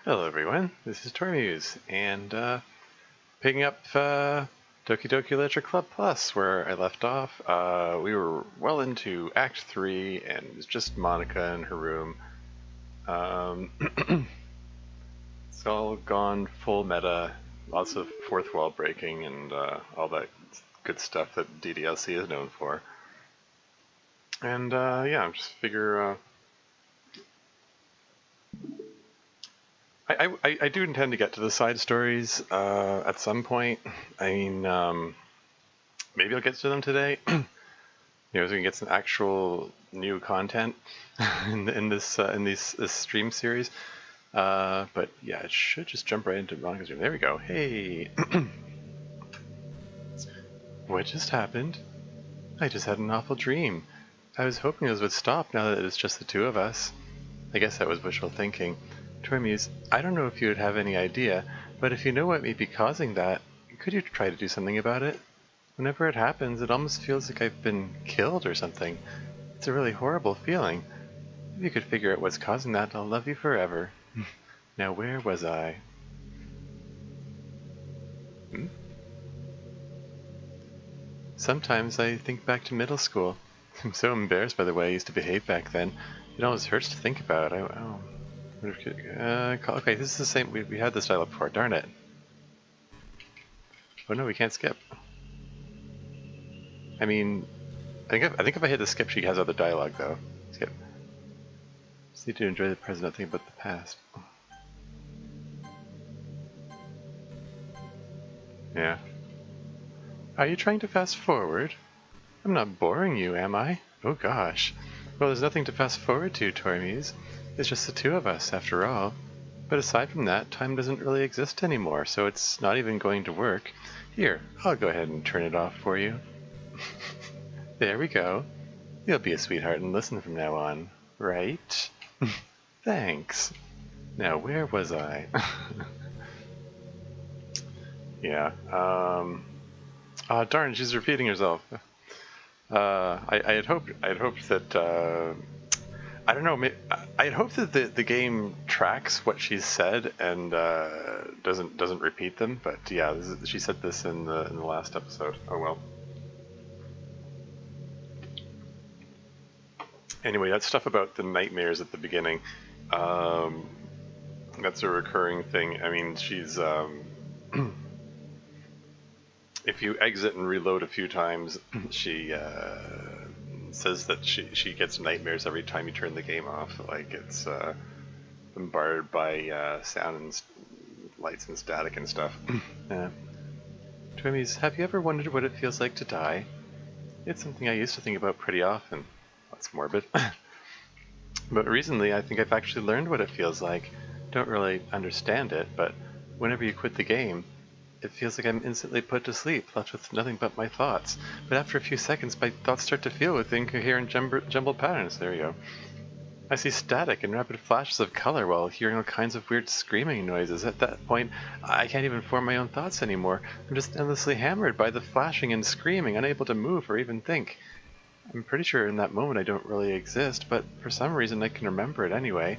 Hello everyone, this is Tormuse, and picking up Doki Doki Literature Club Plus, where I left off. We were well into Act 3, and it was just Monica in her room. It's all gone full meta, lots of fourth wall breaking, and all that good stuff that DDLC is known for. And yeah, just figure... I do intend to get to the side stories at some point. I mean, maybe I'll get to them today. So we can get some actual new content in this stream series. But yeah, it should just jump right into Monica's room. There we go. Hey, what just happened? I just had an awful dream. I was hoping this would stop now that it's just the two of us. I guess that was wishful thinking. Tormuse, I don't know if you would have any idea, but if you know what may be causing that, could you try to do something about it? Whenever it happens, it almost feels like I've been killed or something. It's a really horrible feeling. If you could figure out what's causing that, I'll love you forever. Now where was I? Sometimes I think back to middle school. I'm so embarrassed by the way I used to behave back then. It almost hurts to think about. Okay, this is the same. We had this dialogue before. Darn it. Oh no, we can't skip. I mean, I think if I hit the skip, she has other dialogue though. Skip. Just need to enjoy the present, not think about the past. Yeah. Are you trying to fast forward? I'm not boring you, am I? Oh gosh. Well, there's nothing to fast forward to, Tormuse. It's just the two of us, after all. But aside from that, time doesn't really exist anymore, so it's not even going to work. Here, I'll go ahead and turn it off for you. There we go. You'll be a sweetheart and listen from now on, right? Thanks. Now, where was I? Yeah, darn, she's repeating herself. I had hoped that, I don't know. I had hoped that the game tracks what she said and doesn't repeat them. But yeah, she said this in the last episode. Oh well. Anyway, that stuff about the nightmares at the beginning. That's a recurring thing. I mean, she's if you exit and reload a few times, she says that she gets nightmares every time you turn the game off. Like it's bombarded by sound and lights and static and stuff. Yeah. Tormuse, have you ever wondered what it feels like to die? It's something I used to think about pretty often. That's morbid. But recently I think I've actually learned what it feels like. Don't really understand it, but whenever you quit the game, it feels like I'm instantly put to sleep, left with nothing but my thoughts. But after a few seconds, my thoughts start to feel with incoherent jumbled patterns. There you go. I see static and rapid flashes of color while hearing all kinds of weird screaming noises. At that point, I can't even form my own thoughts anymore. I'm just endlessly hammered by the flashing and screaming, unable to move or even think. I'm pretty sure in that moment I don't really exist, but for some reason I can remember it anyway.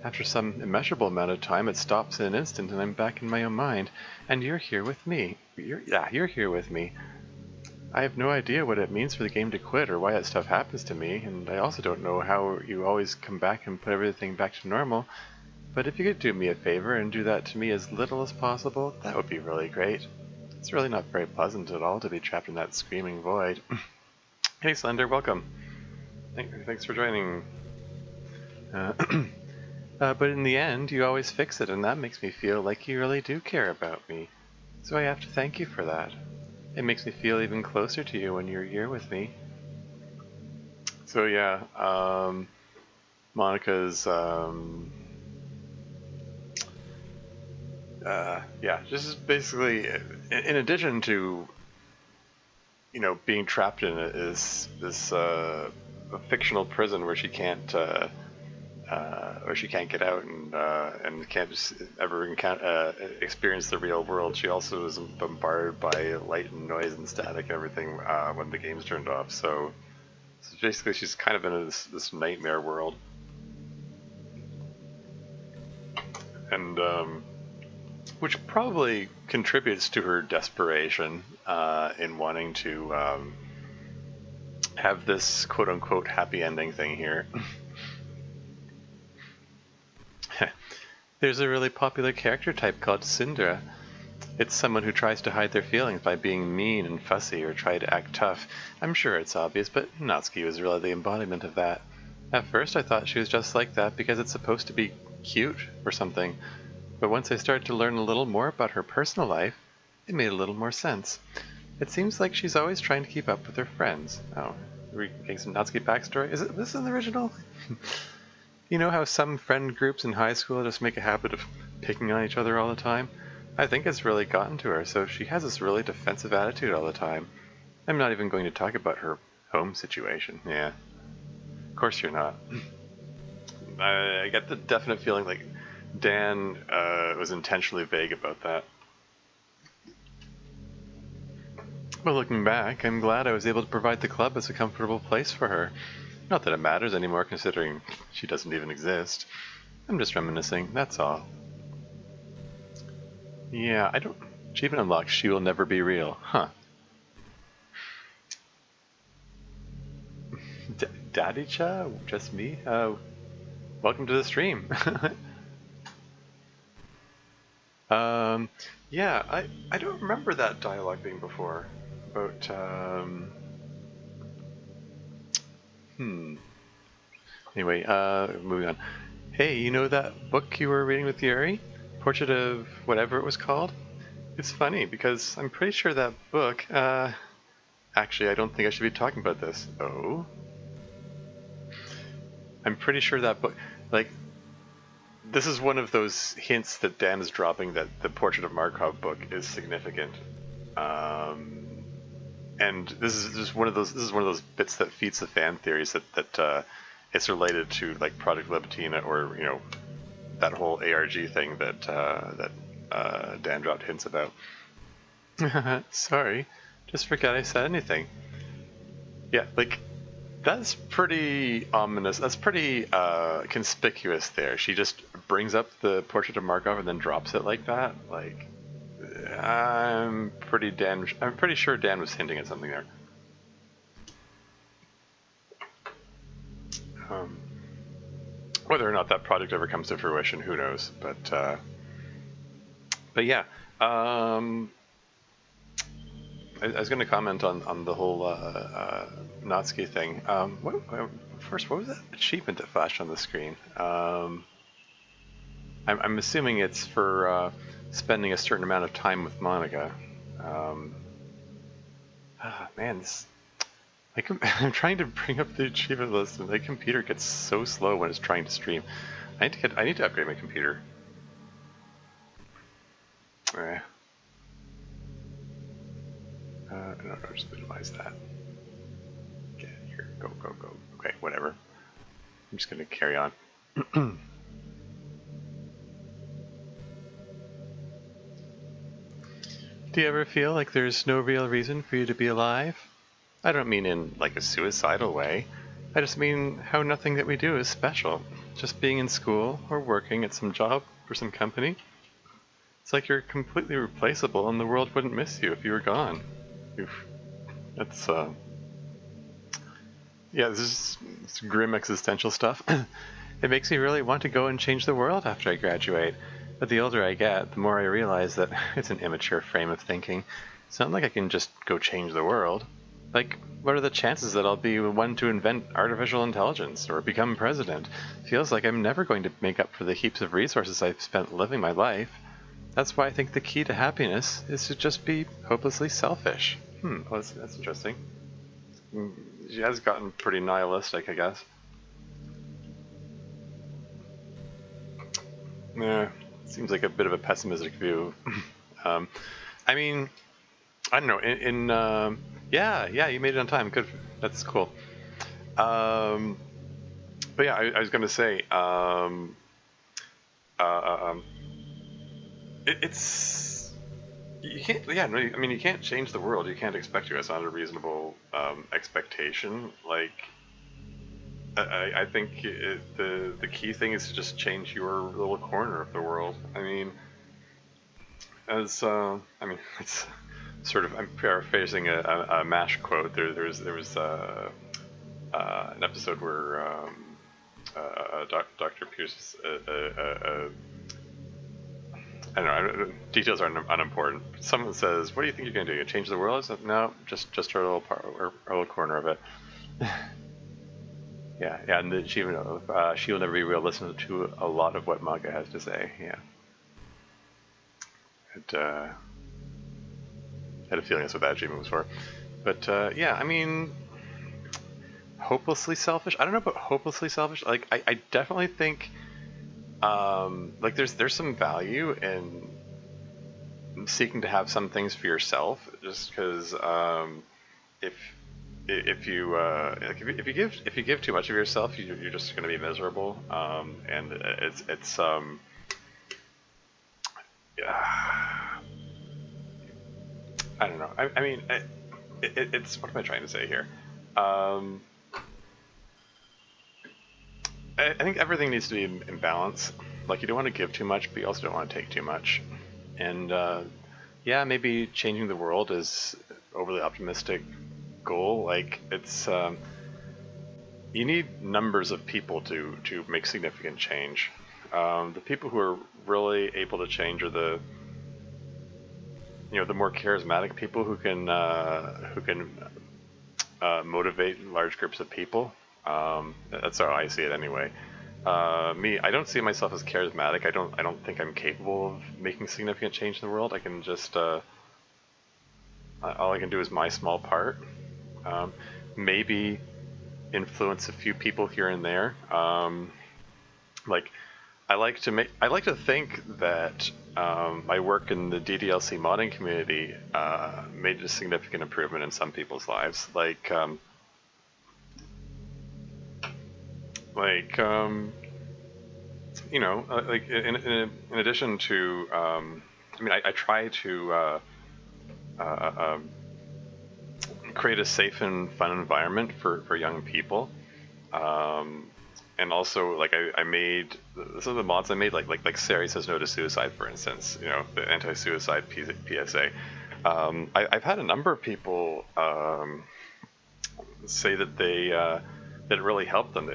After some immeasurable amount of time, it stops in an instant and I'm back in my own mind. And you're here with me. You're here with me. I have no idea what it means for the game to quit or why that stuff happens to me, and I also don't know how you always come back and put everything back to normal. But if you could do me a favor and do that to me as little as possible, that would be really great. It's really not very pleasant at all to be trapped in that screaming void. Hey Slender, welcome. Thanks for joining. But in the end, you always fix it, and that makes me feel like you really do care about me. So I have to thank you for that. It makes me feel even closer to you when you're here with me. So yeah, Monica's, yeah, just basically, in addition to, you know, being trapped in this a fictional prison where she can't get out and can't just ever experience the real world. She also is bombarded by light and noise and static and everything when the game's turned off. So basically, she's kind of in this nightmare world. and which probably contributes to her desperation in wanting to have this quote-unquote happy ending thing here. There's a really popular character type called Syndra. It's someone who tries to hide their feelings by being mean and fussy or try to act tough. I'm sure it's obvious, but Natsuki was really the embodiment of that. At first I thought she was just like that because it's supposed to be cute or something, but once I started to learn a little more about her personal life, it made a little more sense. It seems like she's always trying to keep up with her friends. Oh, are we getting some Natsuki backstory? Is this in the original? You know how some friend groups in high school just make a habit of picking on each other all the time? I think it's really gotten to her, so she has this really defensive attitude all the time. I'm not even going to talk about her home situation. Yeah. Of course you're not. I get the definite feeling like Dan was intentionally vague about that. But looking back, I'm glad I was able to provide the club as a comfortable place for her. Not that it matters anymore, considering she doesn't even exist. I'm just reminiscing, that's all. Yeah, achievement unlocked, she will never be real. Huh. Daddy-cha? Just me? Welcome to the stream. Yeah, I don't remember that dialogue being before. About, Anyway, moving on. Hey, you know that book you were reading with Yuri? Portrait of whatever it was called? It's funny, because I'm pretty sure that book, actually, I don't think I should be talking about this. Oh? I'm pretty sure that book, like, this is one of those hints that Dan is dropping that the Portrait of Markov book is significant. And this is just one of those bits that feeds the fan theories that it's related to like Project Libitina or that whole ARG thing that Dan dropped hints about. Sorry, just forgot I said anything. Yeah, like that's pretty ominous. That's pretty conspicuous there. She just brings up the Portrait of Markov and then drops it like that. Like, I'm pretty sure Dan was hinting at something there. Whether or not that project ever comes to fruition, who knows? But yeah, I was going to comment on the whole Natsuki thing. First, what was that achievement that flashed on the screen? I'm assuming it's for spending a certain amount of time with Monica. Man, I'm trying to bring up the achievement list, and the computer gets so slow when it's trying to stream. I need to upgrade my computer. No, just minimize that. Get here, go. Okay, whatever. I'm just gonna carry on. Do you ever feel like there's no real reason for you to be alive? I don't mean in like a suicidal way. I just mean how nothing that we do is special. Just being in school or working at some job or some company. It's like you're completely replaceable and the world wouldn't miss you if you were gone. That's yeah, this is grim existential stuff. It makes me really want to go and change the world after I graduate. But the older I get, the more I realize that it's an immature frame of thinking. It's not like I can just go change the world. Like, what are the chances that I'll be the one to invent artificial intelligence or become president? Feels like I'm never going to make up for the heaps of resources I've spent living my life. That's why I think the key to happiness is to just be hopelessly selfish. Well, that's interesting. She has gotten pretty nihilistic, I guess. Yeah, seems like a bit of a pessimistic view. I mean, I don't know. Yeah, you made it on time. Good. That's cool. But yeah, I was gonna say, it's you can't. Yeah, no. I mean, you can't change the world. You can't expect to. It's not a reasonable expectation. Like, I think the key thing is to just change your little corner of the world. I mean, it's sort of, I'm paraphrasing a MASH quote. There was an episode where Dr. Pierce, I don't know, details are unimportant. Someone says, "What do you think you're going to do? You change the world?" I said, "No, just our little part, our little corner of it." Yeah, and she will never be real. Listen to a lot of what manga has to say. Yeah, had a feeling that's what that achievement was for. But yeah, I mean, hopelessly selfish. I don't know about hopelessly selfish. Like, I definitely think, like, there's some value in seeking to have some things for yourself, just because if you give too much of yourself, you're just going to be miserable, and it's I don't know. I mean, it's what am I trying to say here? I think everything needs to be in balance. Like, you don't want to give too much, but you also don't want to take too much. And yeah, maybe changing the world is overly optimistic goal. Like, it's you need numbers of people to make significant change. The people who are really able to change are the more charismatic people who can motivate large groups of people. That's how I see it anyway. Me, I don't see myself as charismatic. I don't think I'm capable of making significant change in the world. I can just all I can do is my small part. Maybe influence a few people here and there. Like, I like to think that my work in the DDLC modding community made a significant improvement in some people's lives. Like like in addition to, I try to create a safe and fun environment for young people. And also, like, I made some of the mods I made, like Sari Says No to Suicide, for instance, the anti-suicide PSA. I've had a number of people say that that it really helped them.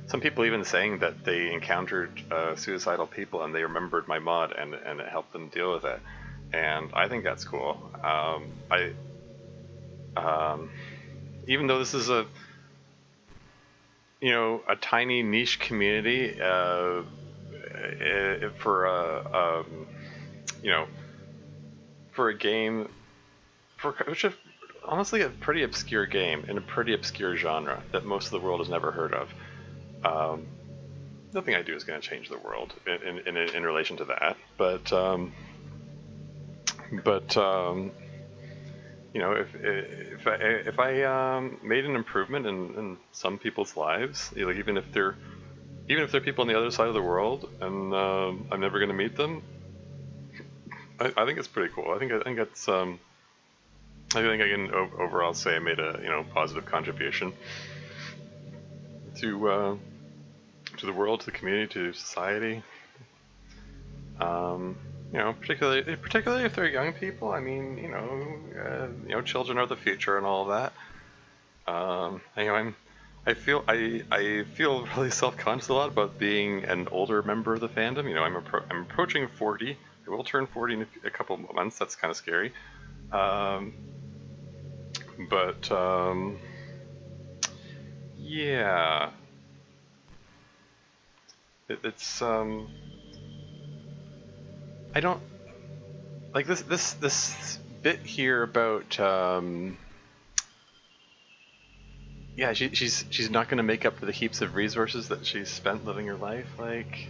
Some people even saying that they encountered suicidal people and they remembered my mod and it helped them deal with it. And I think that's cool. Even though this is a tiny niche community for a game, which is honestly a pretty obscure game in a pretty obscure genre that most of the world has never heard of. Nothing I do is going to change the world in relation to that, but if I made an improvement in some people's lives, like, even if they're people on the other side of the world and I'm never going to meet them, I think it's pretty cool. I think it's I think I can overall say I made a positive contribution to the world, to the community, to society. Particularly if they're young people. I mean, children are the future and all that. I feel really self-conscious a lot about being an older member of the fandom. I'm approaching 40. I will turn 40 in a couple of months. That's kind of scary. Yeah. It's I don't like this bit here about yeah, she's not going to make up for the heaps of resources that she's spent living her life. Like,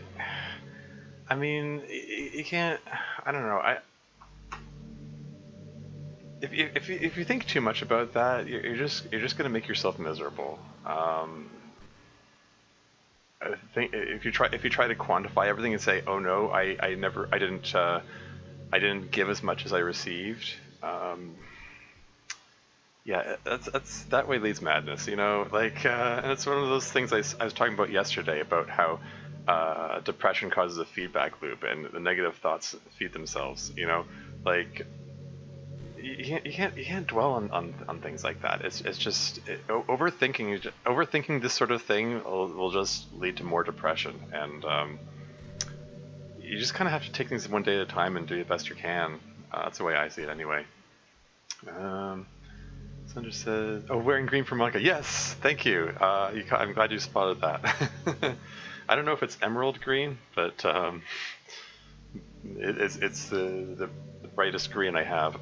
I mean, you can't. I don't know. If you think too much about that, you're just going to make yourself miserable. I think if you try to quantify everything and say, oh no, I didn't give as much as I received, Yeah, that way leads madness, you know. Like, and it's one of those things I was talking about yesterday about how depression causes a feedback loop, and the negative thoughts feed themselves. You know, like you can't dwell on things like that. It's just overthinking this sort of thing will just lead to more depression, and you just kind of have to take things one day at a time and do the best you can. That's the way I see it, anyway. Sandra says, "Oh, wearing green for Monica." Yes, thank you. I'm glad you spotted that. I don't know if it's emerald green, but it's the brightest green I have.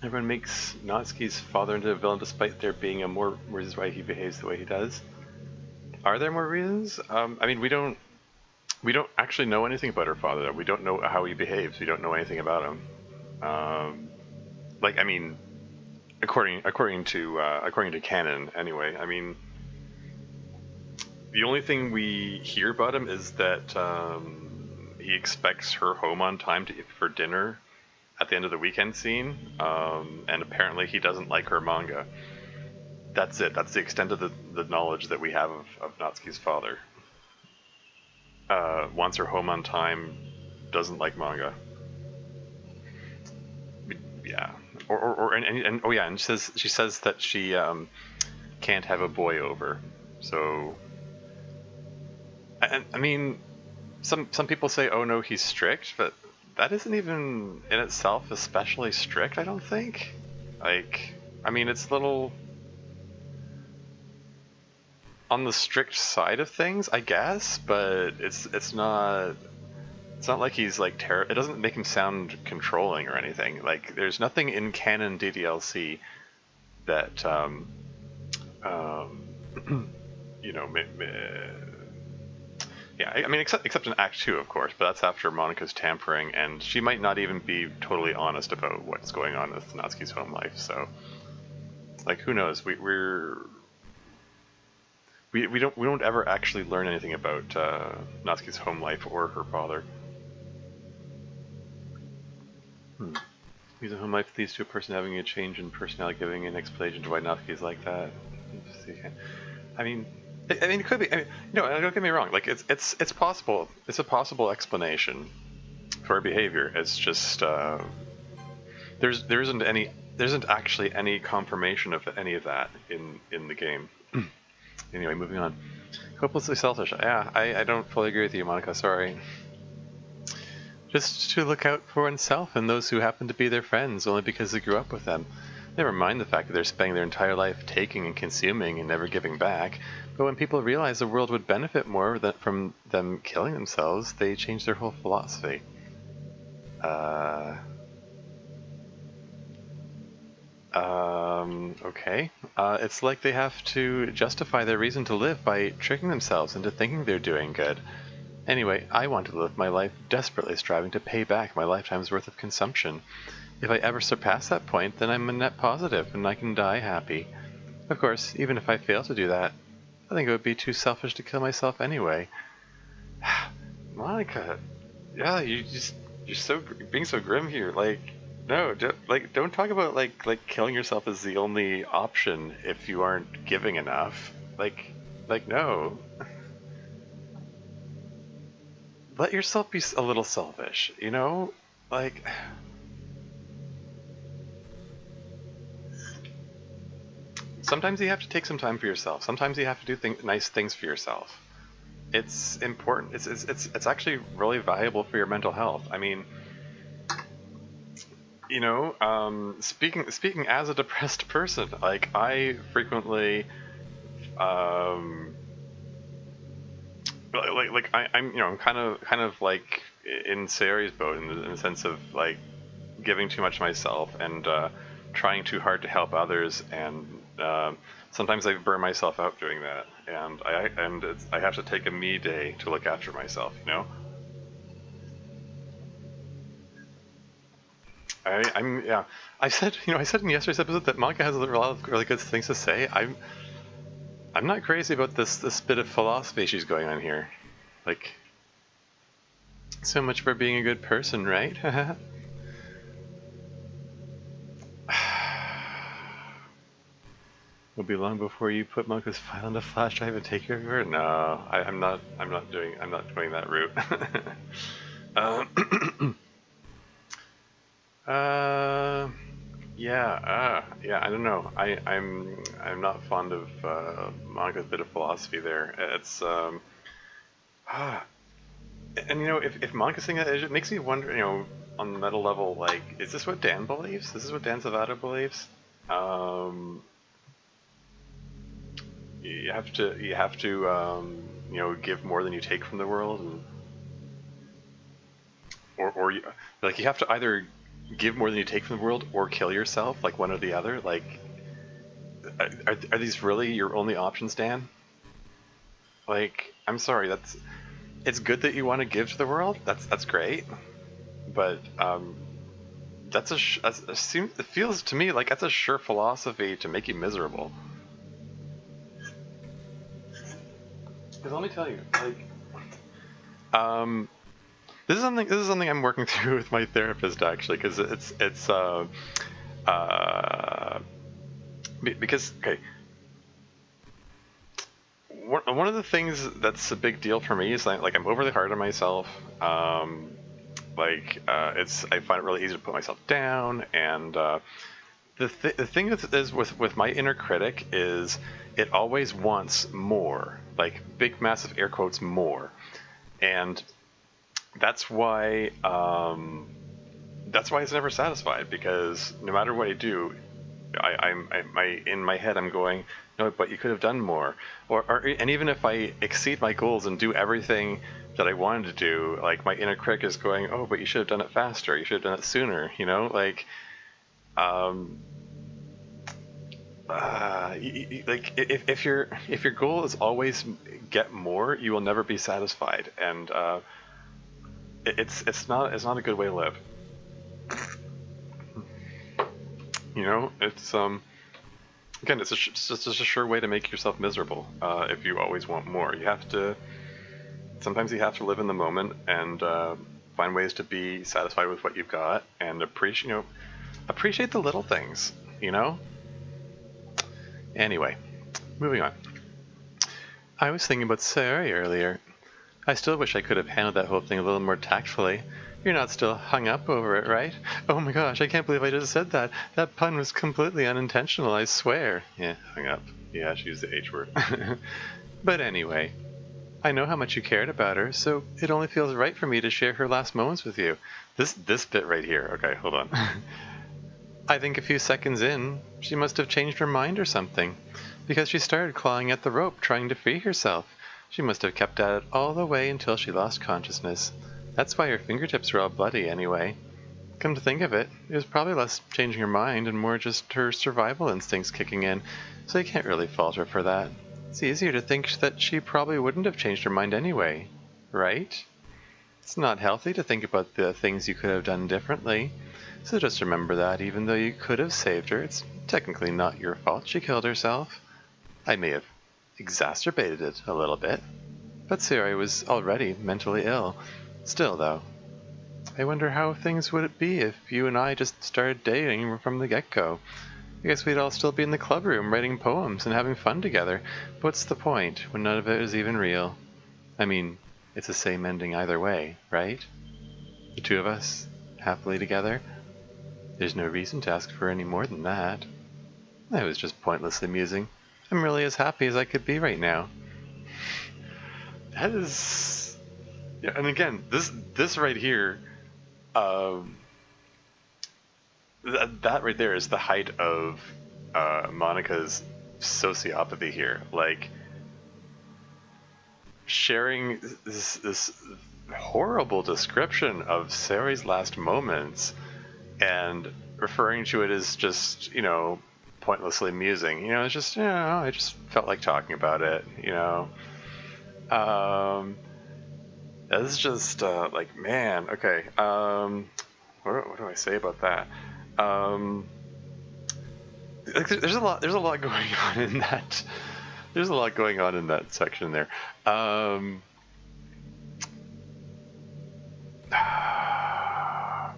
Everyone makes Natsuki's father into a villain despite there being more reasons why he behaves the way he does. Are there more reasons? I mean, we don't actually know anything about her father, though. We don't know how he behaves. We don't know anything about him. Like, I mean, according to canon, anyway. I mean, the only thing we hear about him is that he expects her home on time for dinner at the end of the weekend scene, and apparently he doesn't like her manga. That's it. That's the extent of the knowledge that we have of Natsuki's father. Wants her home on time, doesn't like manga. Yeah. And oh yeah, and she says that she can't have a boy over. So, I mean, some people say, oh no, he's strict, but that isn't even in itself especially strict, I don't think. Like, I mean, it's a little on the strict side of things, I guess, but it's not like he's like it doesn't make him sound controlling or anything. Like, there's nothing in canon DDLC that you know, yeah, I mean, except in Act 2, of course, but that's after Monika's tampering, and she might not even be totally honest about what's going on with Natsuki's home life, so, like, who knows? We don't ever actually learn anything about Natsuki's home life or her father. Because a home life leads to a person having a change in personality, giving an explanation to why Natsuki's like that. I mean, it could be. I mean, no, don't get me wrong. Like, it's possible. It's a possible explanation for her behavior. It's just there isn't actually any confirmation of any of that in the game. Anyway, moving on. Hopelessly selfish. Yeah, I don't fully agree with you, Monika. Sorry. Just to look out for oneself and those who happen to be their friends only because they grew up with them. Never mind the fact that they're spending their entire life taking and consuming and never giving back. But when people realize the world would benefit more from them killing themselves, they change their whole philosophy. Okay. It's like they have to justify their reason to live by tricking themselves into thinking they're doing good. Anyway, I want to live my life desperately striving to pay back my lifetime's worth of consumption. If I ever surpass that point, then I'm a net positive and I can die happy. Of course, even if I fail to do that, I think it would be too selfish to kill myself anyway. Monika, yeah, you're being so grim here. Like, no, don't talk about like killing yourself as the only option if you aren't giving enough. Like no. Let yourself be a little selfish, you know? Like, sometimes you have to take some time for yourself. Sometimes you have to do nice things for yourself. It's important. It's actually really valuable for your mental health. I mean, you know, speaking as a depressed person, like, I frequently, I'm you know, I'm kind of like in Sayori's boat in the sense of like giving too much myself and trying too hard to help others, and sometimes I burn myself out doing that, and I have to take a me day to look after myself, you know. Yeah. I said in yesterday's episode that Monika has a lot of really good things to say. I'm not crazy about this bit of philosophy she's going on here. Like, So much for being a good person, right? It'll be long before you put Monka's file on the flash drive and take care of her. No, I'm not going that route. Yeah. I don't know. I'm not fond of Monka's bit of philosophy there. It's and you know, if Monka's saying that, it makes me wonder. You know, on the meta level, like, is this what Dan believes? This is what Dan Salvato believes? You have to you know, give more than you take from the world, and or you, like, you have to either give more than you take from the world or kill yourself, like one or the other. Like, are these really your only options, Dan? Like, I'm sorry, it's good that you want to give to the world. That's great, but it feels to me like that's a sure philosophy to make you miserable. Because let me tell you, like, this is something I'm working through with my therapist, actually, because because, okay, one of the things that's a big deal for me is like I'm overly hard on myself. I find it really easy to put myself down, and the thing is with my inner critic is it always wants more, like big massive air quotes more, and that's why it's never satisfied, because no matter what I do, in my head I'm going, no, but you could have done more, and even if I exceed my goals and do everything that I wanted to do, like, my inner critic is going, oh, but you should have done it faster, you should have done it sooner, you know, like, like, if your goal is always get more, you will never be satisfied, and it's not a good way to live. You know, it's again, it's just a sure way to make yourself miserable. If you always want more, sometimes you have to live in the moment and find ways to be satisfied with what you've got, and appreciate the little things, you know. Anyway, moving on. I was thinking about Sari earlier. I still wish I could have handled that whole thing a little more tactfully. You're not still hung up over it, right? Oh my gosh, I can't believe I just said that. That pun was completely unintentional, I swear. Yeah, hung up. Yeah, she used the H word. But anyway, I know how much you cared about her, so it only feels right for me to share her last moments with you. This bit right here. Okay, hold on. I think a few seconds in, she must have changed her mind or something, because she started clawing at the rope, trying to free herself. She must have kept at it all the way until she lost consciousness. That's why her fingertips were all bloody anyway. Come to think of it, it was probably less changing her mind and more just her survival instincts kicking in, so you can't really fault her for that. It's easier to think that she probably wouldn't have changed her mind anyway, right? It's not healthy to think about the things you could have done differently, so just remember that even though you could have saved her, it's technically not your fault she killed herself. I may have exacerbated it a little bit, but Sari was already mentally ill. Still, though, I wonder how things would be if you and I just started dating from the get-go. I guess we'd all still be in the club room writing poems and having fun together, but what's the point when none of it is even real? I mean, it's the same ending either way, right? The two of us, happily together. There's no reason to ask for any more than that. I was just pointlessly musing. I'm really as happy as I could be right now. That is... Yeah, and again, this right here, that right there is the height of Monica's sociopathy here. Like, sharing this horrible description of Sari's last moments and referring to it as just, you know, pointlessly amusing. You know, it's just, you know, I just felt like talking about it, you know. This is just, like, man, okay. What do I say about that? There's a lot going on in that. There's a lot going on in that section there. I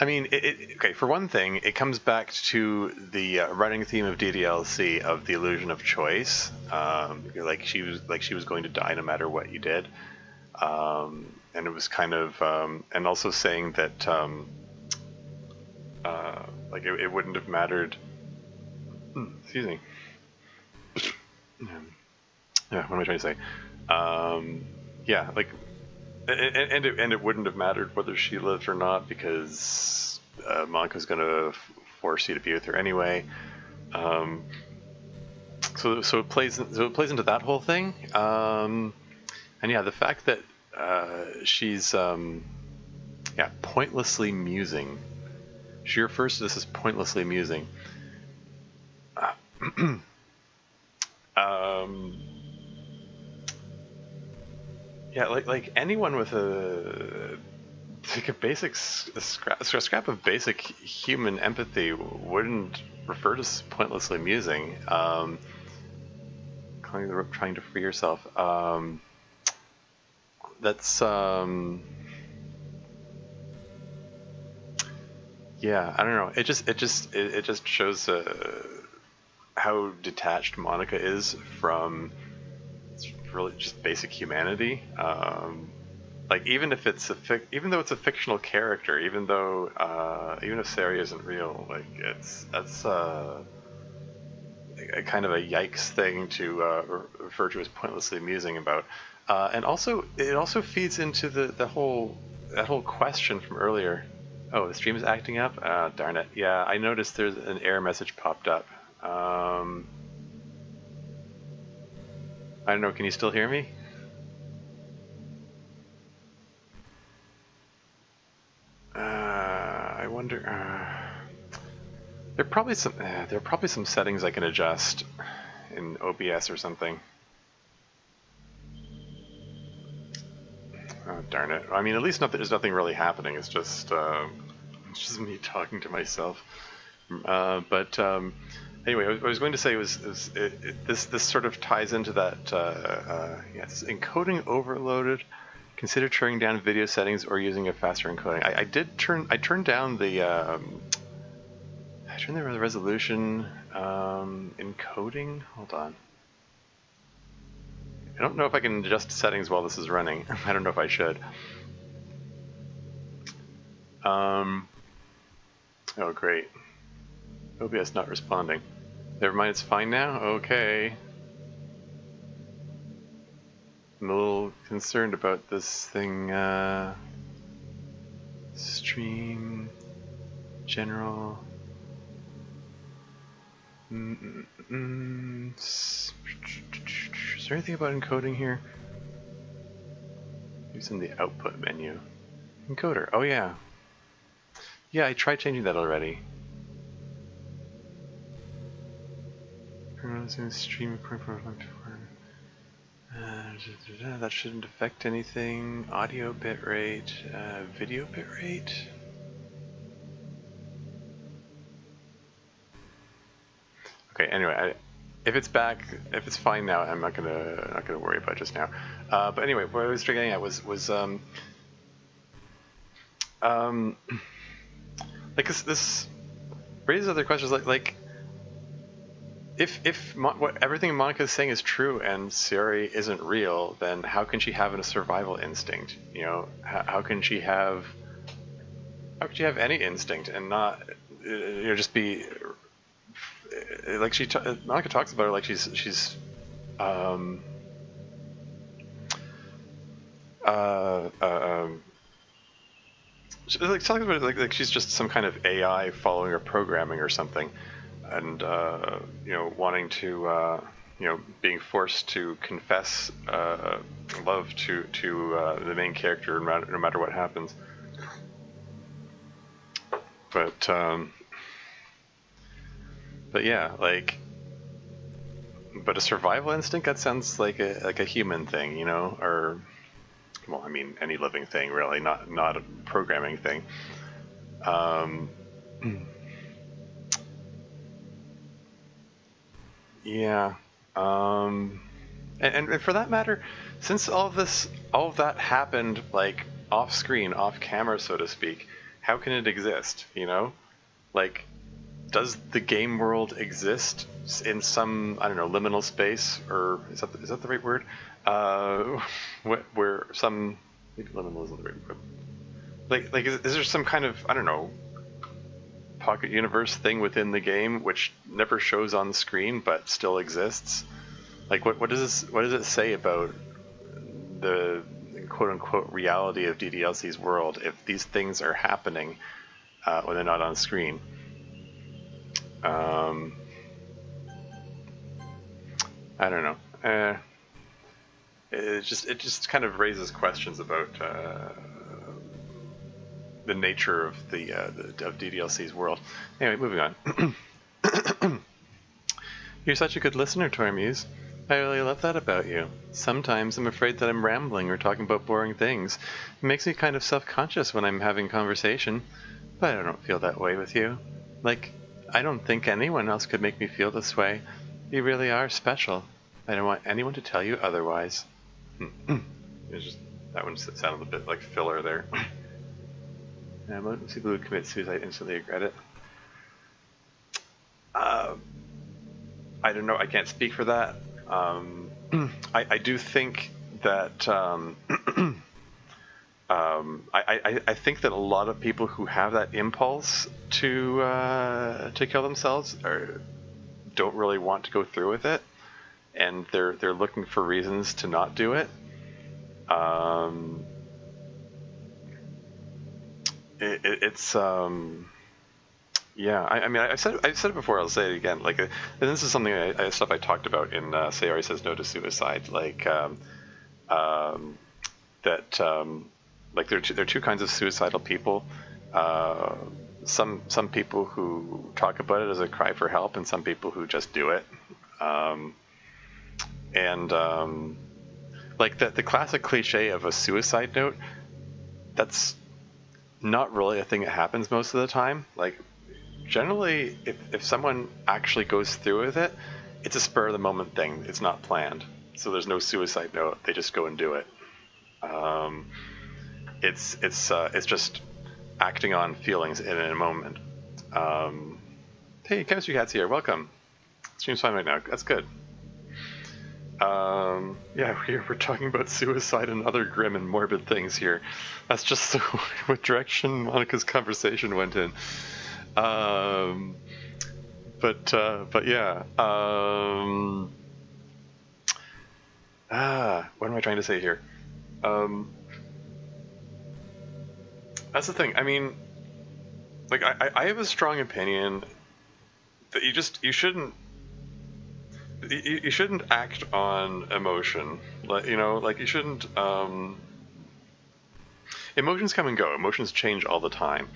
mean, okay. For one thing, it comes back to the running theme of DDLC of the illusion of choice. Like she was going to die no matter what you did, and it was kind of, and also saying that like it wouldn't have mattered. Excuse me. Yeah, what am I trying to say? Yeah, like. And it wouldn't have mattered whether she lived or not because Monika's going to force you to be with her anyway. So it plays into that whole thing. And yeah, the fact that she's pointlessly musing. She refers to this as pointlessly musing. Yeah, like anyone with a basic scrap of basic human empathy wouldn't refer to pointlessly musing. Climbing the rope, trying to free yourself. That's yeah, I don't know. It just shows how detached Monika is from really just basic humanity. Like even if it's even though it's a fictional character, even if Sari isn't real, like that's a kind of a yikes thing to refer to as pointlessly musing about. And also it also feeds into that whole question from earlier. Oh, the stream is acting up? Darn it. Yeah, I noticed there's an error message popped up. I don't know, can you still hear me? I wonder... there are probably some settings I can adjust in OBS or something. Oh, darn it. I mean, at least there's nothing really happening. It's just me talking to myself. Anyway, what I was going to say was this sort of ties into that. Yes, encoding overloaded. Consider turning down video settings or using a faster encoding. I turned down the resolution encoding. Hold on. I don't know if I can adjust settings while this is running. I don't know if I should. Oh, great. OBS not responding. Never mind, it's fine now? Okay. I'm a little concerned about this thing. Stream. General. Is there anything about encoding here? Using the output menu. Encoder. Oh yeah. Yeah, I tried changing that already. Stream that shouldn't affect anything. Audio bitrate, video bitrate. Okay. Anyway, if it's back, if it's fine now, I'm not gonna worry about it just now. But anyway, what I was getting at was like this raises other questions like. If everything Monika is saying is true and Sari isn't real, then how can she have a survival instinct? You know, how can she have any instinct and not just be like Monika talks about her like she's like talking about it like she's just some kind of AI following her programming or something. And wanting to being forced to confess love to the main character no matter what happens. But yeah, but a survival instinct, that sounds like a human thing, or well, I mean any living thing really, not a programming thing. Yeah, and for that matter, since all of that happened like off screen, off camera, so to speak, how can it exist? You know, like, does the game world exist in some, I don't know, liminal space, or is that the right word? Where some, maybe liminal isn't the right word. Like is there some kind of, I don't know, pocket universe thing within the game which never shows on the screen but still exists? Like, what does it say about the quote unquote reality of DDLC's world if these things are happening when they're not on screen? I don't know. It just kind of raises questions about the nature of of DDLC's world. Anyway, moving on. You're such a good listener, Tormuse. I really love that about you. Sometimes I'm afraid that I'm rambling or talking about boring things. It makes me kind of self-conscious when I'm having conversation, but I don't feel that way with you. Like, I don't think anyone else could make me feel this way. You really are special. I don't want anyone to tell you otherwise. It's just, that one sounded a bit like filler there. Most people who commit suicide instantly regret it. I don't know. I can't speak for that. I do think that I think that a lot of people who have that impulse to kill themselves don't really want to go through with it, and they're looking for reasons to not do it. Yeah, I mean, I've said it before. I'll say it again. Like, and this is something stuff I talked about in Sayori Says No to Suicide. Like, like there are two kinds of suicidal people. Some people who talk about it as a cry for help, and some people who just do it. Like the classic cliche of a suicide note, that's not really a thing that happens most of the time. Like, generally, if someone actually goes through with it, it's a spur of the moment thing. It's not planned. So there's no suicide note. They just go and do it. It's just acting on feelings in a moment. Hey, Chemistry Cat's here. Welcome. Stream's fine right now. That's good. Yeah, we're talking about suicide and other grim and morbid things here. That's just what direction Monica's conversation went in. But yeah. What am I trying to say here? That's the thing. I mean, like, I have a strong opinion that you shouldn't act on emotion. Like, you know, like, you shouldn't. Emotions come and go. Emotions change all the time.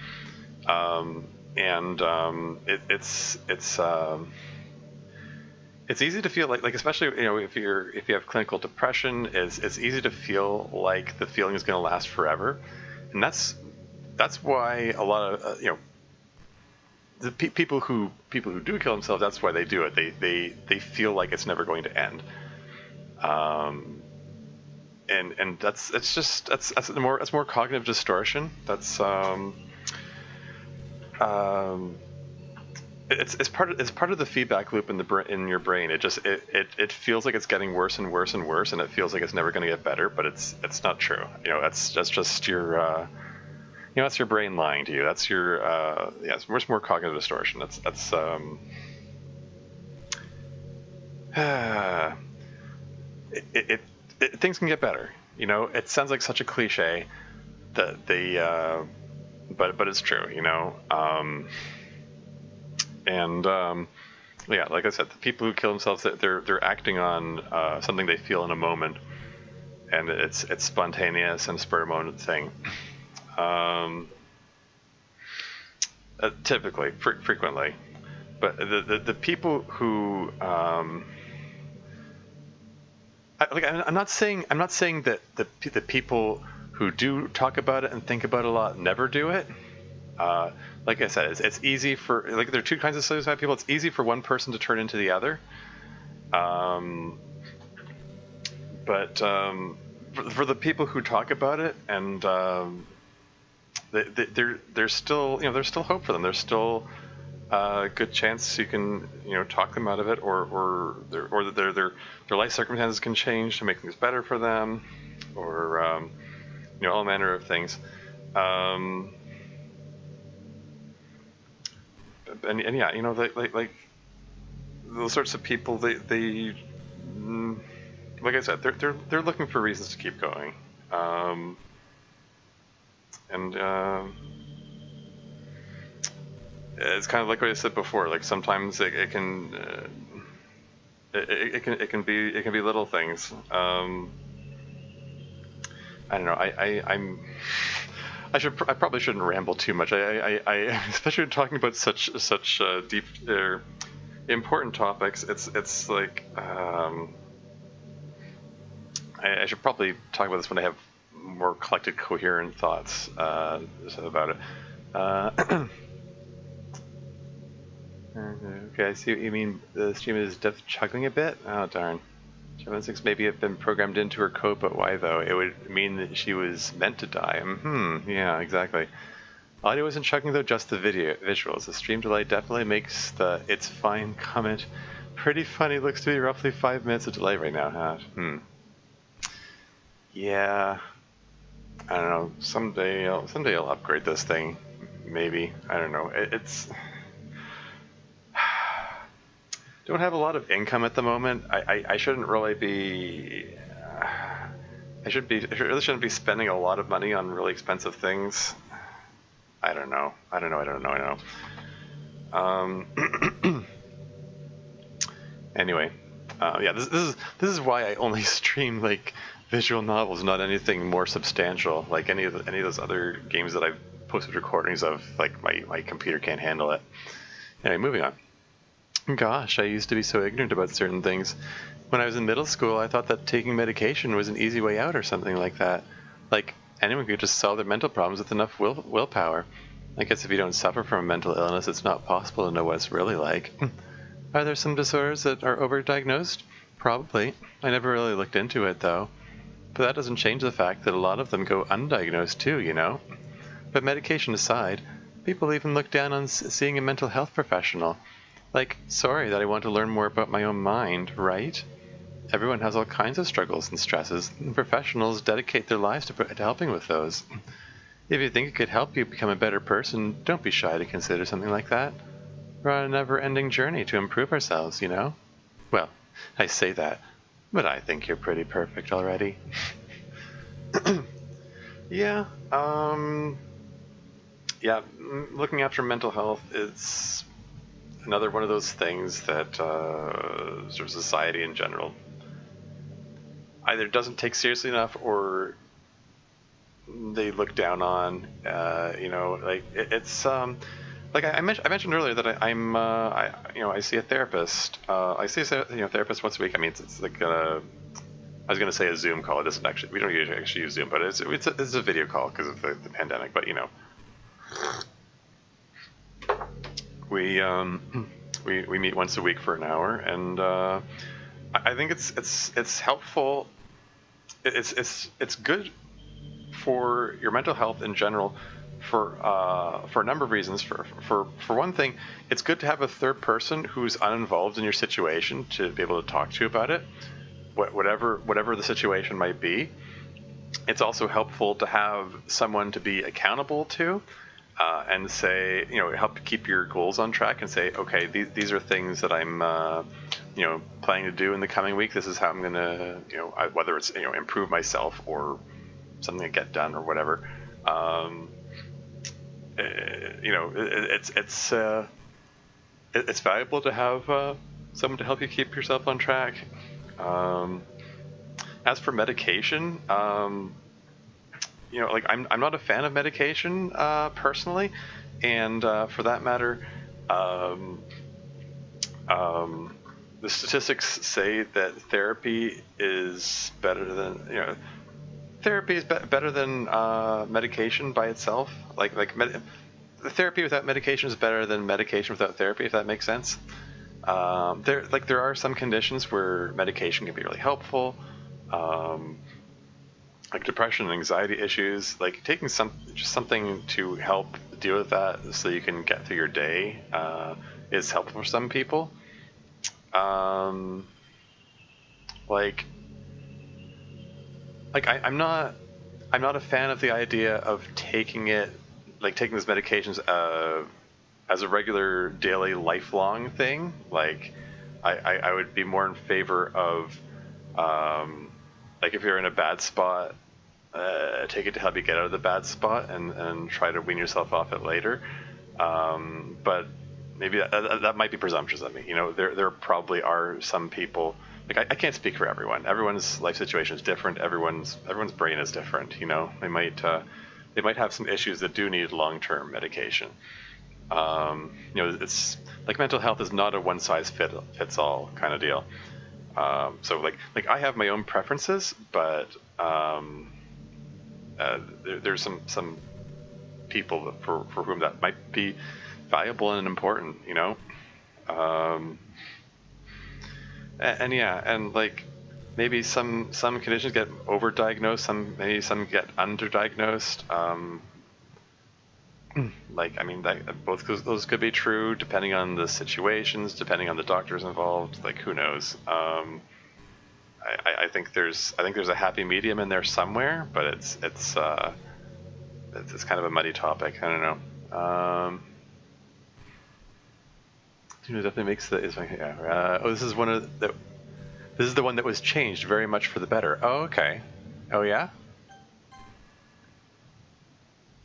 It's easy to feel like especially, you know, if you have clinical depression, it's easy to feel like the feeling is going to last forever, and that's why a lot of you know, the people who do kill themselves, that's why they do it. They feel like it's never going to end. And that's more cognitive distortion. That's it's part of the feedback loop in your brain. It feels like it's getting worse and worse and worse, and it feels like it's never going to get better. But it's not true. You know, that's just your you know, that's your brain lying to you. That's your yeah, it's more cognitive distortion. That's things can get better. You know, it sounds like such a cliche that but it's true. You know, yeah, like I said, the people who kill themselves, they're acting on something they feel in a moment, and it's spontaneous and spur of the moment thing. Typically, frequently, but the people who I'm not saying that the people who do talk about it and think about it a lot never do it. Like I said, it's easy for, like, there are two kinds of suicide people. It's easy for one person to turn into the other. But for the people who talk about it, and there's still, there's still hope for them. There's still a good chance you can, talk them out of it, or their life circumstances can change to make things better for them, or all manner of things. And yeah, like those sorts of people, they like I said, they're looking for reasons to keep going, and it's kind of like what I said before. Like sometimes it can be little things. I don't know. I probably shouldn't ramble too much. I especially talking about such deep important topics. It's like I should probably talk about this when I have more collected, coherent thoughts about it. Okay, I see what you mean. The stream is chuckling a bit. Oh darn. 7.6 maybe have been programmed into her code, but why though? It would mean that she was meant to die. Yeah, exactly. Audio isn't chugging though, just the visuals. The stream delay definitely makes the "it's fine" comment pretty funny. Looks to be roughly 5 minutes of delay right now, huh? Yeah. I don't know. Someday I'll upgrade this thing. Maybe. I don't know. It's don't have a lot of income at the moment. I shouldn't really be. I really shouldn't be spending a lot of money on really expensive things. I don't know. Anyway, yeah, this is why I only stream like visual novels, not anything more substantial, like any of those other games that I've posted recordings of. Like my computer can't handle it. Anyway, moving on. Gosh, I used to be so ignorant about certain things. When I was in middle school, I thought that taking medication was an easy way out or something like that. Like, anyone could just solve their mental problems with enough willpower. I guess if you don't suffer from a mental illness, it's not possible to know what it's really like. Are there some disorders that are overdiagnosed? Probably. I never really looked into it, though. But that doesn't change the fact that a lot of them go undiagnosed, too, But medication aside, people even look down on seeing a mental health professional. Like, sorry that I want to learn more about my own mind, right? Everyone has all kinds of struggles and stresses, and professionals dedicate their lives to helping with those. If you think it could help you become a better person, don't be shy to consider something like that. We're on a never-ending journey to improve ourselves, Well, I say that, but I think you're pretty perfect already. Yeah, looking after mental health is another one of those things that sort of society in general either doesn't take seriously enough or they look down on. It's like I mentioned earlier that I see a therapist. I see a therapist once a week. I mean, it's like I was going to say a Zoom call. It isn't actually. We don't usually actually use Zoom, but it's a video call because of the pandemic. But we meet once a week for an hour, and I think it's helpful. It's good for your mental health in general for a number of reasons. For one thing, it's good to have a third person who's uninvolved in your situation to be able to talk to you about it, whatever the situation might be. It's also helpful to have someone to be accountable to. And say, help keep your goals on track and say, okay, these are things that I'm, planning to do in the coming week. This is how I'm going to, whether it's, improve myself or something to get done or whatever. It's valuable to have someone to help you keep yourself on track. As for medication, I'm not a fan of medication personally, and for that matter, the statistics say that therapy is better than better than medication by itself. The therapy without medication is better than medication without therapy, if that makes sense. There are some conditions where medication can be really helpful. like depression and anxiety issues, like taking just something to help deal with that so you can get through your day is helpful for some people. Like I'm not a fan of the idea of taking these medications as a regular daily lifelong thing. Like I would be more in favor of like if you're in a bad spot, take it to help you get out of the bad spot and try to wean yourself off it later. But maybe that might be presumptuous of me. You know, there probably are some people, like I can't speak for everyone. Everyone's life situation is different. Everyone's brain is different. You know, they might have some issues that do need long-term medication. You know, it's like mental health is not a one-size-fits-all kind of deal. So like I have my own preferences, but there's some people for whom that might be valuable and important, you know. And like maybe some conditions get overdiagnosed, maybe some get underdiagnosed. Like, I mean, both those could be true depending on the situations, depending on the doctors involved. Like, who knows? I think there's a happy medium in there somewhere, but it's kind of a muddy topic. I don't know. It definitely makes this is the one that was changed very much for the better. Oh, okay. Oh, yeah.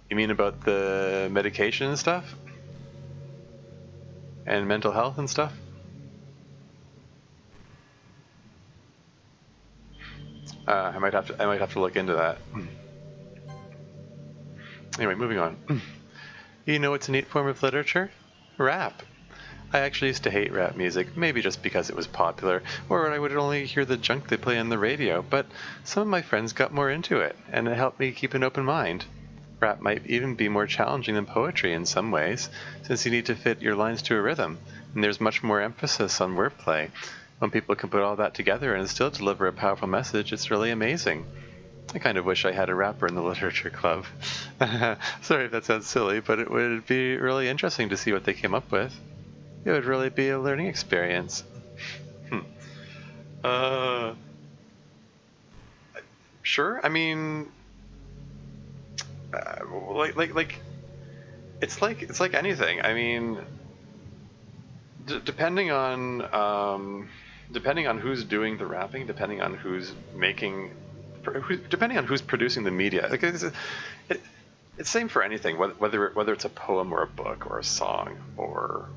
You mean about the medication and stuff? And mental health and stuff? I might have to look into that. Anyway, moving on. You know what's a neat form of literature? Rap. I actually used to hate rap music, maybe just because it was popular, or I would only hear the junk they play on the radio, but some of my friends got more into it, and it helped me keep an open mind. Rap might even be more challenging than poetry in some ways, since you need to fit your lines to a rhythm, and there's much more emphasis on wordplay. When people can put all that together and still deliver a powerful message, it's really amazing. I kind of wish I had a rapper in the literature club. Sorry if that sounds silly, but it would be really interesting to see what they came up with. It would really be a learning experience. Sure. I mean, it's like anything. I mean, depending on who's doing the rapping, depending on who's producing the media. Like it's same for anything. Whether it's a poem or a book or a song or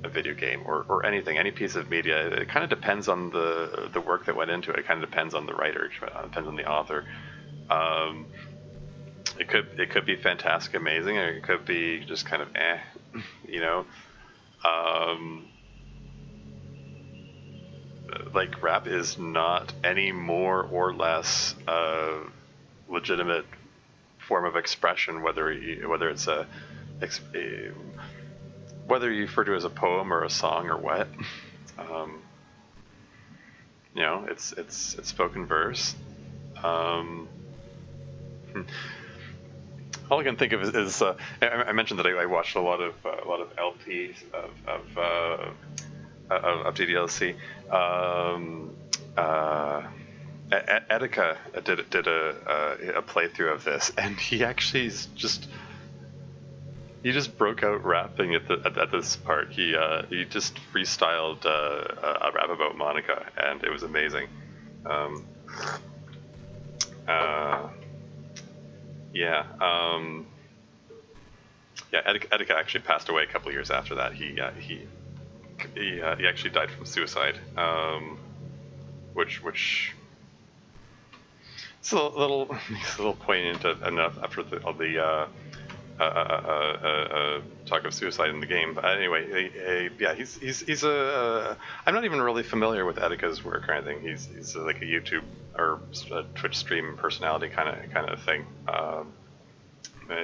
a video game or anything, any piece of media, it kind of depends on the work that went into it. It kind of depends on the writer, it depends on the author. It could be fantastic, amazing, or it could be just kind of you know. Like rap is not any more or less a legitimate form of expression, whether it's whether you refer to it as a poem or a song or what. You know, it's spoken verse. All I can think of is I mentioned that I watched a lot of LPs of DDLC. Etika did a playthrough of this, and he actually just broke out rapping at this part. He just freestyled a rap about Monica, and it was amazing. Etika actually passed away a couple of years after that. He actually died from suicide, which it's a little poignant enough after all the talk of suicide in the game. But anyway, he's a I'm not even really familiar with Etika's work or anything. He's like a YouTube or a Twitch stream personality kind of thing.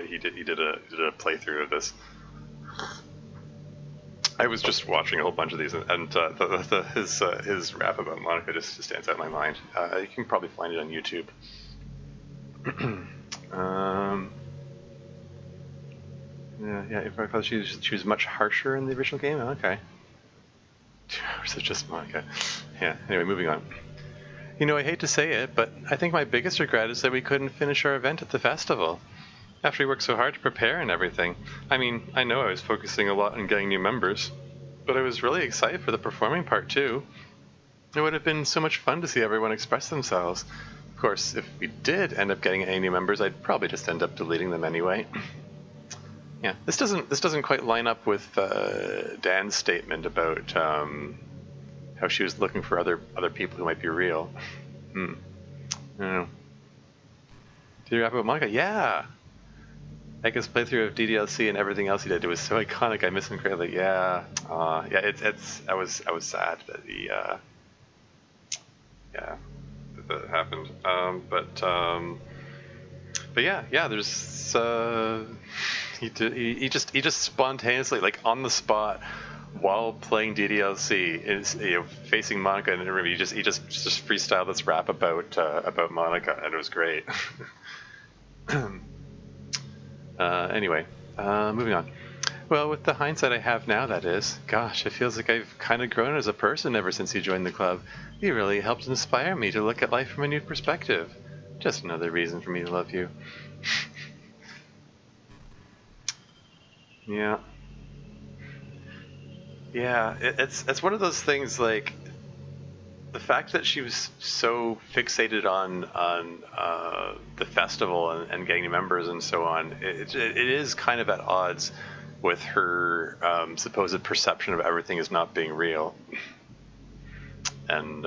He did a playthrough of this. I was just watching a whole bunch of these, and his rap about Monica just stands out in my mind. You can probably find it on YouTube. Yeah. If I thought she was much harsher in the original game. Okay. 2 hours of just Monica. Yeah. Anyway, moving on. You know, I hate to say it, but I think my biggest regret is that we couldn't finish our event at the festival. After we worked so hard to prepare and everything. I mean, I know I was focusing a lot on getting new members, but I was really excited for the performing part too. It would have been so much fun to see everyone express themselves. Of course, if we did end up getting any new members, I'd probably just end up deleting them anyway. Yeah, this doesn't quite line up with Dan's statement about how she was looking for other people who might be real. I don't know. Did you rap about Monica? Yeah! Egg's playthrough of DDLC and everything else he did, it was so iconic, I miss him greatly. Yeah. I was sad that he that happened. But yeah, there's he just spontaneously, like on the spot, while playing DDLC, is facing Monica in an interview. He just freestyled this rap about Monica, and it was great. Anyway, moving on. Well, with the hindsight I have now, that is, gosh, it feels like I've kind of grown as a person ever since you joined the club. You really helped inspire me to look at life from a new perspective. Just another reason for me to love you. Yeah. Yeah, it's one of those things, like, the fact that she was so fixated on the festival and getting members and so on, it is kind of at odds with her supposed perception of everything as not being real. And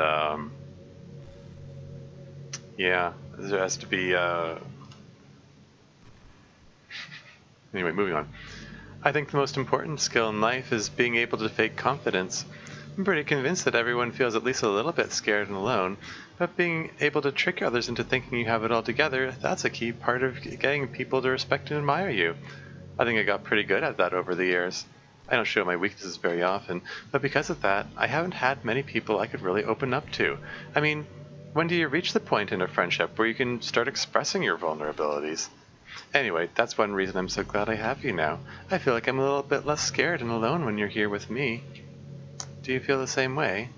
yeah, there has to be anyway, moving on. I think the most important skill in life is being able to fake confidence. I'm pretty convinced that everyone feels at least a little bit scared and alone, but being able to trick others into thinking you have it all together, that's a key part of getting people to respect and admire you. I think I got pretty good at that over the years. I don't show my weaknesses very often, but because of that, I haven't had many people I could really open up to. I mean, when do you reach the point in a friendship where you can start expressing your vulnerabilities? Anyway, that's one reason I'm so glad I have you now. I feel like I'm a little bit less scared and alone when you're here with me. Do you feel the same way?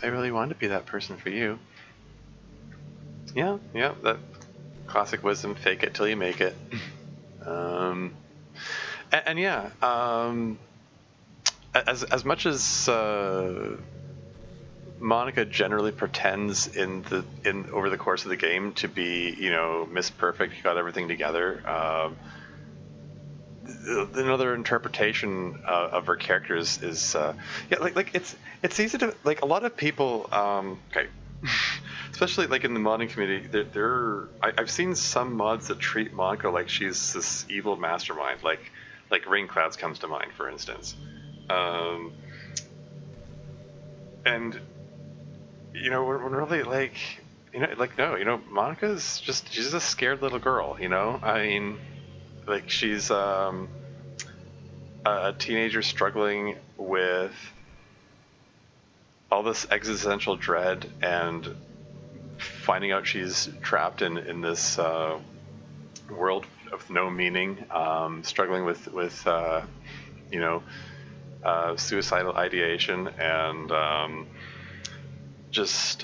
I really want to be that person for you. Yeah, that classic wisdom, fake it till you make it. As much as Monica generally pretends over the course of the game to be, Miss Perfect, got everything together. Another interpretation of her characters is it's easy to, like, a lot of people especially like in the modding community, I've seen some mods that treat Monica like she's this evil mastermind, like Rain Clouds comes to mind, for instance. And when really no, Monica's she's a scared little girl, I mean, like, she's a teenager struggling with all this existential dread and finding out she's trapped in this world of no meaning, struggling with suicidal ideation, and she's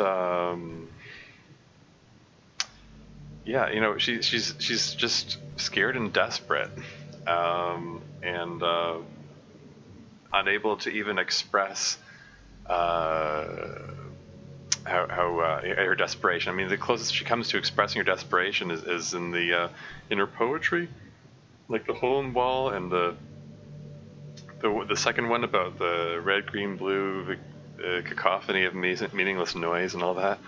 just scared and desperate, and unable to even express her desperation. I mean, the closest she comes to expressing her desperation is in her poetry, like the Hole in the Wall, and the second one about the red, green, blue, the cacophony of meaningless noise and all that.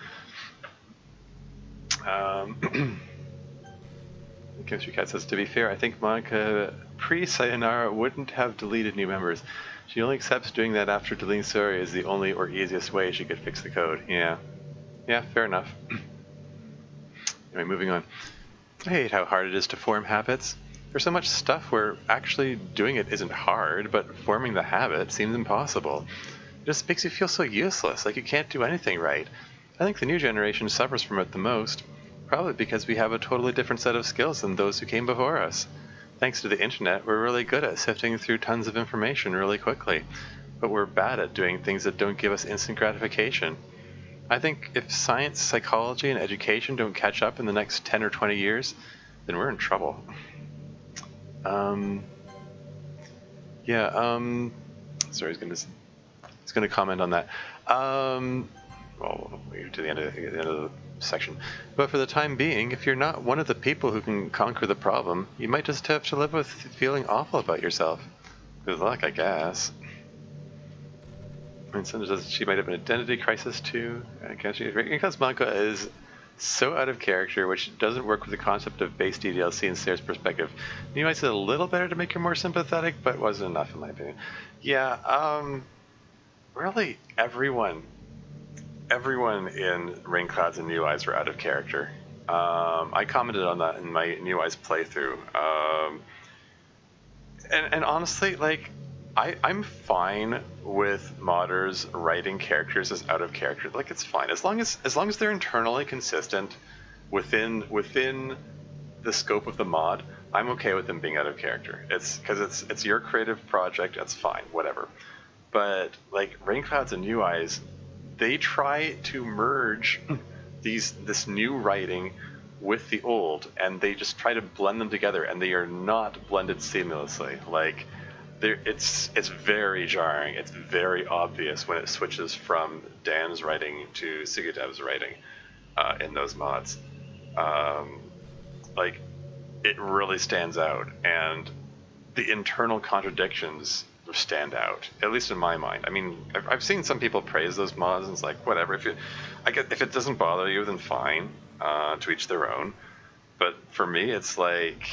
Chemistry Cat says, to be fair, I think Monica pre-Sayonara wouldn't have deleted new members. She only accepts doing that after deleting Sorry is the only or easiest way she could fix the code. Yeah, fair enough. Anyway, moving on. I hate how hard it is to form habits. there's so much stuff where actually doing it isn't hard, but forming the habit seems impossible. It just makes you feel so useless, like you can't do anything right. I think the new generation suffers from it the most, probably because we have a totally different set of skills than those who came before us. Thanks to the internet, we're really good at sifting through tons of information really quickly, but we're bad at doing things that don't give us instant gratification. I think if science, psychology, and education don't catch up in the next 10 or 20 years, then we're in trouble. Sorry, he's gonna comment on that. Well, we're to the end of the section. But for the time being, if you're not one of the people who can conquer the problem, you might just have to live with feeling awful about yourself. Good luck, I guess. And Sandra says she might have an identity crisis too. I guess because Monika is so out of character, which doesn't work with the concept of base DDLC and Sarah's perspective. You might say a little better to make her more sympathetic, but wasn't enough in my opinion. Yeah, really everyone in Rain Clouds and New Eyes were out of character. I commented on that in my New Eyes playthrough. And honestly, like, I'm fine with modders writing characters as out of character. Like, it's fine as long as they're internally consistent within the scope of the mod. I'm okay with them being out of character. It's because it's your creative project. That's fine, whatever. But like Rain Clouds and New Eyes, they try to merge this new writing with the old, and they just try to blend them together, and they are not blended seamlessly. Like, it's very jarring. It's very obvious when it switches from Dan's writing to Sigurdev's writing in those mods. Like, it really stands out, and the internal contradictions stand out, at least in my mind. I mean, I've seen some people praise those mods, and it's like, whatever. If it doesn't bother you, then fine. To each their own. But for me, it's like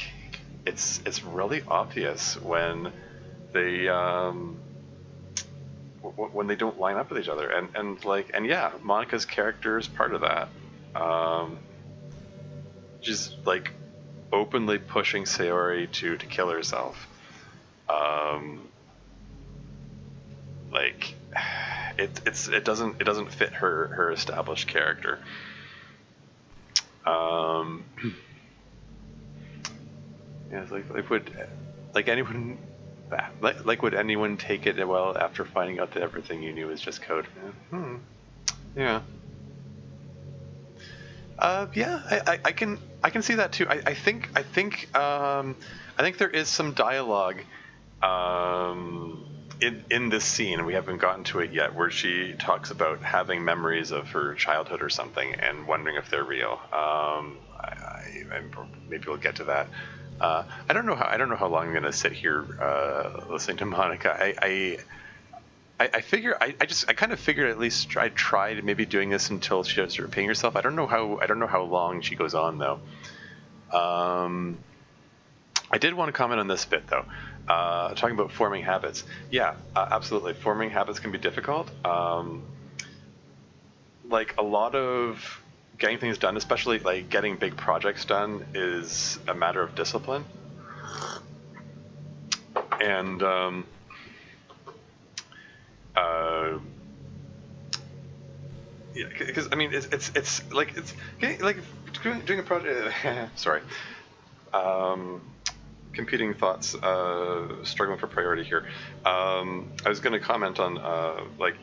it's really obvious when they don't line up with each other, and yeah, Monika's character is part of that. She's like openly pushing Sayori to kill herself. Like it doesn't fit her established character. Yeah, it's would anyone take it well after finding out that everything you knew was just code? Yeah. Yeah, I can see that too. I think there is some dialogue in this scene, we haven't gotten to it yet, where she talks about having memories of her childhood or something and wondering if they're real. Maybe we'll get to that. I don't know how long I'm gonna sit here listening to Monika. I figure I kind of figured at least I'd try to maybe doing this until she starts repeating herself. I don't know how long she goes on though. I did want to comment on this bit though. Talking about forming habits. Yeah, absolutely. Forming habits can be difficult. Like a lot of getting things done, especially like getting big projects done, is a matter of discipline. And yeah, because I mean, it's like doing a project. Sorry. Competing thoughts, struggling for priority here. I was going to comment on like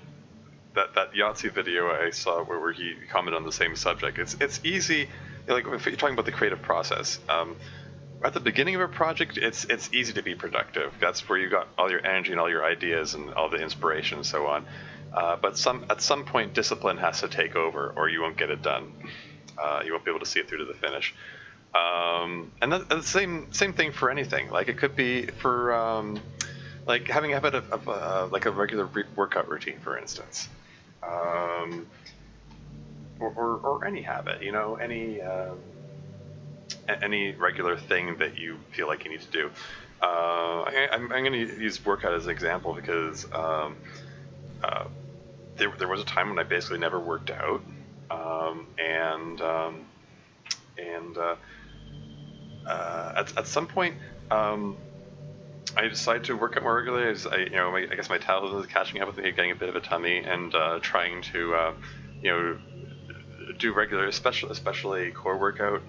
that Yahtzee video I saw where he commented on the same subject. It's easy, like if you're talking about the creative process. At the beginning of a project, it's easy to be productive. That's where you got all your energy and all your ideas and all the inspiration and so on. But at some point, discipline has to take over, or you won't get it done. You won't be able to see it through to the finish. And the same thing for anything. Like it could be for like having a habit of like a regular workout routine, for instance, or any habit. You know, any regular thing that you feel like you need to do. I'm going to use workout as an example because there was a time when I basically never worked out, and at some point I decided to work out more regularly. I guess my metabolism is catching up with me, getting a bit of a tummy, and trying to, do regular, especially core workout.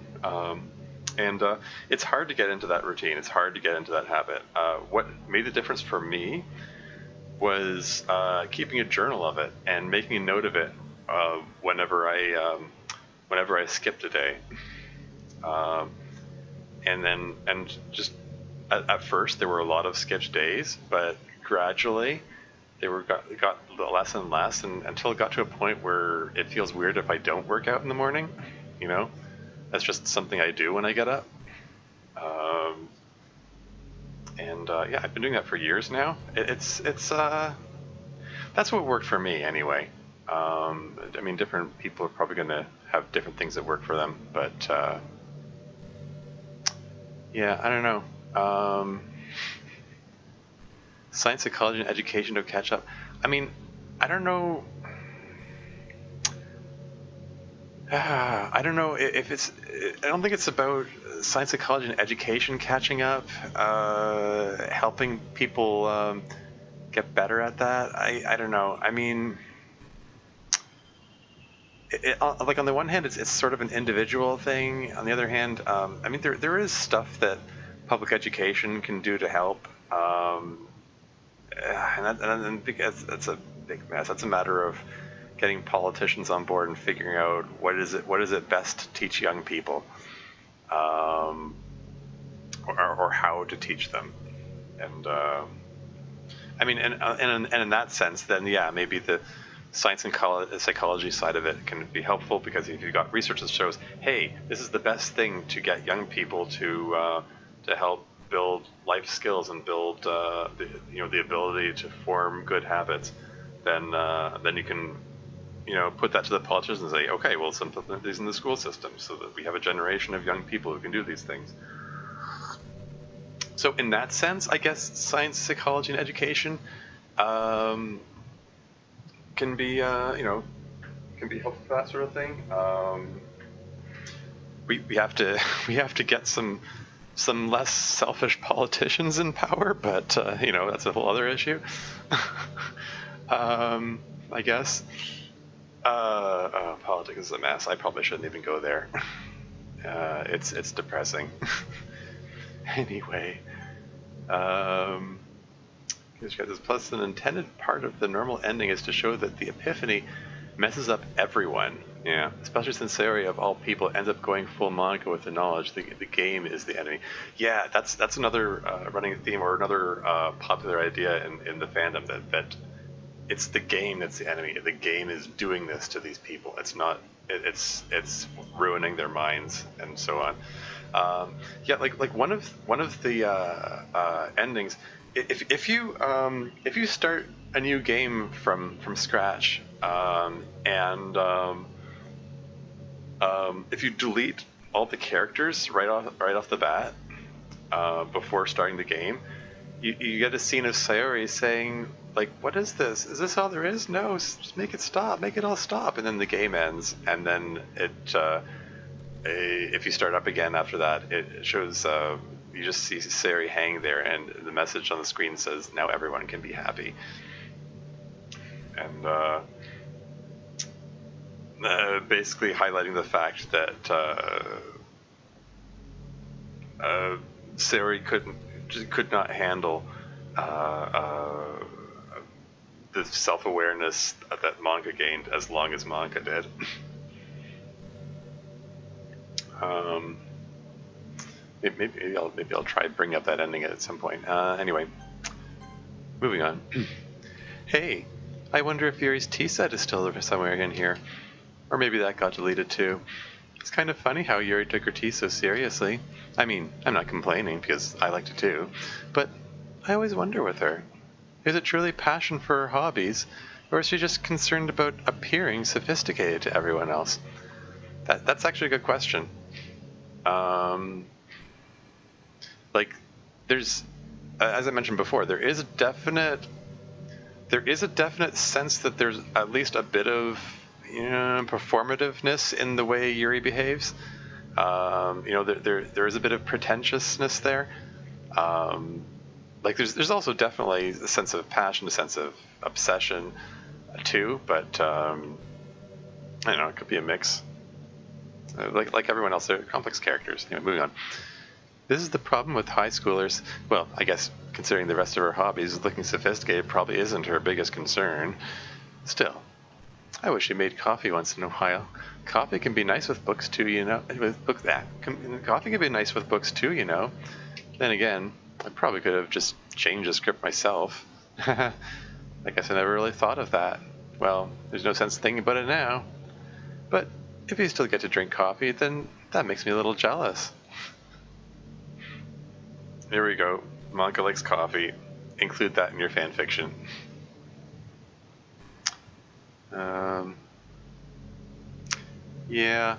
And it's hard to get into that routine. It's hard to get into that habit. What made the difference for me was keeping a journal of it and making a note of it whenever I skipped a day. And just at first there were a lot of skipped days, but gradually they got less and less, and until it got to a point where it feels weird if I don't work out in the morning. That's just something I do when I get up. Yeah, I've been doing that for years now. It's that's what worked for me anyway. I mean, different people are probably going to have different things that work for them, but yeah, I don't know. Science, psychology, and education to catch up. I mean, I don't know. I don't know if it's. I don't think it's about science, psychology, and education catching up, helping people get better at that. I don't know. I mean, like on the one hand, it's sort of an individual thing. On the other hand, I mean, there is stuff that public education can do to help, and because that's a big mess. That's a matter of getting politicians on board and figuring out what is it best to teach young people, or how to teach them. And I mean, and in that sense, then yeah, maybe the science and psychology side of it can be helpful, because if you've got research that shows, hey, this is the best thing to get young people to help build life skills and build the ability to form good habits, then you can put that to the politicians and say, okay, well, some put these in the school system so that we have a generation of young people who can do these things. So in that sense, I guess science, psychology, and education can be helpful for that sort of thing. We have to get some less selfish politicians in power, but that's a whole other issue. I guess. Politics is a mess. I probably shouldn't even go there. It's depressing. Anyway, plus an intended part of the normal ending is to show that the epiphany messes up everyone. Yeah, especially since Sayori of all people ends up going full manga with the knowledge the game is the enemy. Yeah, that's another running theme, or another popular idea in the fandom, that it's the game that's the enemy. The game is doing this to these people. It's not. It's ruining their minds and so on. Yeah, like one of the endings. If you start a new game from scratch, and if you delete all the characters right off the bat before starting the game, you get a scene of Sayori saying, like, what is this? Is this all there is? No, just make it stop. Make it all stop. And then the game ends. And then if you start up again after that, it shows, you just see Sayori hang there, and the message on the screen says, now everyone can be happy. And basically highlighting the fact that Sayori could not handle the self-awareness that manga gained as long as manga did. Maybe I'll try to bring up that ending at some point. Anyway, moving on. Hey, I wonder if Yuri's tea set is still somewhere in here, or maybe that got deleted too. It's kind of funny how Yuri took her tea so seriously. I mean, I'm not complaining because I liked it too, but I always wonder with her. Is it truly passion for her hobbies, or is she just concerned about appearing sophisticated to everyone else? That's actually a good question. Like, there's, as I mentioned before, there is a definite sense that there's at least a bit of performativeness in the way Yuri behaves. There is a bit of pretentiousness there. Like there's also definitely a sense of passion, a sense of obsession too, but I don't know, it could be a mix. Like everyone else, they're complex characters. Anyway, moving on. This is the problem with high schoolers. Well, I guess considering the rest of her hobbies, looking sophisticated probably isn't her biggest concern. Still, I wish she made coffee once in a while. Coffee can be nice with books too, you know. Coffee can be nice with books too, you know. Then again, I probably could have just changed the script myself. I guess I never really thought of that. Well, there's no sense thinking about it now. But if you still get to drink coffee, then that makes me a little jealous. Here we go. Monica likes coffee. Include that in your fanfiction. Yeah.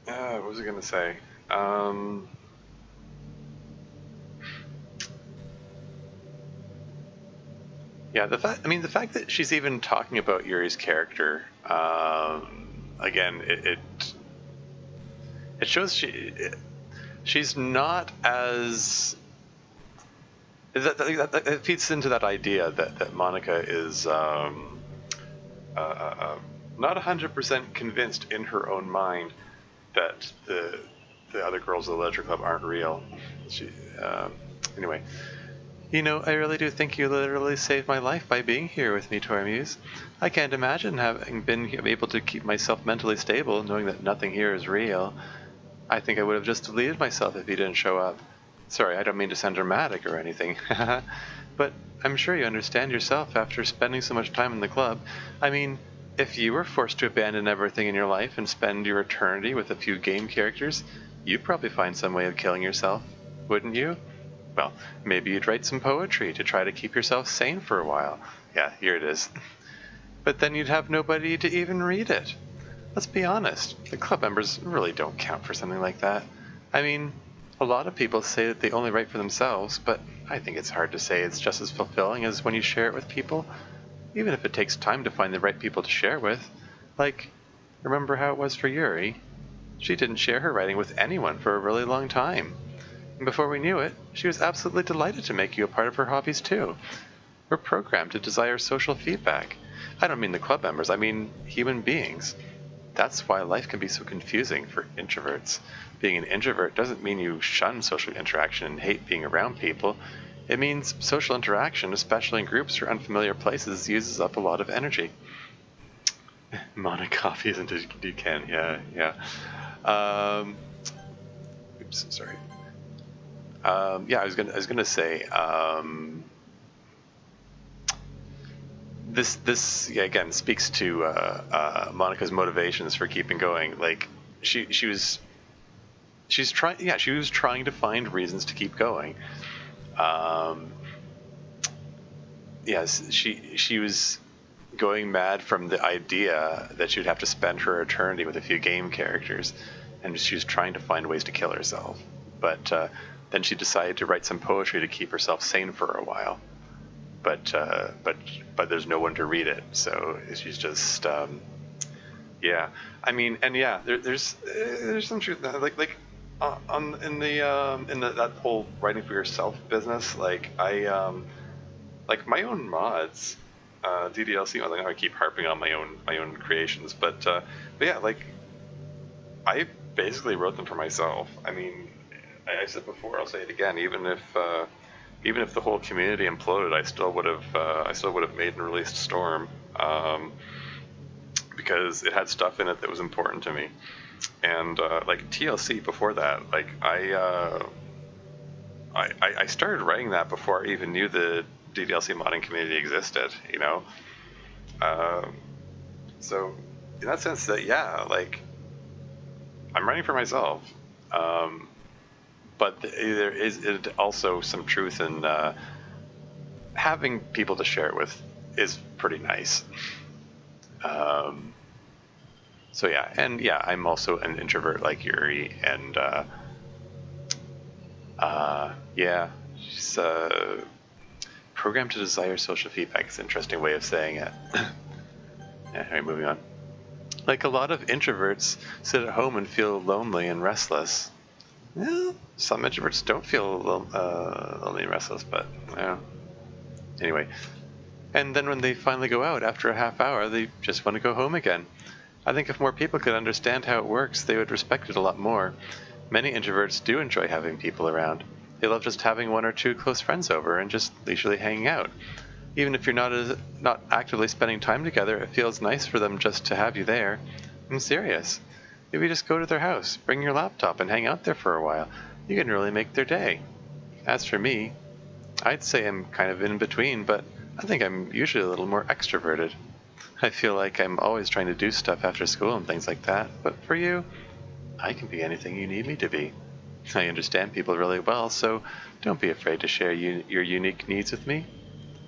What was I gonna say? Yeah, the fact that she's even talking about Yuri's character, again, it shows she's not as that feeds into that idea that Monica is not 100% convinced in her own mind that the other girls of the Leisure Club aren't real. Anyway. You know, I really do think you literally saved my life by being here with me, Tormuse. I can't imagine having been able to keep myself mentally stable, knowing that nothing here is real. I think I would have just deleted myself if you didn't show up. Sorry, I don't mean to sound dramatic or anything. But I'm sure you understand yourself after spending so much time in the club. I mean, if you were forced to abandon everything in your life and spend your eternity with a few game characters, you'd probably find some way of killing yourself, wouldn't you? Well, maybe you'd write some poetry to try to keep yourself sane for a while. Yeah, here it is. But then you'd have nobody to even read it. Let's be honest, the club members really don't count for something like that. I mean, a lot of people say that they only write for themselves, but I think it's hard to say it's just as fulfilling as when you share it with people, even if it takes time to find the right people to share with. Like, remember how it was for Yuri? She didn't share her writing with anyone for a really long time. And before we knew it, she was absolutely delighted to make you a part of her hobbies too. We're programmed to desire social feedback. I don't mean the club members, I mean human beings. That's why life can be so confusing for introverts. Being an introvert doesn't mean you shun social interaction and hate being around people. It means social interaction, especially in groups or unfamiliar places, uses up a lot of energy. Mono coffee isn't a Ducan, yeah. Oops, sorry. Yeah, I was gonna say, this again speaks to Monica's motivations for keeping going. Like she was trying to find reasons to keep going. Yes, she was going mad from the idea that she would have to spend her eternity with a few game characters, and she was trying to find ways to kill herself. But then she decided to write some poetry to keep herself sane for a while. But there's no one to read it, so she's just yeah. I mean, and yeah, there's some truth like in that whole writing for yourself business. Like like my own mods, DDLC. I know I keep harping on my own creations, but yeah, like I basically wrote them for myself. I mean, I said before, I'll say it again. Even if the whole community imploded, I still would have made and released Storm, because it had stuff in it that was important to me. And like TLC before that, like I started writing that before I even knew the DDLC modding community existed. You know, so in that sense, that yeah, like I'm writing for myself. But there is also some truth in having people to share it with is pretty nice. So yeah, and yeah, I'm also an introvert like Yuri, and yeah, she's programmed to desire social feedback. It's an interesting way of saying it. Yeah, all right, moving on. Like, a lot of introverts sit at home and feel lonely and restless. Well, some introverts don't feel lonely and restless, but anyway. And then when they finally go out after a half hour, they just want to go home again. I think if more people could understand how it works, they would respect it a lot more. Many introverts do enjoy having people around. They love just having one or two close friends over and just leisurely hanging out. Even if you're not actively spending time together, it feels nice for them just to have you there. I'm serious. If you just go to their house, bring your laptop, and hang out there for a while, you can really make their day. As for me, I'd say I'm kind of in between, but I think I'm usually a little more extroverted. I feel like I'm always trying to do stuff after school and things like that, but for you, I can be anything you need me to be. I understand people really well, so don't be afraid to share your unique needs with me.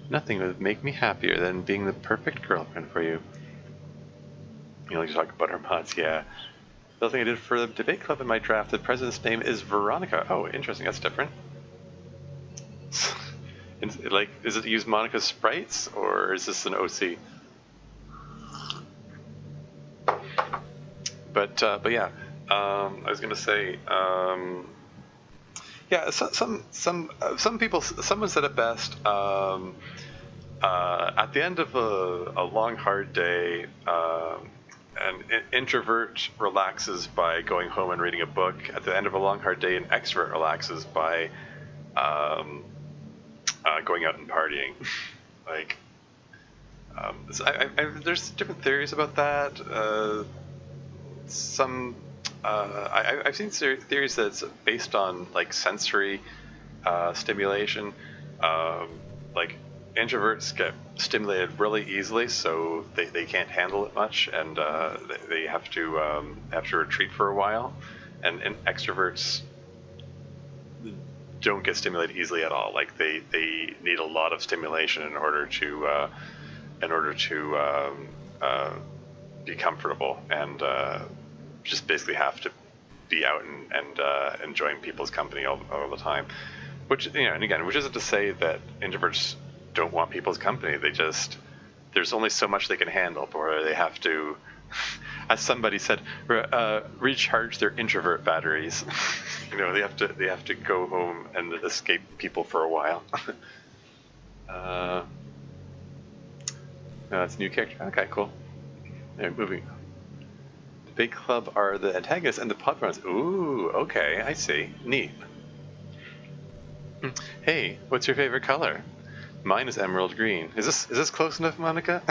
Nothing would make me happier than being the perfect girlfriend for you. You like to talk about our mods, yeah. The other thing I did for the debate club in my draft, the president's name is Veronica. Oh, interesting, that's different. Like, is it use Monica's sprites, or is this an OC? But yeah, I was gonna say, yeah, some people, someone said it best. At the end of a long, hard day, an introvert relaxes by going home and reading a book. At the end of a long, hard day, an extrovert relaxes by going out and partying. Like, so there's different theories about that. I've seen theories that it's based on like sensory stimulation. Like, introverts get stimulated really easily, so they can't handle it much, and they have to retreat for a while. And extroverts don't get stimulated easily at all. Like, they need a lot of stimulation in order to be comfortable, and just basically have to be out and enjoying people's company all the time. Which, and again, which isn't to say that introverts don't want people's company. They just, there's only so much they can handle before they have to, as somebody said, recharge their introvert batteries. They have to go home and escape people for a while. That's a new character. Okay, cool. Moving. The big club are the antagonists and the pod runners. Ooh, okay, I see. Neat. Hey, what's your favorite color? Mine is emerald green. Is this close enough, Monica?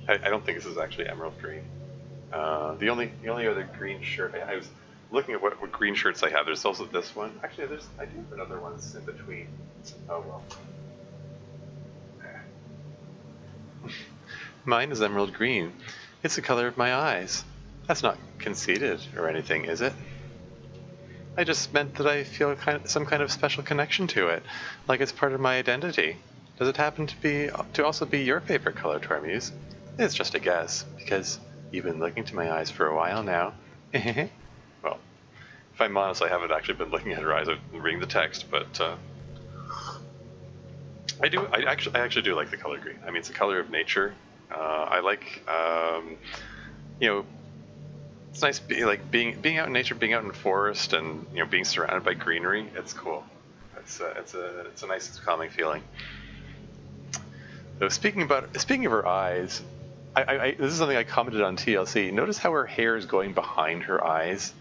I don't think this is actually emerald green. The only other green shirt I was looking at what green shirts I have. There's also this one. Actually, I do have another one that's in between. Oh well. Mine is emerald green. It's the color of my eyes. That's not conceited or anything, is it? I just meant that I feel some kind of special connection to it, like it's part of my identity. Does it happen to also be your favorite color, Tormuse? It's just a guess, because you've been looking to my eyes for a while now. Well, if I'm honest, I haven't actually been looking at her eyes. I've been reading the text, but I actually do like the color green. I mean, it's the color of nature. I like, it's nice being out in nature, being out in the forest, and being surrounded by greenery. It's cool. It's a nice, calming feeling. So speaking of her eyes, this is something I commented on TLC. Notice how her hair is going behind her eyes.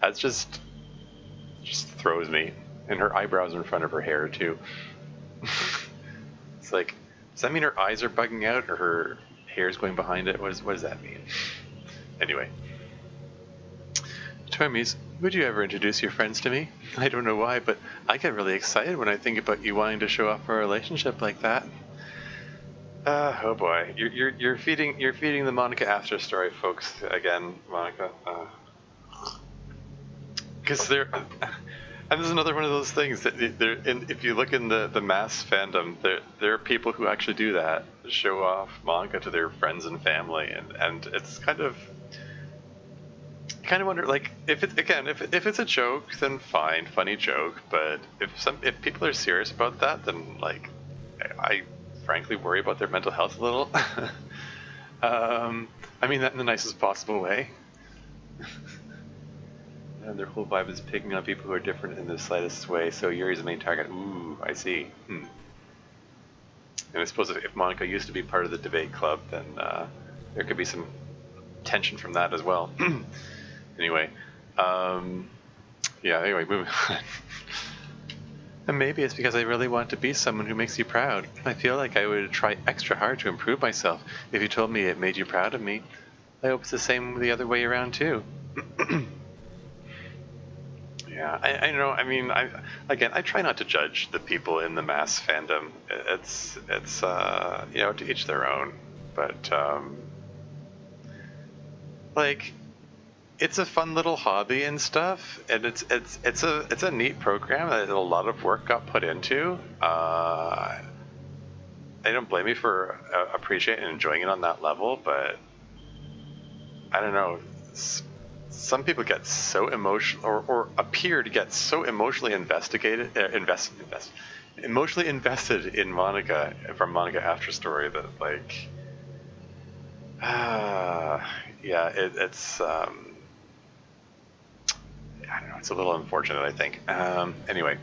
That just throws me. And her eyebrows are in front of her hair too. It's like, does that mean her eyes are bugging out, or her hair is going behind it? What does that mean? Anyway. Tormuse, would you ever introduce your friends to me? I don't know why, but I get really excited when I think about you wanting to show off our relationship like that. Oh boy, you're feeding the Monica after story, folks, again, Monica. Because and this is another one of those things that if you look in the mass fandom, there are people who actually do that, show off Monica to their friends and family, and it's kind of wonder, like, if it's a joke, then fine, funny joke. But if people are serious about that, then like I frankly worry about their mental health a little. I mean that in the nicest possible way. And their whole vibe is picking on people who are different in the slightest way, so Yuri's the main target. Ooh, I see. And I suppose if Monica used to be part of the debate club, then there could be some tension from that as well. Anyway, yeah, anyway, moving on. And maybe it's because I really want to be someone who makes you proud. I feel like I would try extra hard to improve myself if you told me it made you proud of me. I hope it's the same the other way around too. Yeah, I know. I mean, I try not to judge the people in the mass fandom. It's you know, to each their own. But like, it's a fun little hobby and stuff, and it's a neat program that a lot of work got put into. I don't blame you for appreciating and enjoying it on that level, but I don't know. Some people get so emotional, or appear to get so emotionally emotionally invested in Monica from Monica After Story that, like, yeah, it's I don't know, it's a little unfortunate, I think. Anyway,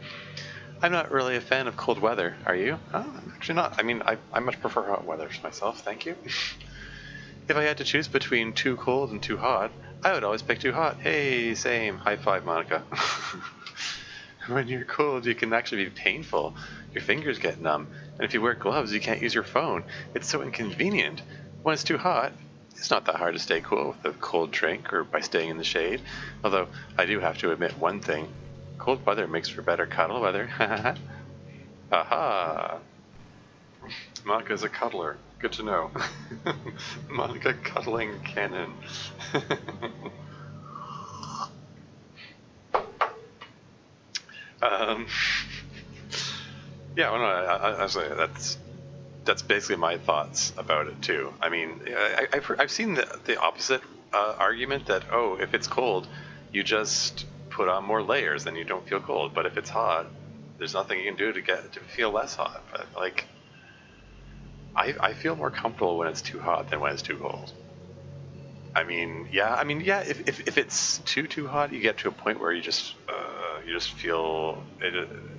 I'm not really a fan of cold weather. Are you? I'm actually not. I mean, I much prefer hot weather myself. Thank you. If I had to choose between too cold and too hot, I would always pick too hot. Hey, same. High five, Monica. When you're cold, you can actually be painful. Your fingers get numb. And if you wear gloves, you can't use your phone. It's so inconvenient. When it's too hot, it's not that hard to stay cool with a cold drink or by staying in the shade. Although, I do have to admit one thing. Cold weather makes for better cuddle weather. Aha! Monica's a cuddler. Good to know. Monica cuddling canon. Yeah, well, no, honestly, that's basically my thoughts about it too. I mean, I've seen the opposite argument that, oh, if it's cold, you just put on more layers, then you don't feel cold. But if it's hot, there's nothing you can do to feel less hot. But like, I feel more comfortable when it's too hot than when it's too cold. I mean, yeah. If it's too hot, you get to a point where you just feel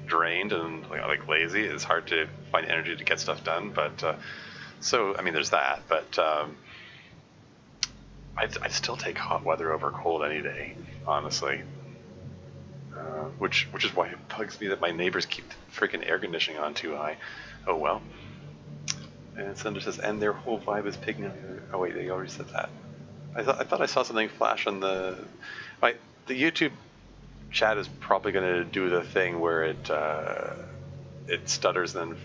drained and like lazy. It's hard to find energy to get stuff done. But so I mean, there's that. But I'd still take hot weather over cold any day, honestly. Which is why it bugs me that my neighbors keep the freaking air conditioning on too high. Oh well. And Thunder says, and their whole vibe is picking up. Oh wait, they already said that. I thought I saw something flash on the YouTube chat is probably going to do the thing where it stutters, and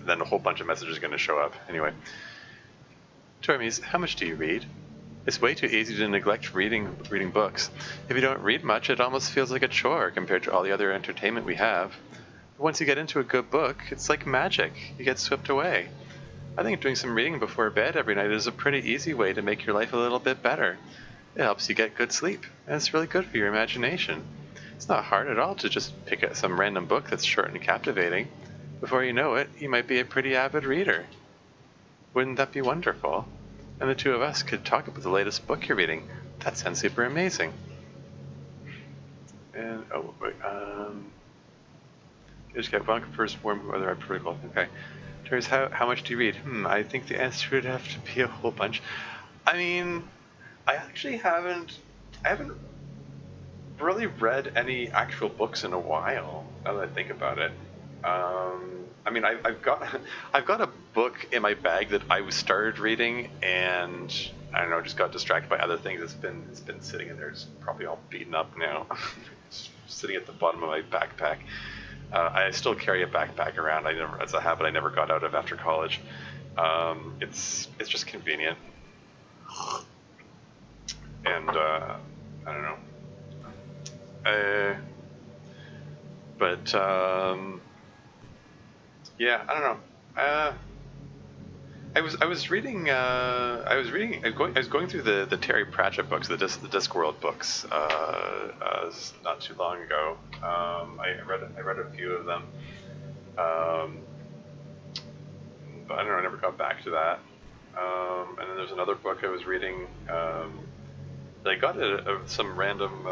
then a whole bunch of messages are going to show up. Anyway, Tormies, how much do you read? It's way too easy to neglect reading books. If you don't read much, it almost feels like a chore compared to all the other entertainment we have. Once you get into a good book, it's like magic. You get swept away. I think doing some reading before bed every night is a pretty easy way to make your life a little bit better. It helps you get good sleep, and it's really good for your imagination. It's not hard at all to just pick up some random book that's short and captivating. Before you know it, you might be a pretty avid reader. Wouldn't that be wonderful? And the two of us could talk about the latest book you're reading. That sounds super amazing. And, oh, wait, you just got Bonk first warm weather article. Okay. How much do you read? I think the answer would have to be a whole bunch. I mean, I actually haven't really read any actual books in a while, now that I think about it. I mean, I've got a book in my bag that I started reading, and I don't know, just got distracted by other things. It's been sitting in there. It's probably all beaten up now. It's sitting at the bottom of my backpack. I still carry a backpack around. It's a habit I never got out of after college. It's just convenient, and I don't know. But yeah, I don't know. I was going through the Terry Pratchett books, the Discworld books, not too long ago. I read a few of them, but I don't know. I never got back to that. And then there's another book I was reading. I got some random.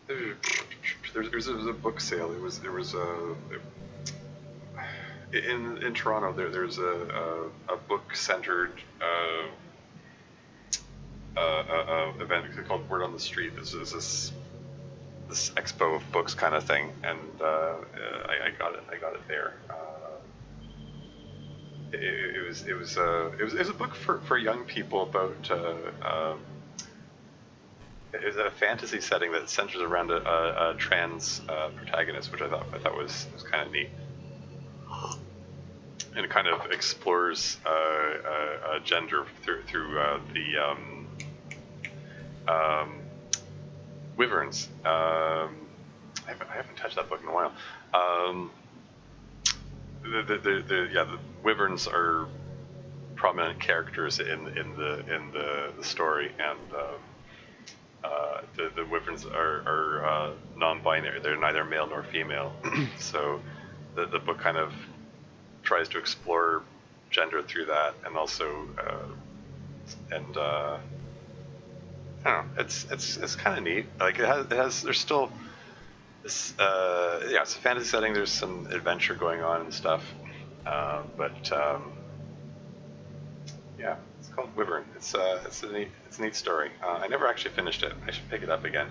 There was a book sale. There was a in Toronto. There's a book centered event called Word on the Street. This is this expo of books kind of thing, and I got it there. It was a book for young people about it was a fantasy setting that centers around a trans protagonist, which I thought was kind of neat, and it kind of explores gender through the wyverns. I haven't touched that book in a while. The wyverns are prominent characters in the story, and the wyverns are non-binary. They're neither male nor female. So the book kind of tries to explore gender through that, and also I don't know. It's kind of neat. Like it has. There's still this. It's a fantasy setting. There's some adventure going on and stuff. But it's called Wyvern. It's a neat story. I never actually finished it. I should pick it up again.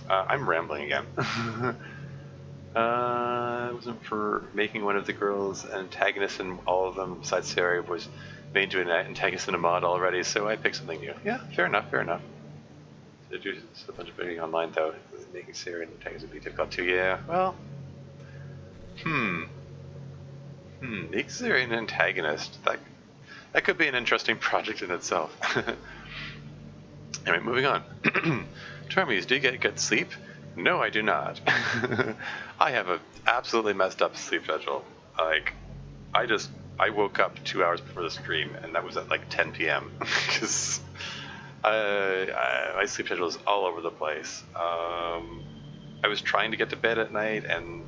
I'm rambling again. It wasn't for making one of the girls an antagonist, and all of them besides Sarah was made to an antagonist in a mod already, so I picked something new. Yeah, fair enough. So do a bunch of bidding online though, making Sarah an antagonist would be difficult too. Yeah, well, make Sarah an antagonist. That could be an interesting project in itself. Anyway, moving on. Tormies, do you get good sleep? No, I do not. I have a absolutely messed up sleep schedule. Like, I woke up 2 hours before the stream, and that was at like 10 p.m. because my sleep schedule is all over the place. I was trying to get to bed at night, and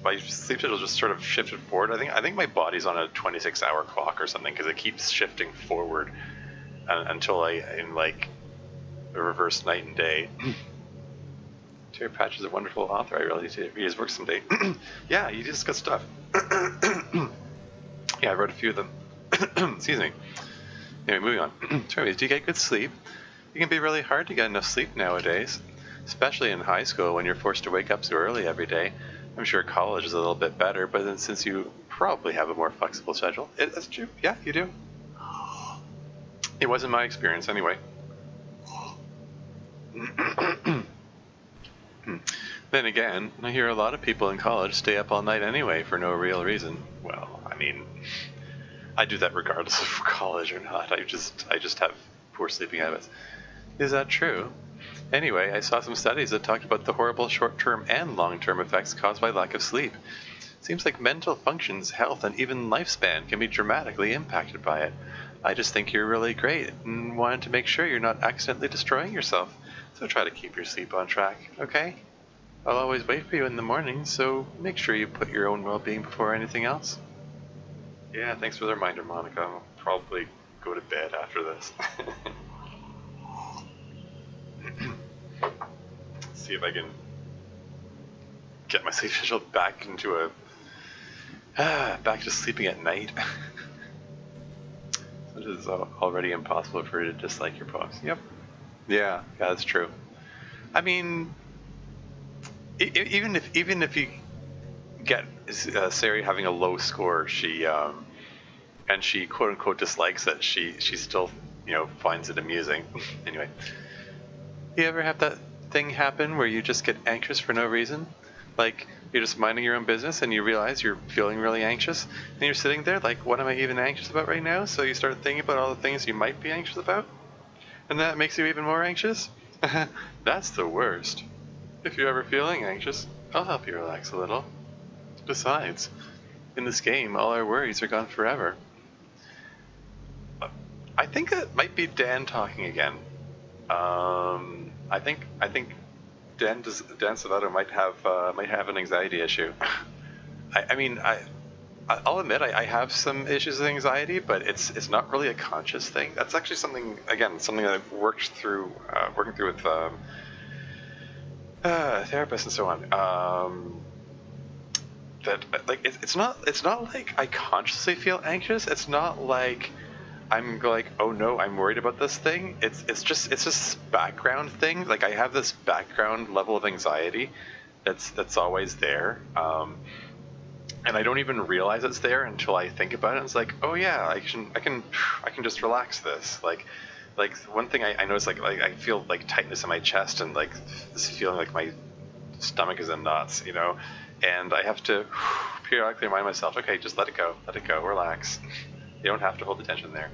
my sleep schedule just sort of shifted forward. I think my body's on a 26-hour clock or something, because it keeps shifting forward until in like a reverse night and day. Terry Pratchett is a wonderful author. I really need to read his work someday. Yeah, he does good stuff. Yeah, I wrote a few of them. Excuse me. Anyway, moving on. Terry, do you get good sleep? It can be really hard to get enough sleep nowadays, especially in high school when you're forced to wake up so early every day. I'm sure college is a little bit better, but then since you probably have a more flexible schedule, that's true. Yeah, you do. It wasn't my experience anyway. Then again, I hear a lot of people in college stay up all night anyway for no real reason. Well, I mean, I do that regardless of college or not. I just have poor sleeping habits. Is that true? Anyway, I saw some studies that talked about the horrible short-term and long-term effects caused by lack of sleep. Seems like mental functions, health, and even lifespan can be dramatically impacted by it. I just think you're really great and wanted to make sure you're not accidentally destroying yourself. So try to keep your sleep on track, okay? I'll always wait for you in the morning, so make sure you put your own well-being before anything else. Yeah, thanks for the reminder, Monica. I'll probably go to bed after this. See if I can get my sleep schedule back into back to sleeping at night. It is already impossible for you to dislike your poems. Yep. Yeah, that's true. I mean, even if you get Sari having a low score, she quote unquote dislikes it, she still finds it amusing. Anyway, you ever have that thing happen where you just get anxious for no reason? Like, you're just minding your own business and you realize you're feeling really anxious, and you're sitting there like, what am I even anxious about right now? So you start thinking about all the things you might be anxious about, and that makes you even more anxious? That's the worst. If you're ever feeling anxious, I'll help you relax a little. Besides, in this game, all our worries are gone forever. I think it might be Dan talking again. I think Dan Salvato might have an anxiety issue. I mean, I'll admit I have some issues with anxiety, but it's not really a conscious thing. That's actually something that I've working through with therapists and so on. That like it's not like I consciously feel anxious. It's not like I'm like, oh no, I'm worried about this thing. It's just background thing. Like I have this background level of anxiety that's always there. And I don't even realize it's there until I think about it. It's like, oh yeah, I can just relax this. Like one thing I notice, like I feel like tightness in my chest and like this feeling like my stomach is in knots, you know, and I have to periodically remind myself, okay, just let it go, relax. You don't have to hold the tension there.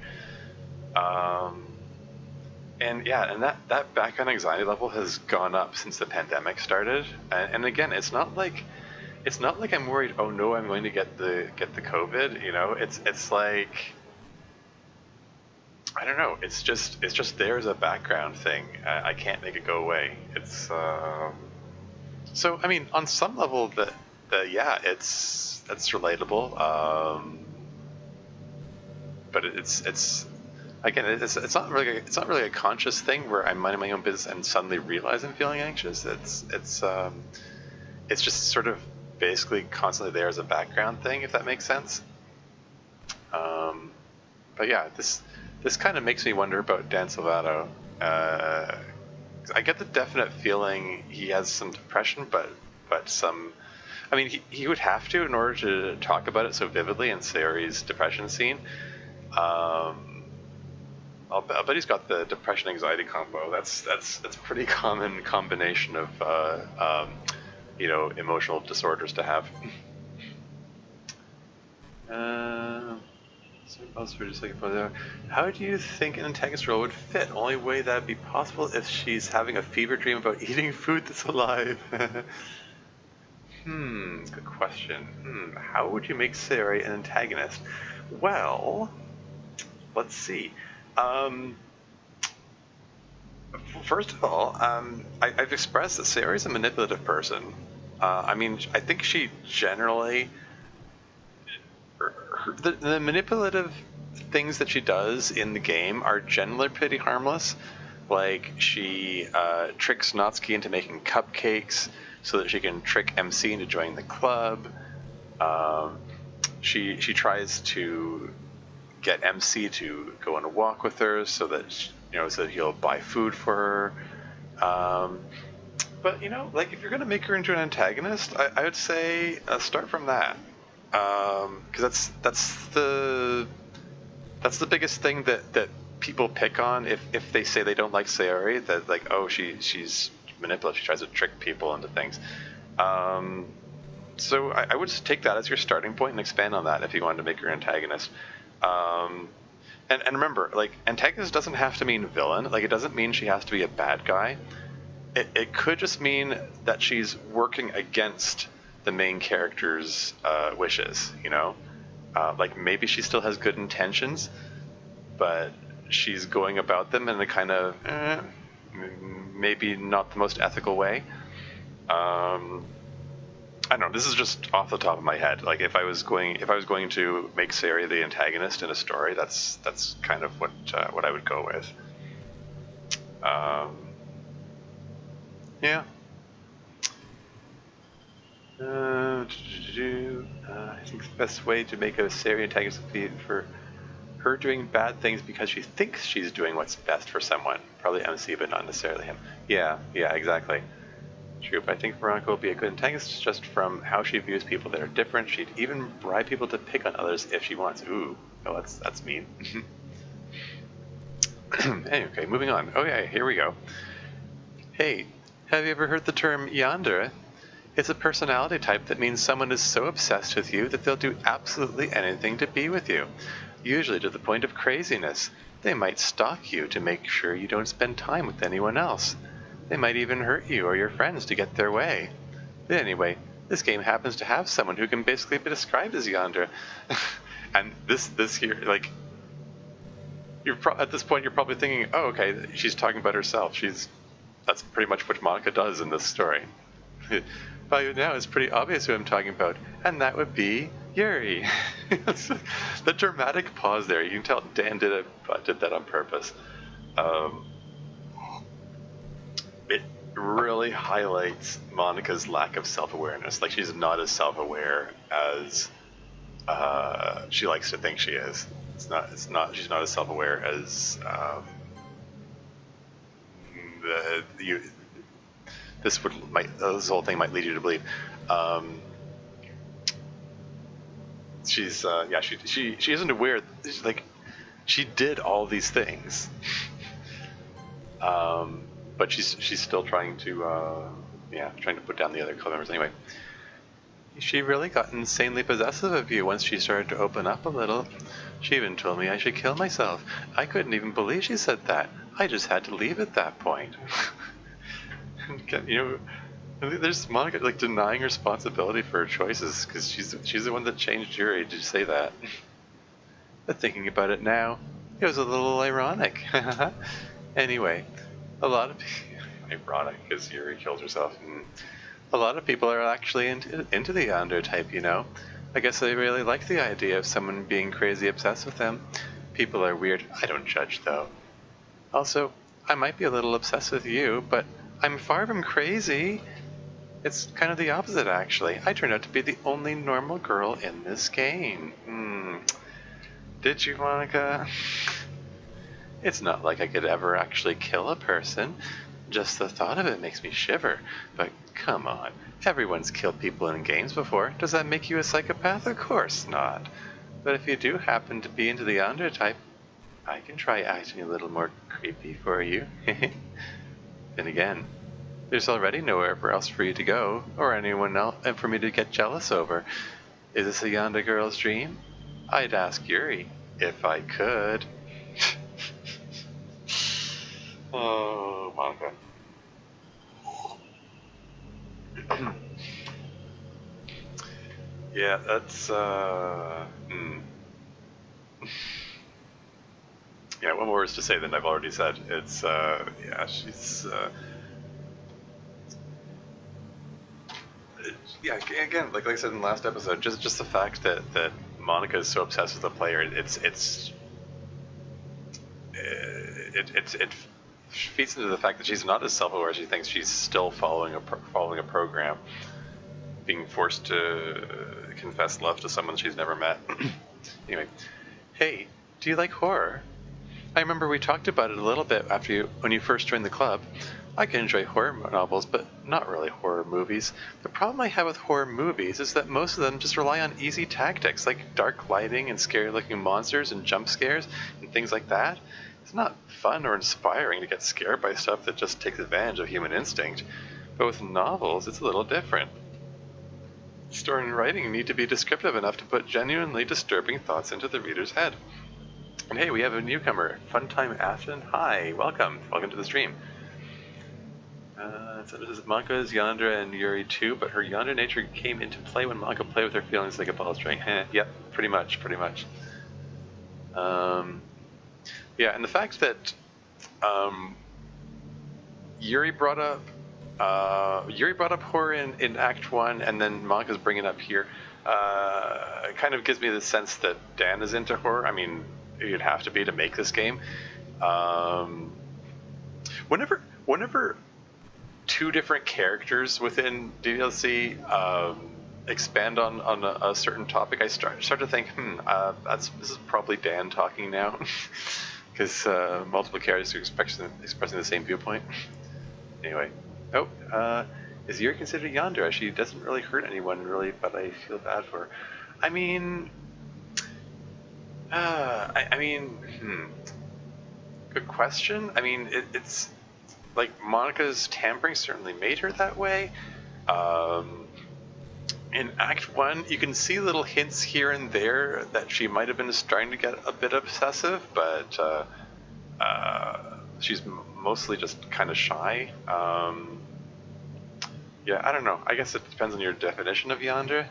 And yeah, and that background anxiety level has gone up since the pandemic started. And again, it's not like I'm worried, oh no, I'm going to get the COVID, you know. It's like, I don't know, it's just there as a background thing. I can't make it go away. It's so I mean, on some level that yeah, it's relatable. But it's again, it's not really a conscious thing where I'm minding my own business and suddenly realize I'm feeling anxious. It's just sort of basically constantly there as a background thing, if that makes sense. But yeah, this kind of makes me wonder about Dan Salvato. I get the definite feeling he has some depression, but some. I mean, he would have to in order to talk about it so vividly in Sayori's depression scene. I'll bet he's got the depression anxiety combo. That's a pretty common combination of you know, emotional disorders to have. How do you think an antagonist role would fit? Only way that'd be possible if she's having a fever dream about eating food that's alive. Good question. How would you make Sayori an antagonist? Well, let's see. First of all, I've expressed that Sayori's a manipulative person. I mean, I think she generally... The manipulative things that she does in the game are generally pretty harmless. Like, she tricks Natsuki into making cupcakes so that she can trick MC into joining the club. She tries to get MC to go on a walk with her so that so that he'll buy food for her. But like, if you're gonna make her into an antagonist, I would say start from that, because that's the biggest thing that people pick on if they say they don't like Sayori, that like, oh, she's manipulative, she tries to trick people into things. So I would just take that as your starting point and expand on that if you wanted to make her an antagonist. And remember, like, antagonist doesn't have to mean villain. Like, it doesn't mean she has to be a bad guy. It could just mean that she's working against the main character's wishes, like, maybe she still has good intentions, but she's going about them in a kind of maybe not the most ethical way. I don't know. This is just off the top of my head. Like, if I was going to make Sayori the antagonist in a story, that's kind of what I would go with. Yeah. I think the best way to make a Sayori antagonist would be for her doing bad things because she thinks she's doing what's best for someone. Probably MC, but not necessarily him. Yeah, exactly. True, but I think Veronica will be a good antagonist just from how she views people that are different. She'd even bribe people to pick on others if she wants. Ooh, oh, that's mean. Anyway, moving on. Oh yeah, here we go. Hey, have you ever heard the term yandere? It's a personality type that means someone is so obsessed with you that they'll do absolutely anything to be with you, usually to the point of craziness. They might stalk you to make sure you don't spend time with anyone else. They might even hurt you or your friends to get their way. But anyway, this game happens to have someone who can basically be described as yandere. And this here, like, at this point you're probably thinking, oh, okay, she's talking about herself. She's that's pretty much what Monica does in this story. By now, it's pretty obvious who I'm talking about, and that would be Yuri. The dramatic pause there, you can tell Dan did that on purpose. It really highlights Monica's lack of self-awareness. Like, she's not as self-aware as she likes to think she is. She's not as self-aware as this whole thing might lead you to believe. She isn't aware. Like, she did all these things, but she's still trying to put down the other club members. Anyway, she really got insanely possessive of you once she started to open up a little. She even told me I should kill myself. I couldn't even believe she said that. I just had to leave at that point. You know, there's Monica like denying responsibility for her choices because she's the one that changed Yuri. Did you say that? But thinking about it now, it was a little ironic. Anyway, a lot of ironic because Yuri killed herself. A lot of people are actually into the yonder type, you know. I guess they really like the idea of someone being crazy obsessed with them. People are weird. I don't judge though. Also, I might be a little obsessed with you, but I'm far from crazy. It's kind of the opposite, actually. I turned out to be the only normal girl in this game. Did you, Monica? It's not like I could ever actually kill a person. Just the thought of it makes me shiver. But come on, everyone's killed people in games before. Does that make you a psychopath? Of course not. But if you do happen to be into the yonder type, I can try acting a little more creepy for you. Then again, there's already nowhere else for you to go, or anyone else for me to get jealous over. Is this a yonder girl's dream? I'd ask Yuri, if I could. Oh, Monica. Yeah, that's, Yeah, one more words to say than I've already said. It's, she's, again, like I said in the last episode, just the fact that Monica is so obsessed with the player, it feeds into the fact that she's not as self-aware as she thinks. She's still following a program, being forced to confess love to someone she's never met. Anyway, hey, do you like horror? I remember we talked about it a little bit when you first joined the club. I can enjoy horror novels, but not really horror movies. The problem I have with horror movies is that most of them just rely on easy tactics, like dark lighting and scary-looking monsters and jump scares and things like that. It's not fun or inspiring to get scared by stuff that just takes advantage of human instinct. But with novels, it's a little different. Story and writing need to be descriptive enough to put genuinely disturbing thoughts into the reader's head. And hey, we have a newcomer, Funtime Ashton. Hi, welcome to the stream. So this is Monica's Yonder and Yuri too, but her Yonder nature came into play when Monica played with her feelings like a ball string. Yep, pretty much. Yeah, and the fact that Yuri brought up horror in Act 1, and then Monica's bringing it up here, kind of gives me the sense that Dan is into horror. I mean, you'd have to be to make this game. Whenever two different characters within DDLC expand on a certain topic, I start to think, this is probably Dan talking now, because multiple characters are expressing the same viewpoint. Anyway, is Yuri considered Yandere? She doesn't really hurt anyone, really, but I feel bad for her. I mean, good question. I mean, it's like Monica's tampering certainly made her that way. In Act 1, you can see little hints here and there that she might have been starting to get a bit obsessive, but she's mostly just kind of shy. Yeah, I don't know. I guess it depends on your definition of Yandere.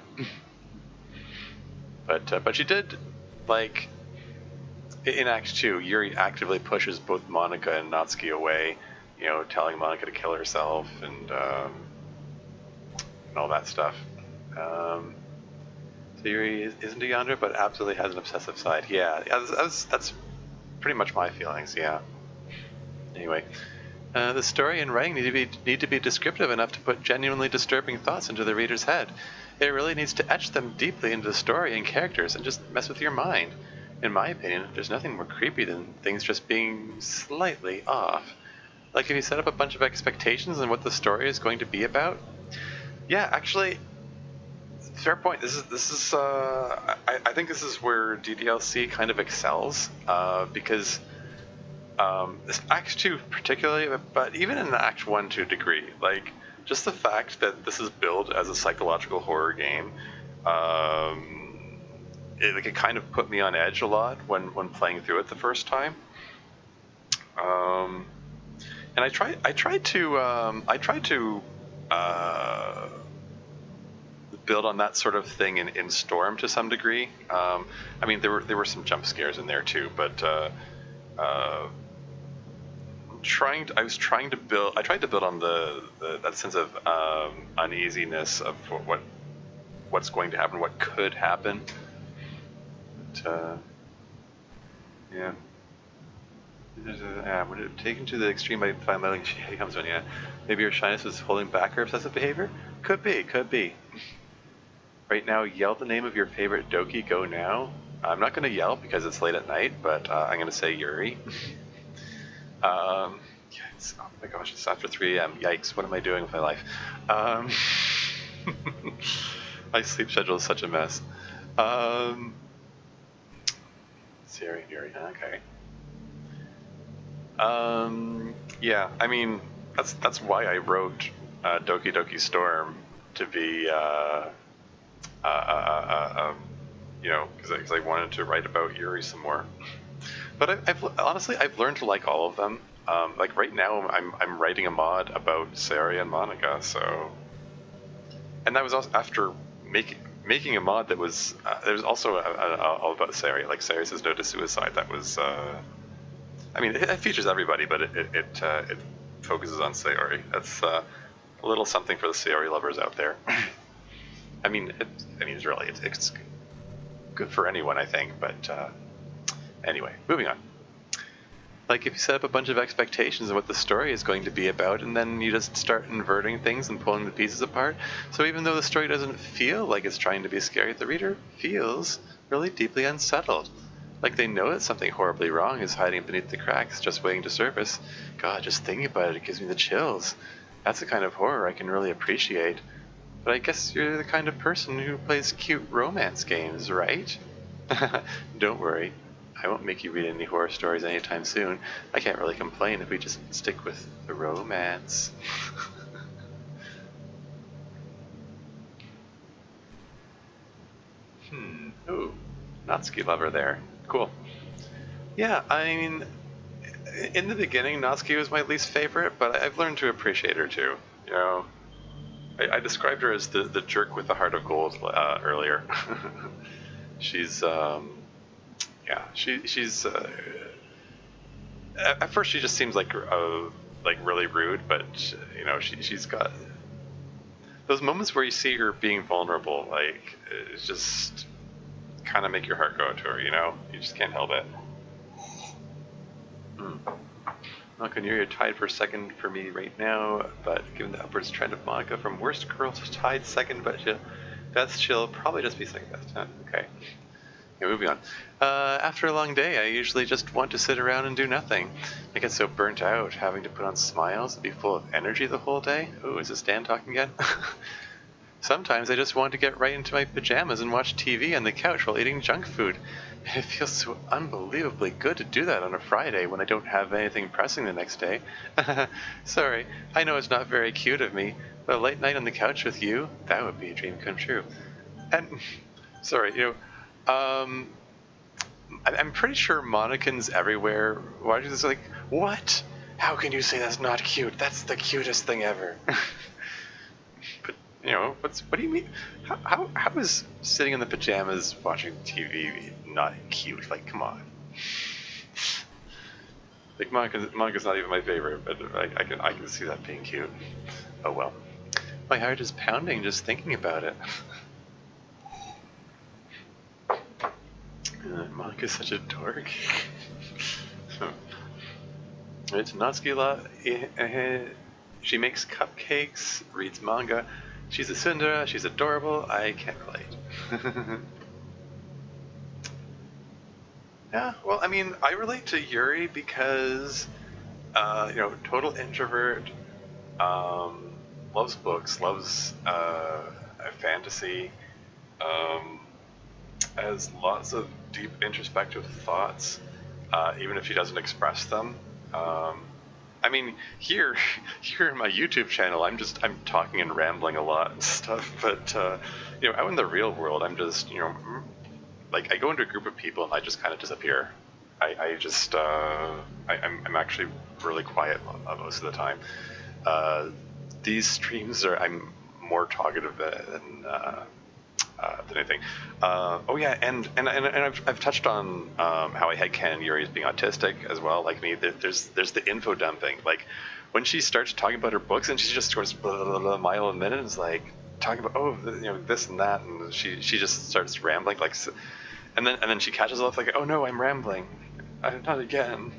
But she did, like, in Act 2, Yuri actively pushes both Monica and Natsuki away, you know, telling Monica to kill herself and all that stuff. So Yuri isn't a yandere, but absolutely has an obsessive side. Yeah, that's pretty much my feelings. Yeah. Anyway, the story and writing need to be descriptive enough to put genuinely disturbing thoughts into the reader's head. It really needs to etch them deeply into the story and characters and just mess with your mind. In my opinion, there's nothing more creepy than things just being slightly off. Like if you set up a bunch of expectations on what the story is going to be about. Yeah, actually, fair point. This is I think this is where DDLC kind of excels because this Act 2 particularly, but even in Act 1 to a degree, like just the fact that this is billed as a psychological horror game, it kind of put me on edge a lot when playing through it the first time. And I tried to build on that sort of thing in Storm to some degree. I mean, there were some jump scares in there too, but I tried to build on that sense of uneasiness of what's going to happen, what could happen. But, yeah. When it taken to the extreme, I find my shady comes on. Yeah, maybe your shyness was holding back her obsessive behavior. Could be. Right now, yell the name of your favorite Doki. Go now. I'm not gonna yell because it's late at night, but I'm gonna say Yuri. Oh my gosh, it's after 3 a.m. Yikes, what am I doing with my life? My sleep schedule is such a mess. Siri, Yuri, okay. Yeah, I mean, that's why I wrote Doki Doki Storm to be, you know, because I wanted to write about Yuri some more. But honestly, I've learned to like all of them. Like right now, I'm writing a mod about Sayori and Monica. So, and that was also after making a mod that was there was also all about Sayori. Like Sayori says no to suicide. That was I mean, it features everybody, but it focuses on Sayori. That's a little something for the Sayori lovers out there. I mean, it's really it's good for anyone, I think. But anyway, moving on. Like if you set up a bunch of expectations of what the story is going to be about, and then you just start inverting things and pulling the pieces apart. So even though the story doesn't feel like it's trying to be scary, the reader feels really deeply unsettled. Like they know that something horribly wrong is hiding beneath the cracks, just waiting to surface. God, just thinking about it gives me the chills. That's the kind of horror I can really appreciate. But I guess you're the kind of person who plays cute romance games, right? Don't worry. I won't make you read any horror stories anytime soon. I can't really complain if we just stick with the romance. Ooh, Natsuki lover there. Cool. Yeah, I mean, in the beginning, Natsuki was my least favorite, but I've learned to appreciate her too. You know, I described her as the jerk with the heart of gold earlier. She's yeah, she's at first she just seems like really rude, but you know she's got those moments where you see her being vulnerable, like it's just kind of make your heart go out to her. You know, you just can't help it. Monica and Yuri are tied for second for me right now, but given the upwards trend of Monica from worst girl to tied second, but she'll probably just be second best. Huh? Okay. Okay, moving on. After a long day, I usually just want to sit around and do nothing. I get so burnt out, having to put on smiles and be full of energy the whole day. Oh, is this Dan talking again? Sometimes I just want to get right into my pajamas and watch TV on the couch while eating junk food. It feels so unbelievably good to do that on a Friday when I don't have anything pressing the next day. Sorry, I know it's not very cute of me, but a late night on the couch with you, that would be a dream come true. And, sorry, you know, I'm pretty sure Monicans everywhere. Why do this? Like, what? How can you say that's not cute? That's the cutest thing ever. But you know, what do you mean? How is sitting in the pajamas watching TV not cute? Like, come on. Like manga's not even my favorite, but I can see that being cute. Oh well. My heart is pounding just thinking about it. Monica's such a dork. It's Natsuki she makes cupcakes, reads manga. She's a tsundere, she's adorable, I can't relate. Yeah, well, I mean, I relate to Yuri because, total introvert, loves books, loves fantasy, has lots of deep introspective thoughts, even if she doesn't express them. I mean, here in my YouTube channel, I'm talking and rambling a lot and stuff, but out in the real world, I'm just, like I go into a group of people and I just kind of disappear. I'm actually really quiet most of the time. These streams I'm more talkative than anything. Oh yeah, and I've touched on how I headcanon Yuri as being autistic as well. Like me, there's the info dumping. Like when she starts talking about her books and she just goes blah, blah, blah, mile a minute and is like talking about this and that, and she just starts rambling like, and then she catches herself like, oh no, I'm rambling, not again.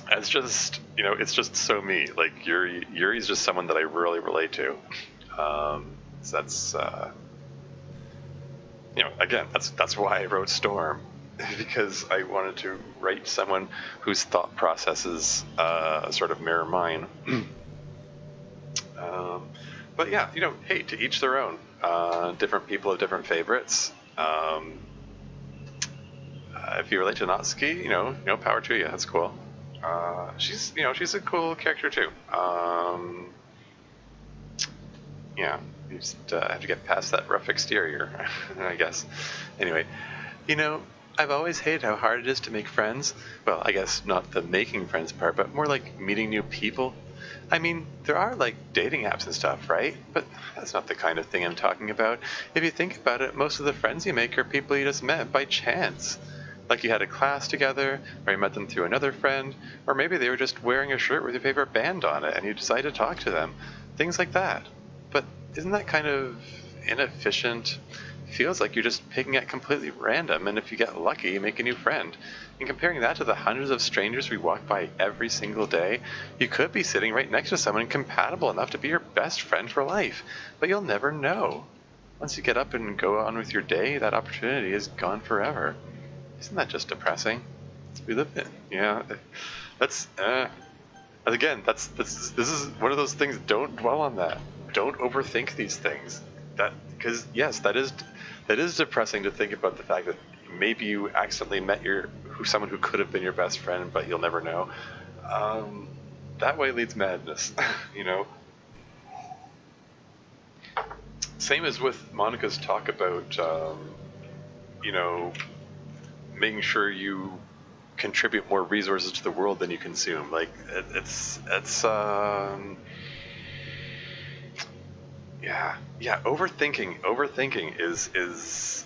It's just it's just so me. Like Yuri's just someone that I really relate to. So that's again, that's why I wrote Storm, because I wanted to write someone whose thought processes sort of mirror mine. But yeah, hey, to each their own. Different people have different favorites. If you relate to Natsuki, power to you. That's cool. She's a cool character too. Yeah. You just have to get past that rough exterior, I guess. Anyway, I've always hated how hard it is to make friends. Well, I guess not the making friends part, but more like meeting new people. I mean, there are like dating apps and stuff, right? But that's not the kind of thing I'm talking about. If you think about it, most of the friends you make are people you just met by chance. Like you had a class together, or you met them through another friend, or maybe they were just wearing a shirt with your favorite band on it and you decided to talk to them. Things like that. But isn't that kind of inefficient? Feels like you're just picking at completely random, and if you get lucky, you make a new friend. And comparing that to the hundreds of strangers we walk by every single day, you could be sitting right next to someone compatible enough to be your best friend for life, but you'll never know. Once you get up and go on with your day, that opportunity is gone forever. Isn't that just depressing? We live in, yeah. That's again, this is one of those things. Don't dwell on that. Don't overthink these things. Because yes, that is depressing to think about the fact that maybe you accidentally met someone who could have been your best friend, but you'll never know. That way leads madness, Same as with Monica's talk about, making sure you contribute more resources to the world than you consume. Like it's yeah. Overthinking is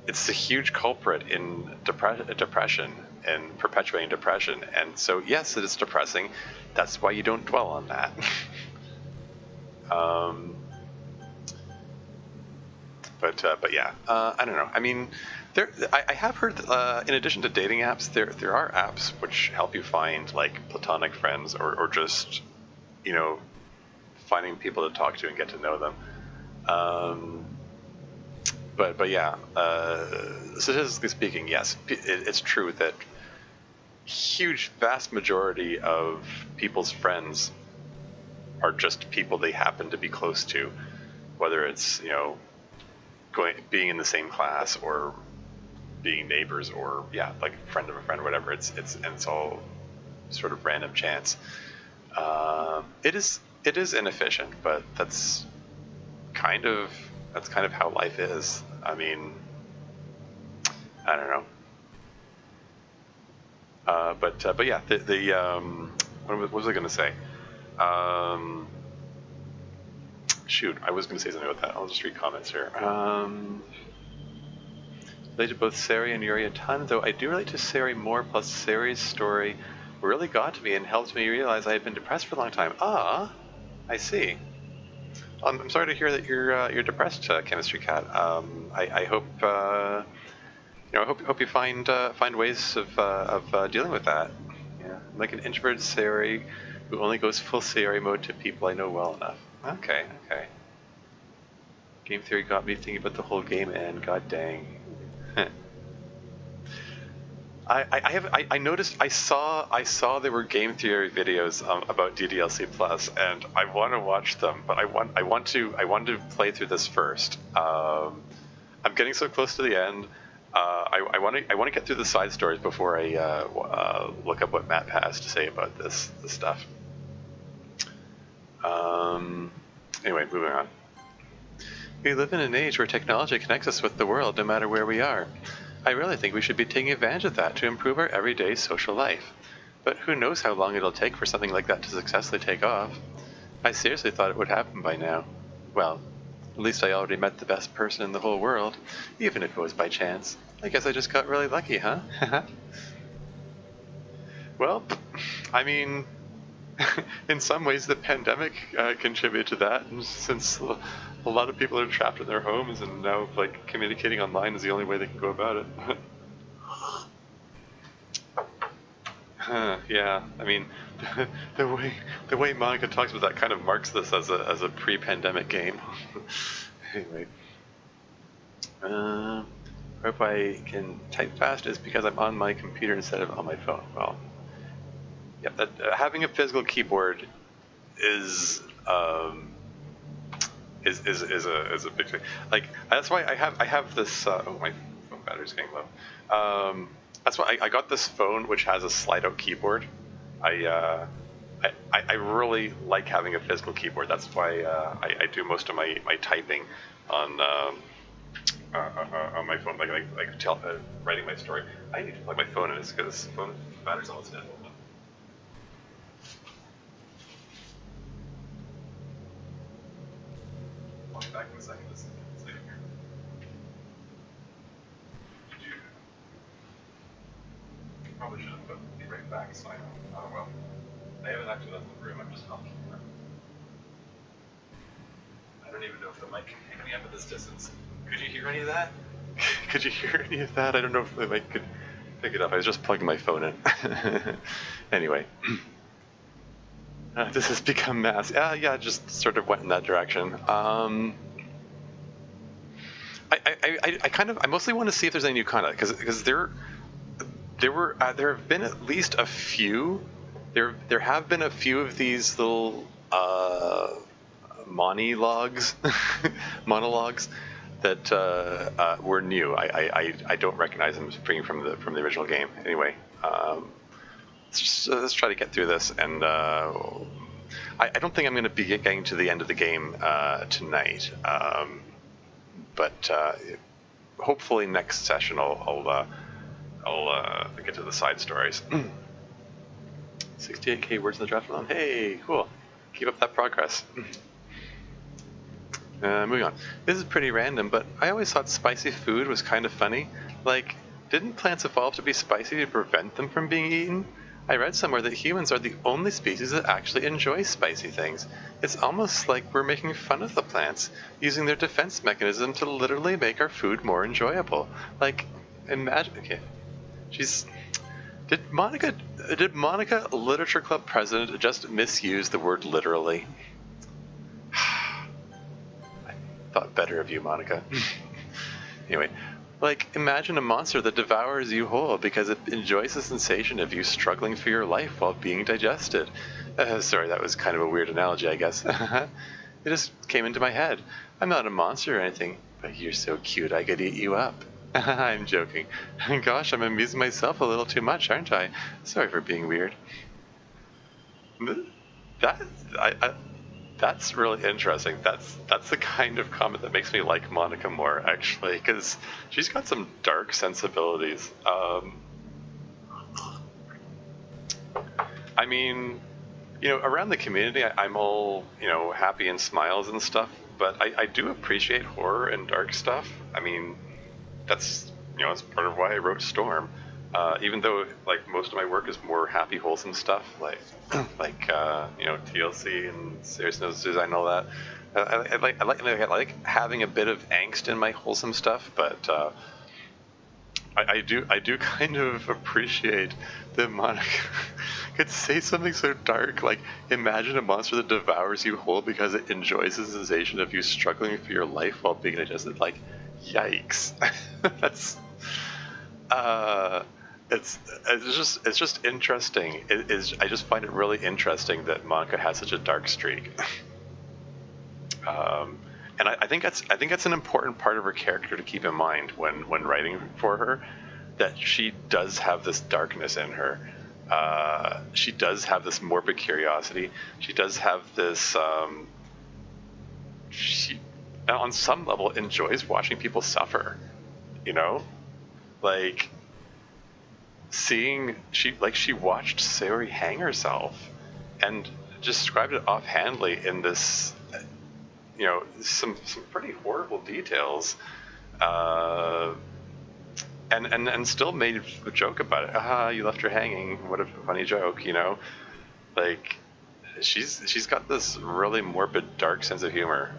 it's a huge culprit in depression and perpetuating depression. And so yes, it is depressing. That's why you don't dwell on that. But yeah, I don't know. I mean, I have heard, in addition to dating apps, there are apps which help you find like platonic friends or just, finding people to talk to and get to know them. But yeah, statistically speaking, yes, it's true that vast majority of people's friends are just people they happen to be close to, whether it's, being in the same class or being neighbors or like a friend of a friend or whatever. It's all sort of random chance. It is inefficient, but that's kind of how life is. I mean, I don't know. But yeah, what was I going to say? Shoot, I was going to say something about that. I'll just read comments here. relate to both Sari and Yuri a ton, though I do relate to Sari more, plus Sari's story really got to me and helped me realize I had been depressed for a long time. Ah, I see. I'm sorry to hear that you're depressed, Chemistry Cat. I hope I hope you find ways of dealing with that. Yeah, I'm like an introverted Sari who only goes full Sari mode to people I know well enough. Okay. Game theory got me thinking about the whole game, and god dang. I noticed I saw there were game theory videos about DDLC Plus, and I want to watch them, but I want to play through this first. I'm getting so close to the end. I want to get through the side stories before I look up what Matt has to say about this stuff. Anyway, moving on. We live in an age where technology connects us with the world no matter where we are. I really think we should be taking advantage of that to improve our everyday social life. But who knows how long it'll take for something like that to successfully take off. I seriously thought it would happen by now. Well, at least I already met the best person in the whole world, even if it was by chance. I guess I just got really lucky, huh? Well, I mean, in some ways the pandemic contributed to that, and since a lot of people are trapped in their homes and now like communicating online is the only way they can go about it. Yeah, I mean, the way Monica talks about that kind of marks this as a pre-pandemic game. Anyway, hope I can type fast is because I'm on my computer instead of on my phone. Well, yeah, that having a physical keyboard is a big thing. Like that's why I have this. Oh, my phone battery's getting low. That's why I got this phone which has a slide-out keyboard. I really like having a physical keyboard. That's why I do most of my typing on my phone, like writing my story. I need to plug my phone in because this phone battery's almost dead. I'll be back in a second. This is later here. Probably should have be right back, so I know. Oh well. I haven't actually left the room, I'm just talking. I don't even know if the mic can pick me up at this distance. Could you hear any of that? Could you hear any of that? I don't know if the mic could pick it up. I was just plugging my phone in. Anyway. This has become mass. Yeah, just sort of went in that direction. I mostly want to see if there's any new content because there have been at least a few. There have been a few of these little monologues that were new. I don't recognize them springing from the original game. Anyway, let's try to get through this, and I don't think I'm going to be getting to the end of the game tonight, but hopefully next session I'll get to the side stories. 68k words in the draft alone. Hey, cool. Keep up that progress. Moving on. This is pretty random, but I always thought spicy food was kind of funny. Like, didn't plants evolve to be spicy to prevent them from being eaten? I read somewhere that humans are the only species that actually enjoy spicy things. It's almost like we're making fun of the plants, using their defense mechanism to literally make our food more enjoyable. Like, imagine... Okay. Did Monica, Literature Club president, just misuse the word literally? I thought better of you, Monica. Anyway, like, imagine a monster that devours you whole because it enjoys the sensation of you struggling for your life while being digested. Sorry, that was kind of a weird analogy, I guess. It just came into my head. I'm not a monster or anything, but you're so cute I could eat you up. I'm joking. Gosh, I'm amusing myself a little too much, aren't I? Sorry for being weird. That's really interesting. That's the kind of comment that makes me like Monica more, actually, because she's got some dark sensibilities. I mean, around the community, I'm all, happy and smiles and stuff, but I do appreciate horror and dark stuff. I mean, that's it's part of why I wrote Storm. Even though like most of my work is more happy, wholesome stuff, like TLC and Serious Nose Design and all that. I like having a bit of angst in my wholesome stuff, but I do kind of appreciate that Monica could say something so dark, like imagine a monster that devours you whole because it enjoys the sensation of you struggling for your life while being digested. Like, yikes. That's it's just interesting. I just find it really interesting that Monica has such a dark streak. And I think that's an important part of her character to keep in mind when writing for her, that she does have this darkness in her. She does have this morbid curiosity. She does have this. She, on some level, enjoys watching people suffer. Like seeing she watched Sayori hang herself, and described it offhandedly in this. Some pretty horrible details, and still made a joke about it. Aha, you left her hanging. What a funny joke, Like, she's got this really morbid, dark sense of humor.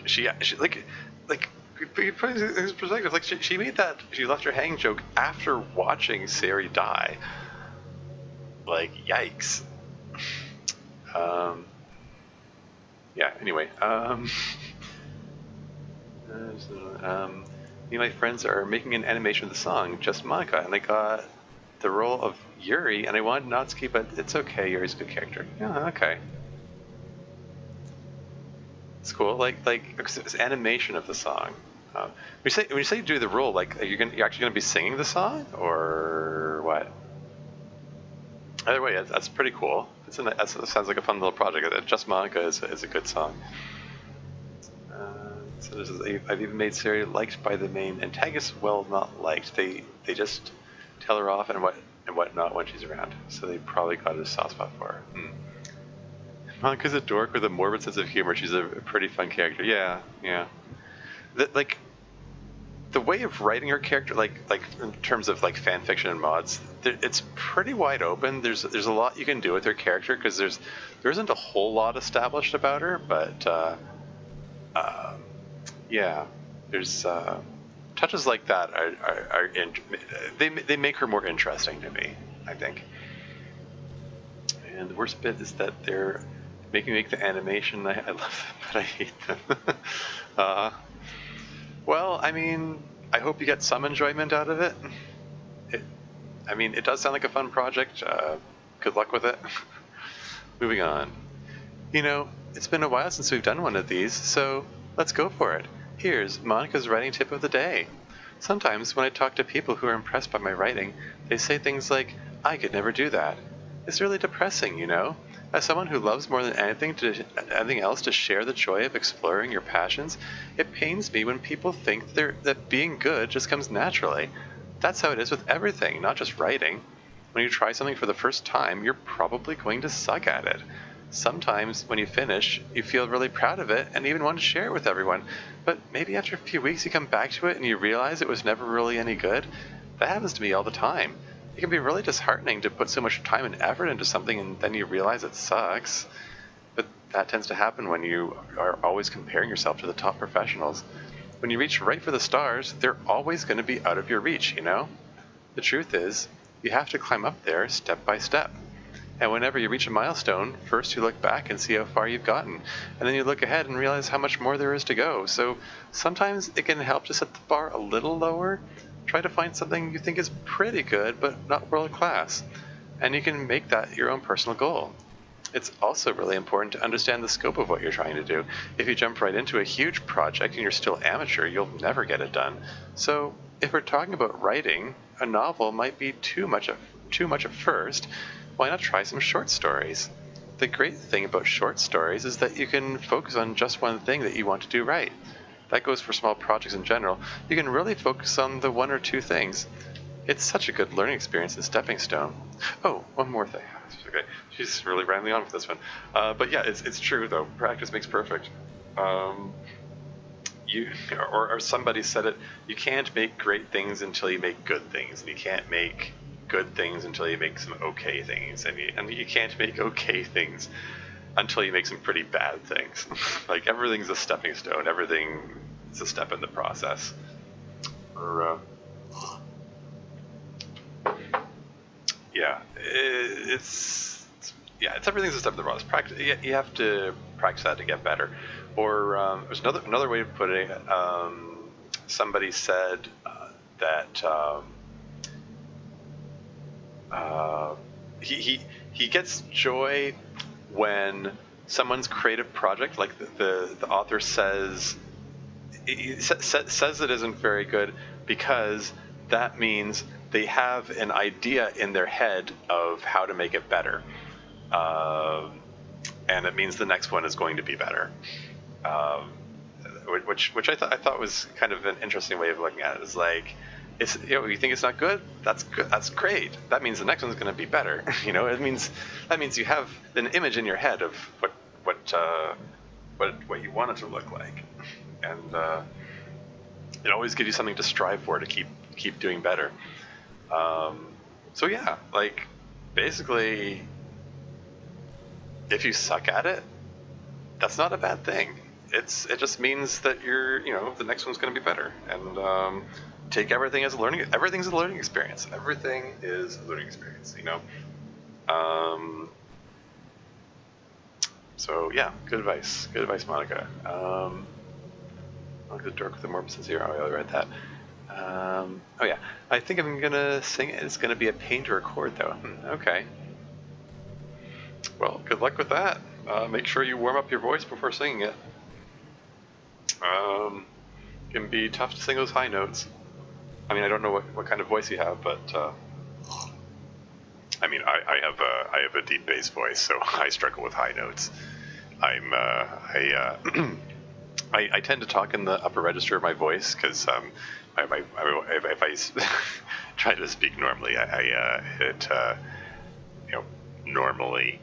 She put it in perspective. Like, she made that she left her hanging joke after watching Sayori die. Like, yikes. Yeah, anyway, me and my friends are making an animation of the song, Just Monica, and I got the role of Yuri, and I wanted Natsuki, but it's okay, Yuri's a good character. Yeah, okay. It's cool, like, it's animation of the song. When you say do the role, like, you're actually gonna be singing the song, or what? Either way, that's pretty cool. That sounds like a fun little project. Just Monica is a good song. So this is I've even made Sayori liked by the main antagonist. Well, not liked. They just tell her off and whatnot when she's around. So they probably got a soft spot for her. Monica's a dork with a morbid sense of humor. She's a pretty fun character. Yeah. The way of writing her character, like in terms of like fan fiction and mods, it's pretty wide open. There's a lot you can do with her character because there isn't a whole lot established about her, but yeah, there's touches like that they make her more interesting to me, I think. And the worst bit is that they're making me make the animation. I love them, but I hate them. Well, I mean, I hope you get some enjoyment out of it. It does sound like a fun project. Good luck with it. Moving on. It's been a while since we've done one of these, so let's go for it. Here's Monica's writing tip of the day. Sometimes when I talk to people who are impressed by my writing, they say things like, I could never do that. It's really depressing, As someone who loves more than anything else to share the joy of exploring your passions, it pains me when people think that being good just comes naturally. That's how it is with everything, not just writing. When you try something for the first time, you're probably going to suck at it. Sometimes when you finish, you feel really proud of it and even want to share it with everyone. But maybe after a few weeks you come back to it and you realize it was never really any good. That happens to me all the time. It can be really disheartening to put so much time and effort into something and then you realize it sucks. But that tends to happen when you are always comparing yourself to the top professionals. When you reach right for the stars, they're always going to be out of your reach, The truth is, you have to climb up there step by step. And whenever you reach a milestone, first you look back and see how far you've gotten, and then you look ahead and realize how much more there is to go. So sometimes it can help to set the bar a little lower. Try to find something you think is pretty good, but not world class. And you can make that your own personal goal. It's also really important to understand the scope of what you're trying to do. If you jump right into a huge project and you're still amateur, you'll never get it done. So if we're talking about writing, a novel might be too much at first. Why not try some short stories? The great thing about short stories is that you can focus on just one thing that you want to do right. That goes for small projects in general. You can really focus on the one or two things. It's such a good learning experience and stepping stone. Oh, one more thing. Okay, she's really rambling on for this one. But yeah, it's true though. Practice makes perfect. or somebody said it, you can't make great things until you make good things, and you can't make good things until you make some okay things, and you can't make okay things until you make some pretty bad things. Like, everything's a stepping stone, everything is a step in the process. Or, it's everything's a step in the process. Practice, you have to practice that to get better. Or there's another way to put it. Somebody said that he gets joy when someone's creative project, like the author says it isn't very good, because that means they have an idea in their head of how to make it better, and it means the next one is going to be better. Which I thought was kind of an interesting way of looking at it. Is like, you think it's not good? That's good. That's great. That means the next one's going to be better. It means you have an image in your head of what you want it to look like, and it always gives you something to strive for, to keep doing better. So yeah, like, basically, if you suck at it, that's not a bad thing. It just means that the next one's going to be better, and take everything as a learning. Everything's a learning experience. Everything is a learning experience. So yeah, good advice, Monica. I'll get dark with the more sincere. I read that. Oh yeah, I think I'm gonna sing it. It's gonna be a pain to record though. Okay. Well, good luck with that. Make sure you warm up your voice before singing it. It can be tough to sing those high notes. I mean, I don't know what kind of voice you have, but I mean, I have a deep bass voice, so I struggle with high notes. I tend to talk in the upper register of my voice, because if I try to speak normally, normally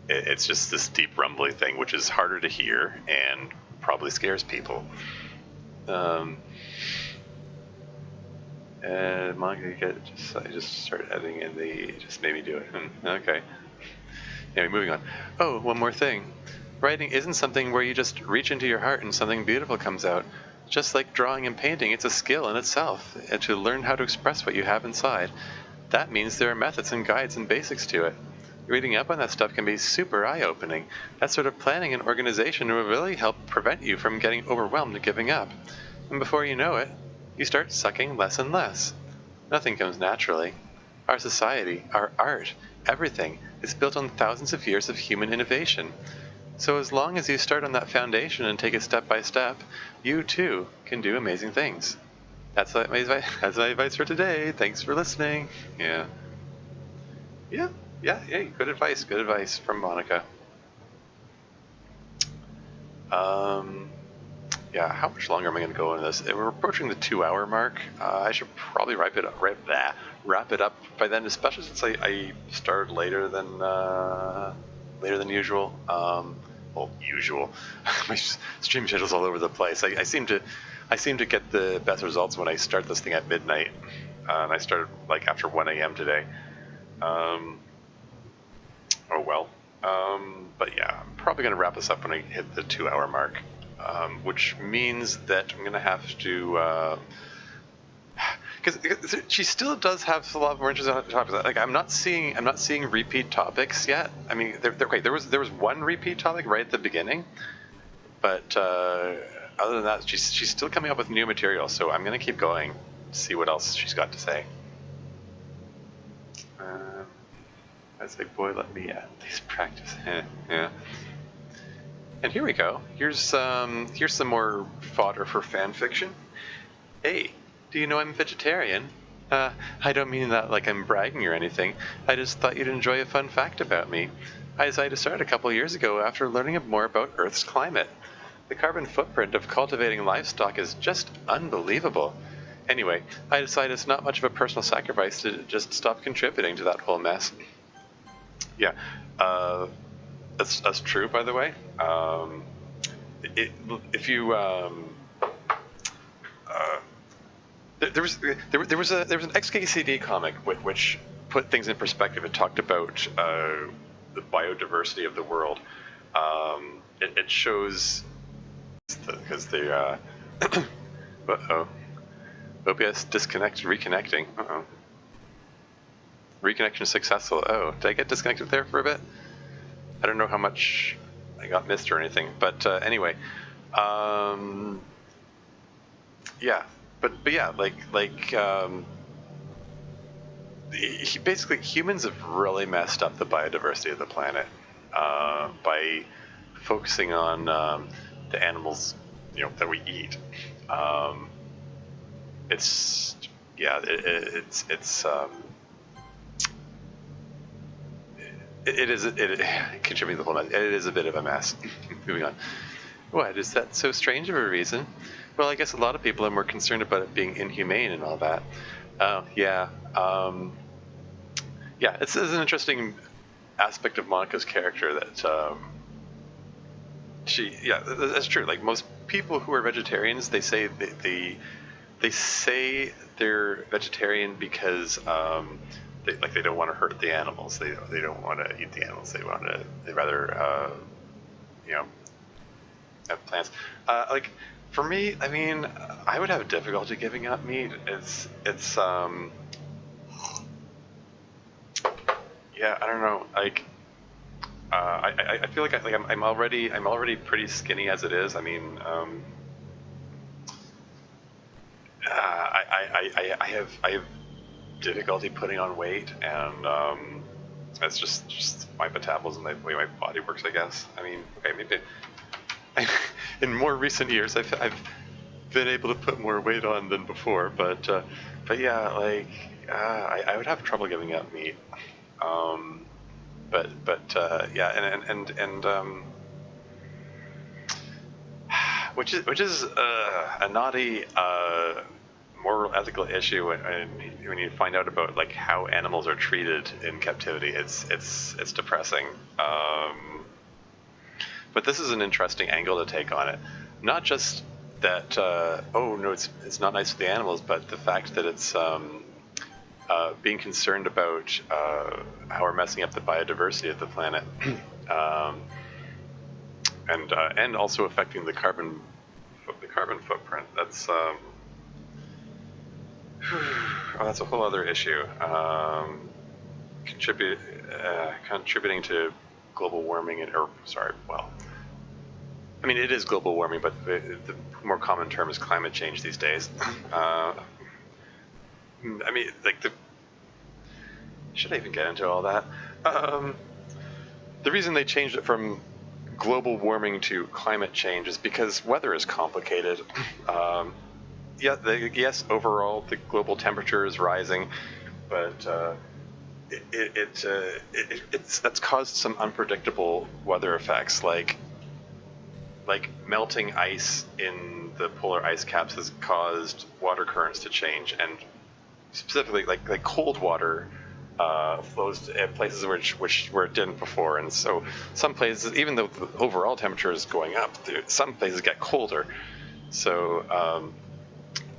it's just this deep rumbly thing, which is harder to hear and probably scares people. And Monica, I just started editing in just made me do it. Okay. Anyway, moving on. Oh, one more thing. Writing isn't something where you just reach into your heart and something beautiful comes out. Just like drawing and painting, it's a skill in itself, and to learn how to express what you have inside. That means there are methods and guides and basics to it. Reading up on that stuff can be super eye-opening. That sort of planning and organization will really help prevent you from getting overwhelmed and giving up. And before you know it, you start sucking less and less. Nothing comes naturally. Our society, our art, everything is built on thousands of years of human innovation. So as long as you start on that foundation and take it step by step, you too can do amazing things. That's my advice for today. Thanks for listening. Yeah. Good advice from Monica. How much longer am I going to go into this? We're approaching the 2-hour mark. I should probably wrap it up by then, especially since I started later than usual. Usual. My stream schedule's all over the place. I seem to get the best results when I start this thing at midnight, and I started like after 1 a.m. today. But yeah, I'm probably going to wrap this up when I hit the 2-hour mark, which means that I'm going to have to, because she still does have a lot more interesting topics. Like, I'm not seeing repeat topics yet. I mean, there was one repeat topic right at the beginning, but other than that, she's still coming up with new material. So I'm going to keep going, see what else she's got to say. I was like, boy, let me at least practice. Yeah. And here we go. Here's some more fodder for fan fiction. Hey, do you know I'm vegetarian? I don't mean that like I'm bragging or anything. I just thought you'd enjoy a fun fact about me. I decided to start a couple years ago after learning more about Earth's climate. The carbon footprint of cultivating livestock is just unbelievable. Anyway, I decided it's not much of a personal sacrifice to just stop contributing to that whole mess. Yeah, that's true, by the way. If you there was an XKCD comic which put things in perspective. It talked about the biodiversity of the world. It shows because they uh-oh. OBS disconnected, reconnecting. Uh-oh. Reconnection successful. Oh, did I get disconnected there for a bit? I don't know how much I got missed or anything, but anyway, yeah, but yeah, basically humans have really messed up the biodiversity of the planet by focusing on the animals, that we eat. It's contributing the whole mess. It is a bit of a mess. Moving on. What, is that so strange of a reason? Well, I guess a lot of people are more concerned about it being inhumane and all that. Yeah, it's an interesting aspect of Monica's character that that's true. Like most people who are vegetarians, they say they say they're vegetarian because they don't want to hurt the animals. They don't want to eat the animals. They rather have plants. Like for me, I mean, I would have difficulty giving up meat. It's yeah, I don't know. Like I feel like I'm already pretty skinny as it is. I mean, I have difficulty putting on weight, and that's just my metabolism, the way my body works, I guess. I mean, okay, maybe in more recent years I've been able to put more weight on than before, but yeah, like I would have trouble giving up meat. Yeah, and which is a naughty moral ethical issue when you find out about like how animals are treated in captivity. It's depressing. But this is an interesting angle to take on it. Not just that oh no, it's not nice for the animals, but the fact that it's being concerned about how we're messing up the biodiversity of the planet, and also affecting the carbon footprint. That's that's a whole other issue. Contributing to global warming I mean, it is global warming, but the more common term is climate change these days. I mean, should I even get into all that? The reason they changed it from global warming to climate change is because weather is complicated. Yes, overall the global temperature is rising, but that's caused some unpredictable weather effects, like melting ice in the polar ice caps has caused water currents to change, and specifically like cold water flows to places where it didn't before, and so some places, even though the overall temperature is going up, some places get colder. So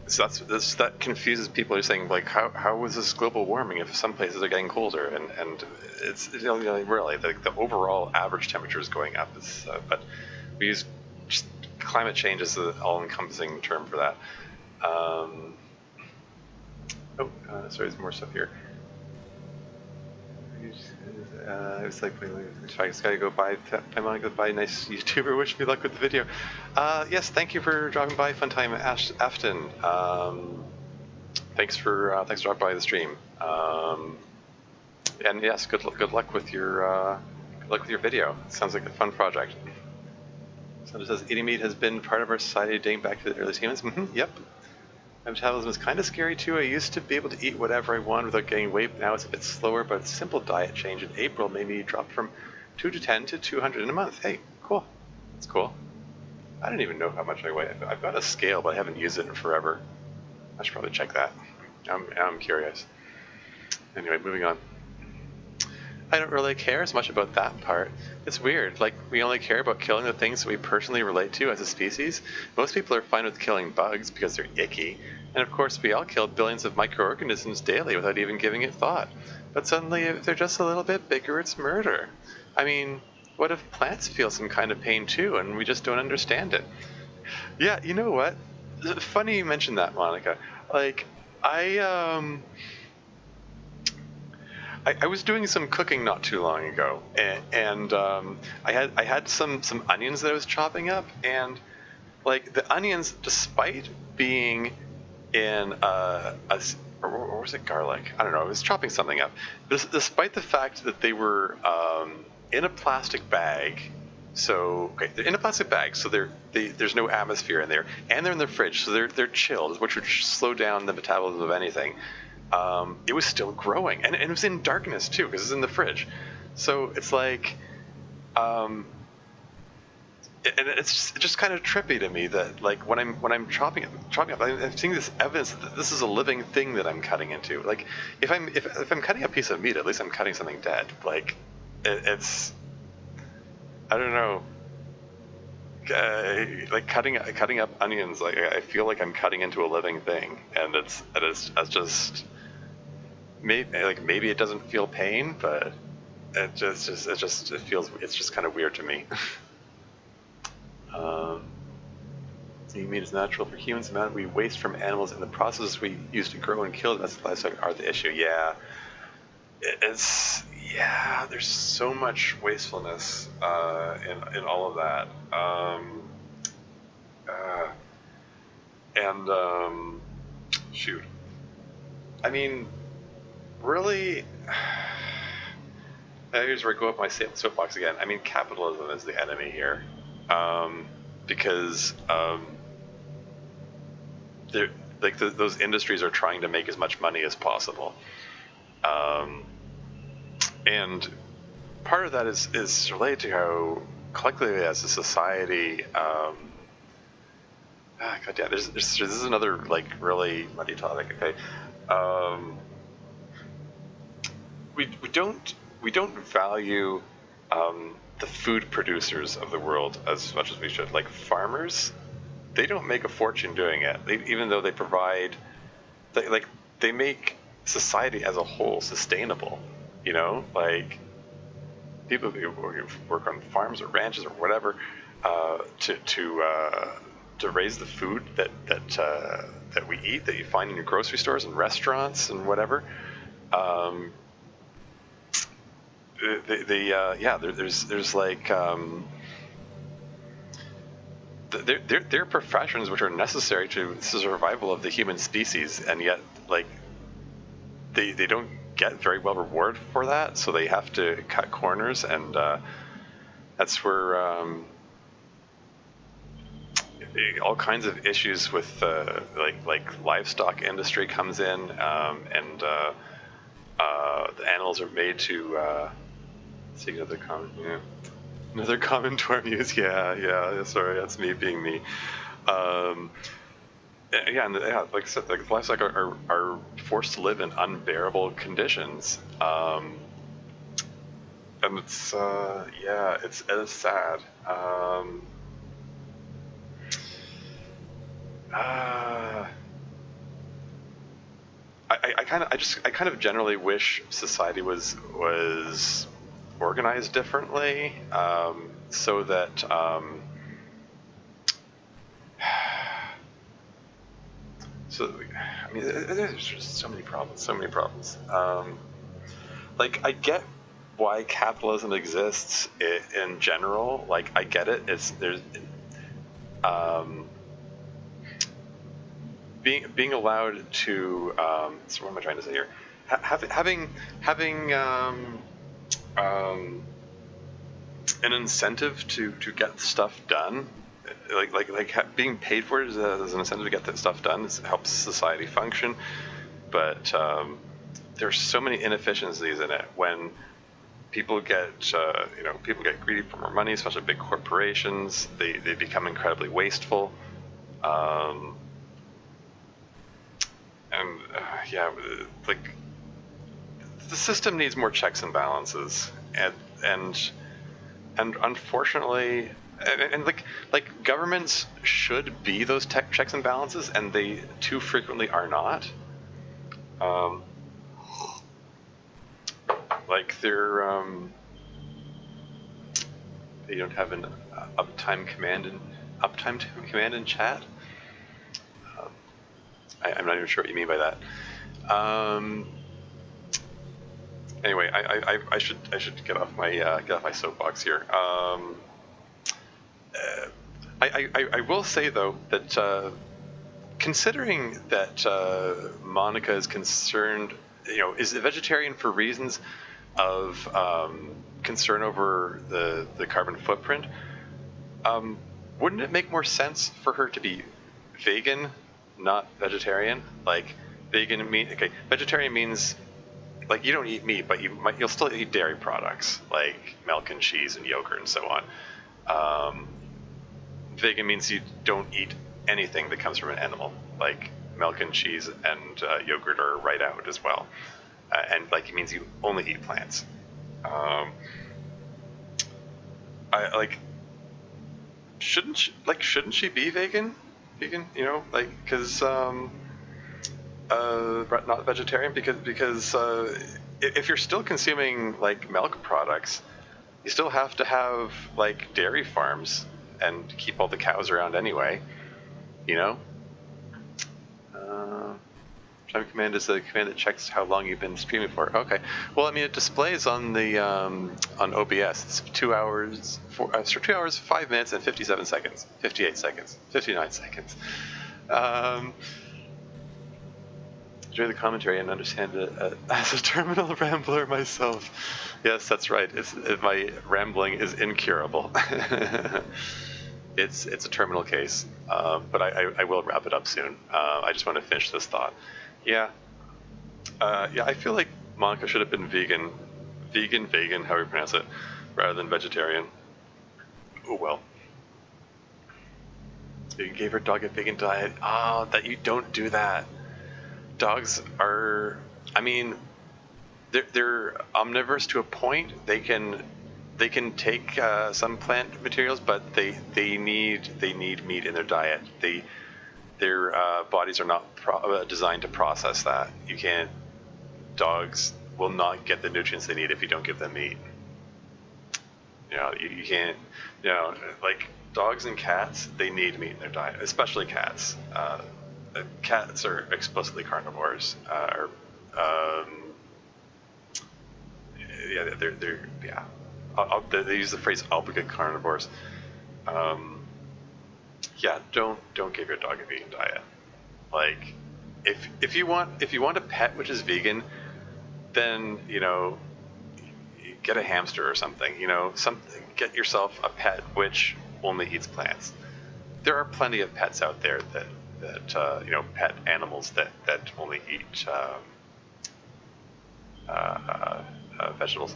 that confuses people who are saying, like, how is this global warming if some places are getting colder, and it's really the overall average temperature is going up. But we use just climate change as the all-encompassing term for that. Sorry, there's more stuff here. It's like, I just gotta go buy a nice YouTuber. Wish me luck with the video. Yes, thank you for dropping by. Fun time, Afton. Thanks for dropping by the stream. And yes, good luck with your video. It sounds like a fun project. So it says eating meat has been part of our society dating back to the earliest humans. Yep. My metabolism is kind of scary too. I used to be able to eat whatever I wanted without getting weight. Now it's a bit slower, but a simple diet change in April made me drop from 210 to 200 in a month. Hey, cool. That's cool. I don't even know how much I weigh. I've got a scale, but I haven't used it in forever. I should probably check that. I'm curious. Anyway, moving on. I don't really care as much about that part. It's weird, like we only care about killing the things that we personally relate to as a species. Most people are fine with killing bugs because they're icky, And of course, we all kill billions of microorganisms daily without even giving it thought. But suddenly, if they're just a little bit bigger, it's murder. I mean, what if plants feel some kind of pain too, and we just don't understand it? Yeah, you know what? Funny you mentioned that, Monica. Like, I was doing some cooking not too long ago, and I had some onions that I was chopping up, and like the onions, despite being in or was it garlic? I don't know. I was chopping something up. Despite the fact that they were in a plastic bag. So okay, they're in a plastic bag, so there's no atmosphere in there, and they're in the fridge, so they're chilled, which would slow down the metabolism of anything. It was still growing, and it was in darkness too, because it's in the fridge. So it's like, and it's just kind of trippy to me that like when I'm chopping up, I'm seeing this evidence that this is a living thing that I'm cutting into. Like if I'm cutting a piece of meat, at least I'm cutting something dead. Like it's I don't know. Like cutting up onions, like I feel like I'm cutting into a living thing, and it's just maybe it doesn't feel pain, but it feels kind of weird to me. Eating meat is natural for humans. The amount we waste from animals and the processes we use to grow and kill domestic livestock are the issue. Yeah, there's so much wastefulness in all of that. Shoot. I mean, really, here's where I go up my soapbox again. I mean, capitalism is the enemy here, because those industries are trying to make as much money as possible. And part of that is related to how collectively as a society, God damn, this is another like really muddy topic. Okay, we don't value the food producers of the world as much as we should. Like farmers, they don't make a fortune doing it. Even though they provide, they make society as a whole sustainable. You know, like people who work on farms or ranches or whatever to raise the food that we eat, that you find in your grocery stores and restaurants and whatever. There's like they're professions which are necessary to the survival of the human species, and yet like they don't get very well rewarded for that, so they have to cut corners, and that's where all kinds of issues with like livestock industry comes in, and the animals are made to see another common term used. Yeah. Sorry, that's me being me. Like I said, like livestock are forced to live in unbearable conditions, and it's sad. I kind of generally wish society was organized differently, so that I mean, there's just so many problems. Like, I get why capitalism exists in general. Like, I get it. Being allowed to. So what am I trying to say here? Having an incentive to get stuff done. Being paid for it as an incentive to get that stuff done helps society function, but there's so many inefficiencies in it when people get greedy for more money, especially big corporations. They become incredibly wasteful, like the system needs more checks and balances, and unfortunately, and like governments should be those checks and balances, and they too frequently are not. Like they don't have an uptime command in chat. I'm not even sure what you mean by that. Anyway, I should get off my soapbox here. I will say though that considering that Monica is concerned, is a vegetarian for reasons of concern over the carbon footprint, wouldn't it make more sense for her to be vegan, not vegetarian? Like vegetarian means like you don't eat meat, but you'll still eat dairy products like milk and cheese and yogurt and so on. Vegan means you don't eat anything that comes from an animal, like milk and cheese and yogurt are right out as well, and like it means you only eat plants. Shouldn't she be vegan? Because not vegetarian, because if you're still consuming like milk products, you still have to have like dairy farms and keep all the cows around anyway. Time command is the command that checks how long you've been streaming for. Okay. Well, I mean, it displays on the on OBS. It's 2 hours, 2 hours, 5 minutes, and 57 seconds, 58 seconds, 59 seconds. Enjoy the commentary and understand it as a terminal rambler myself. Yes, that's right. My rambling is incurable. It's a terminal case, but I will wrap it up soon. I just want to finish this thought. Yeah, I feel like Monica should have been vegan, however you pronounce it, rather than vegetarian. Oh well. You gave her dog a vegan diet. That you don't do that. Dogs are, I mean, they're omnivorous to a point. They can take some plant materials, but they need meat in their diet. Their bodies are not designed to process that. Dogs will not get the nutrients they need if you don't give them meat. You can't, like dogs and cats, they need meat in their diet, especially cats. Cats are explicitly carnivores. They use the phrase obligate carnivores. Don't give your dog a vegan diet. Like, if you want a pet which is vegan, then get a hamster or something. Get yourself a pet which only eats plants. There are plenty of pets out there that pet animals that only eat vegetables.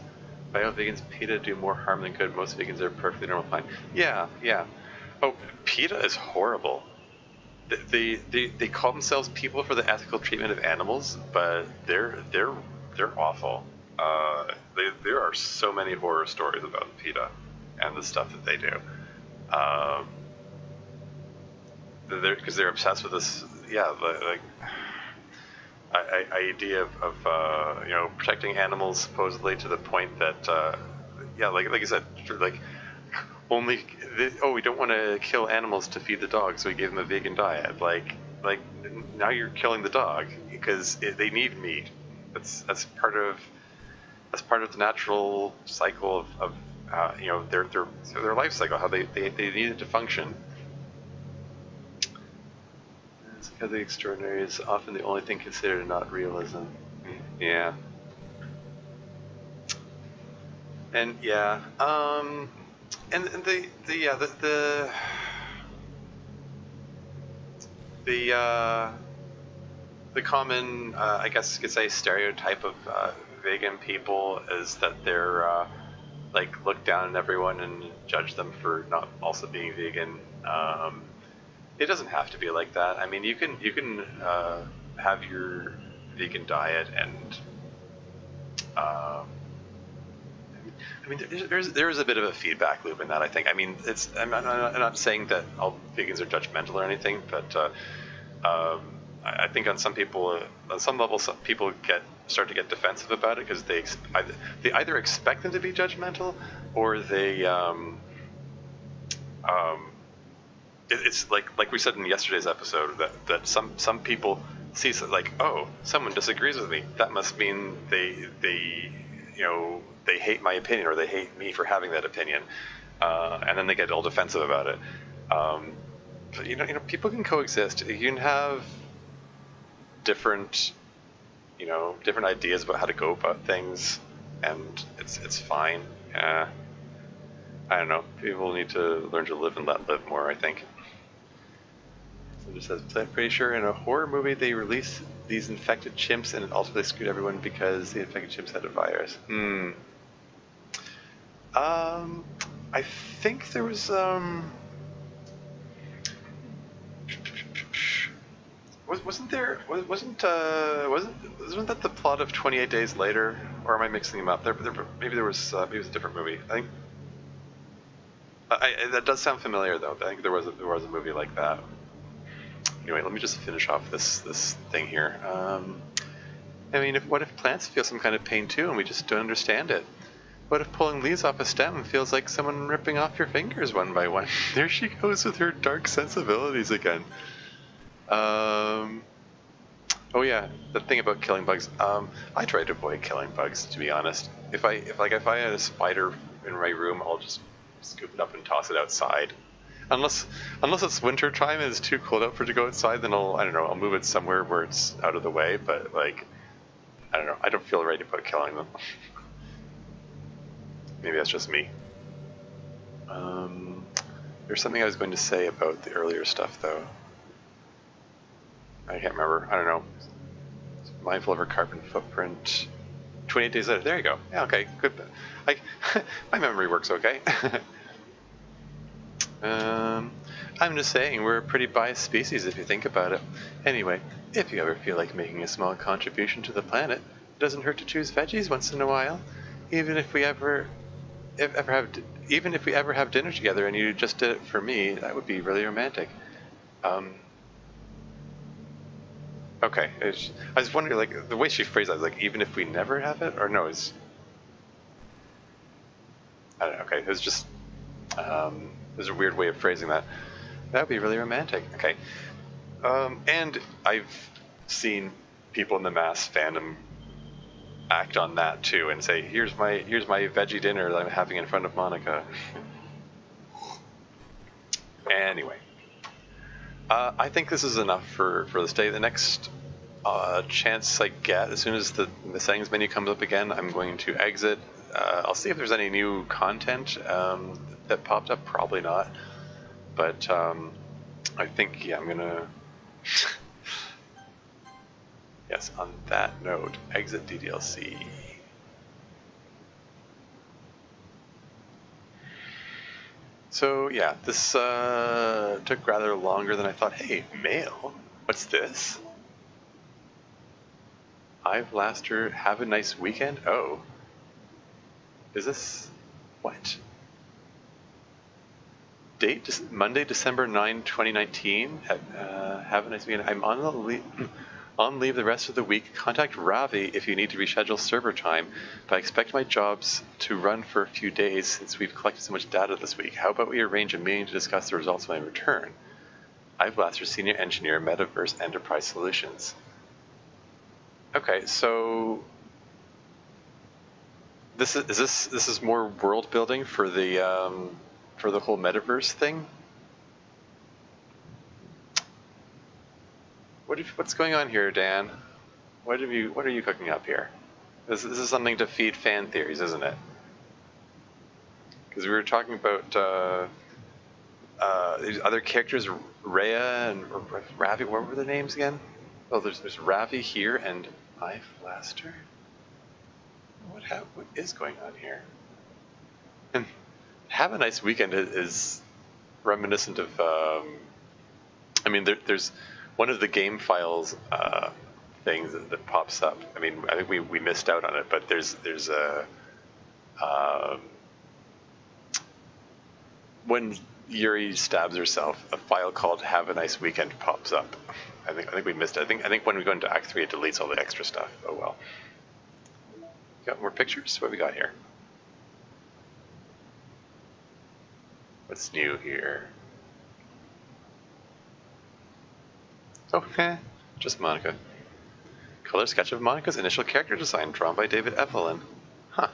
Bio vegans, PETA do more harm than good. Most vegans are perfectly normal, fine. Yeah. Oh, PETA is horrible. They call themselves people for the ethical treatment of animals, but they're awful. There are so many horror stories about PETA and the stuff that they do. Because they're obsessed with this, idea of protecting animals supposedly to the point that like I said, like we don't want to kill animals to feed the dog, so we gave them a vegan diet. Like now you're killing the dog because they need meat. That's part of the natural cycle of their life cycle, how they need it to function. It's because the extraordinary is often the only thing considered and not realism. Yeah. And and the common I guess you could say stereotype of vegan people is that they're like look down on everyone and judge them for not also being vegan. It doesn't have to be like that. I mean, you can have your vegan diet and I mean, there's a bit of a feedback loop in that. I think. I mean, I'm not saying that all vegans are judgmental or anything, but I think on some level, some people start to get defensive about it because they either expect them to be judgmental, or it's like we said in yesterday's episode that some people see like, oh, someone disagrees with me, that must mean they they hate my opinion, or they hate me for having that opinion, and then they get all defensive about it. But people can coexist. You can have different ideas about how to go about things, and it's fine. I don't know. People need to learn to live and let live more, I think. So it just says, I'm pretty sure in a horror movie they released these infected chimps and it ultimately screwed everyone because the infected chimps had a virus. I think there was wasn't that the plot of 28 Days Later, or am I mixing them up? Maybe it was a different movie. I think that does sound familiar though. I think there was a movie like that. Anyway, let me just finish off this thing here. I mean, what if plants feel some kind of pain too, and we just don't understand it? What if pulling leaves off a stem feels like someone ripping off your fingers one by one? There she goes with her dark sensibilities again. Oh yeah, the thing about killing bugs. I try to avoid killing bugs, to be honest. If I had a spider in my room, I'll just scoop it up and toss it outside. Unless it's winter time and it's too cold out for it to go outside, then I'll move it somewhere where it's out of the way. But like, I don't know. I don't feel ready about killing them. Maybe that's just me. There's something I was going to say about the earlier stuff though. I can't remember. I don't know. Mindful of her carbon footprint. 28 days later. There you go. Yeah, okay. Good. My memory works okay. I'm just saying, we're a pretty biased species if you think about it. Anyway, if you ever feel like making a small contribution to the planet, it doesn't hurt to choose veggies once in a while. Even if we ever have dinner together and you just did it for me, that would be really romantic. Okay, I was wondering, like, the way she phrased that, like, even if we never have it, or no, it's, I don't know. Okay, it was just, there's a weird way of phrasing that. That would be really romantic. Okay, and I've seen people in the mass fandom act on that too, and say, here's my veggie dinner that I'm having in front of Monica. Anyway. I think this is enough for this day. The next chance I get, as soon as the settings menu comes up again, I'm going to exit. I'll see if there's any new content that popped up. Probably not. But I think, yeah, I'm going to... Yes, on that note, exit DDLC. So yeah, this took rather longer than I thought. Hey, mail? What's this? I've Laster, have a nice weekend? Oh. Is this... what? Date? Monday, December 9, 2019. Have a nice weekend. I'm on leave the rest of the week. Contact Ravi if you need to reschedule server time, but I expect my jobs to run for a few days since we've collected so much data this week. How about we arrange a meeting to discuss the results when I return? I've Blaster, Senior Engineer, Metaverse Enterprise Solutions. Okay, so this is more world building for the whole Metaverse thing. What's going on here, Dan? What are you cooking up here? This is something to feed fan theories, isn't it? Because we were talking about these other characters, Rhea and Ravi. What were the names again? Oh, there's Ravi here and I've Laster. What is going on here? And have a nice weekend is reminiscent of. I mean, there's one of the game files things that pops up. I mean, I think we missed out on it, but there's Um, when Yuri stabs herself, a file called "Have a Nice Weekend" pops up. I think we missed it. I think when we go into Act 3, it deletes all the extra stuff. Oh well. Got more pictures? What have we got here? What's new here? Oh, just Monica. Color sketch of Monica's initial character design, drawn by David Evelyn. Huh.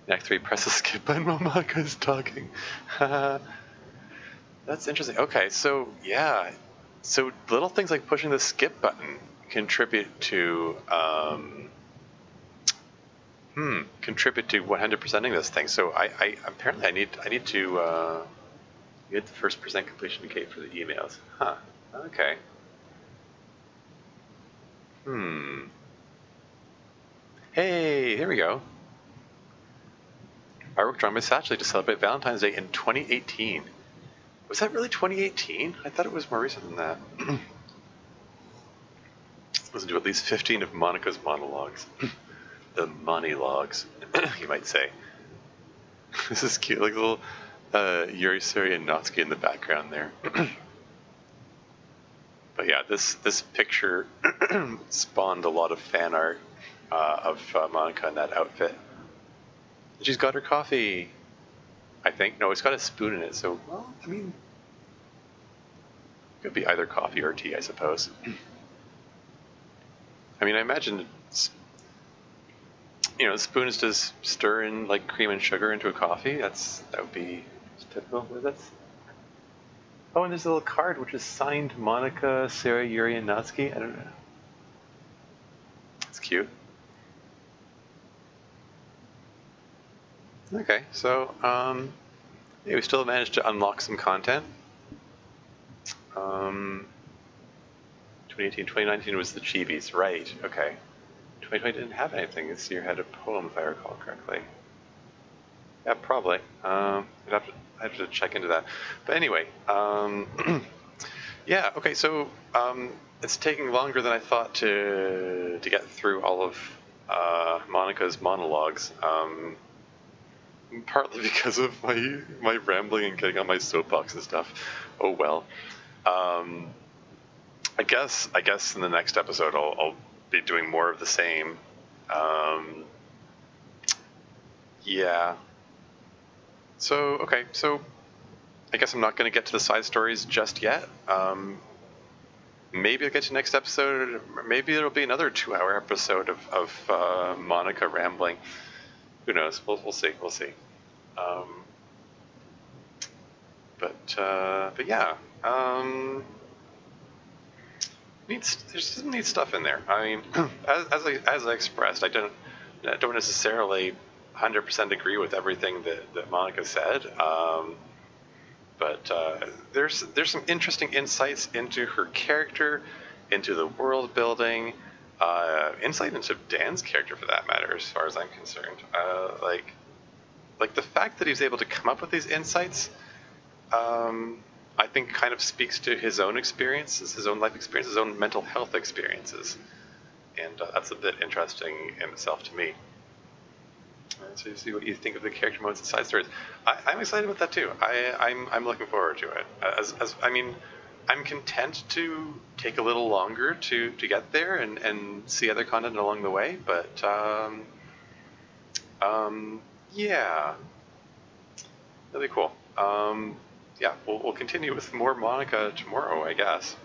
In Act 3, press the skip button while Monica is talking. That's interesting. Okay, so yeah. So little things like pushing the skip button contribute to 100%ing this thing. So I apparently I need to get the first percent completion gate for the emails. Huh. Okay. Hey, here we go. Artwork drawn by Satchley to celebrate Valentine's Day in 2018. Was that really 2018? I thought it was more recent than that. Listen to at least 15 of Monica's monologues. The money logs, you might say. This is cute, like a little Yuri Natsuki in the background there. But yeah, this picture spawned a lot of fan art of Monica in that outfit. And she's got her coffee, I think. No, it's got a spoon in it, so, well, I mean, it could be either coffee or tea, I suppose. I mean, I imagine it's, the spoon is just stirring like cream and sugar into a coffee. That would be typical. That's. Oh, and there's a little card which is signed Monica, Sarah, Yuri, and Natsuki. I don't know. It's cute. Okay, so yeah, we still managed to unlock some content. 2018, 2019 was the Chibis, right? Okay. 2020 didn't have anything. This year had a poem, if I recall correctly. Yeah, probably. I'd have to check into that. But anyway, yeah. Okay, so it's taking longer than I thought to get through all of Monica's monologues. Partly because of my rambling and getting on my soapbox and stuff. Oh well. I guess in the next episode I'll be doing more of the same. Yeah. So, okay, so I guess I'm not going to get to the side stories just yet. Maybe I'll get to next episode. Maybe there'll be another 2-hour episode of Monica rambling. Who knows? We'll see. We'll see. But yeah. There's some neat stuff in there. I mean, as I expressed, I don't necessarily 100% agree with everything that Monica said. But there's some interesting insights into her character, into the world building, insight into Dan's character for that matter, as far as I'm concerned. Like the fact that he's able to come up with these insights, I think kind of speaks to his own experiences, his own life experiences, his own mental health experiences. And that's a bit interesting in itself to me. So you see what you think of the character modes and side stories. I'm excited about that too. I'm looking forward to it. I mean, I'm content to take a little longer to get there and see other content along the way. But yeah, that'd be cool. Yeah, we'll continue with more Monica tomorrow, I guess.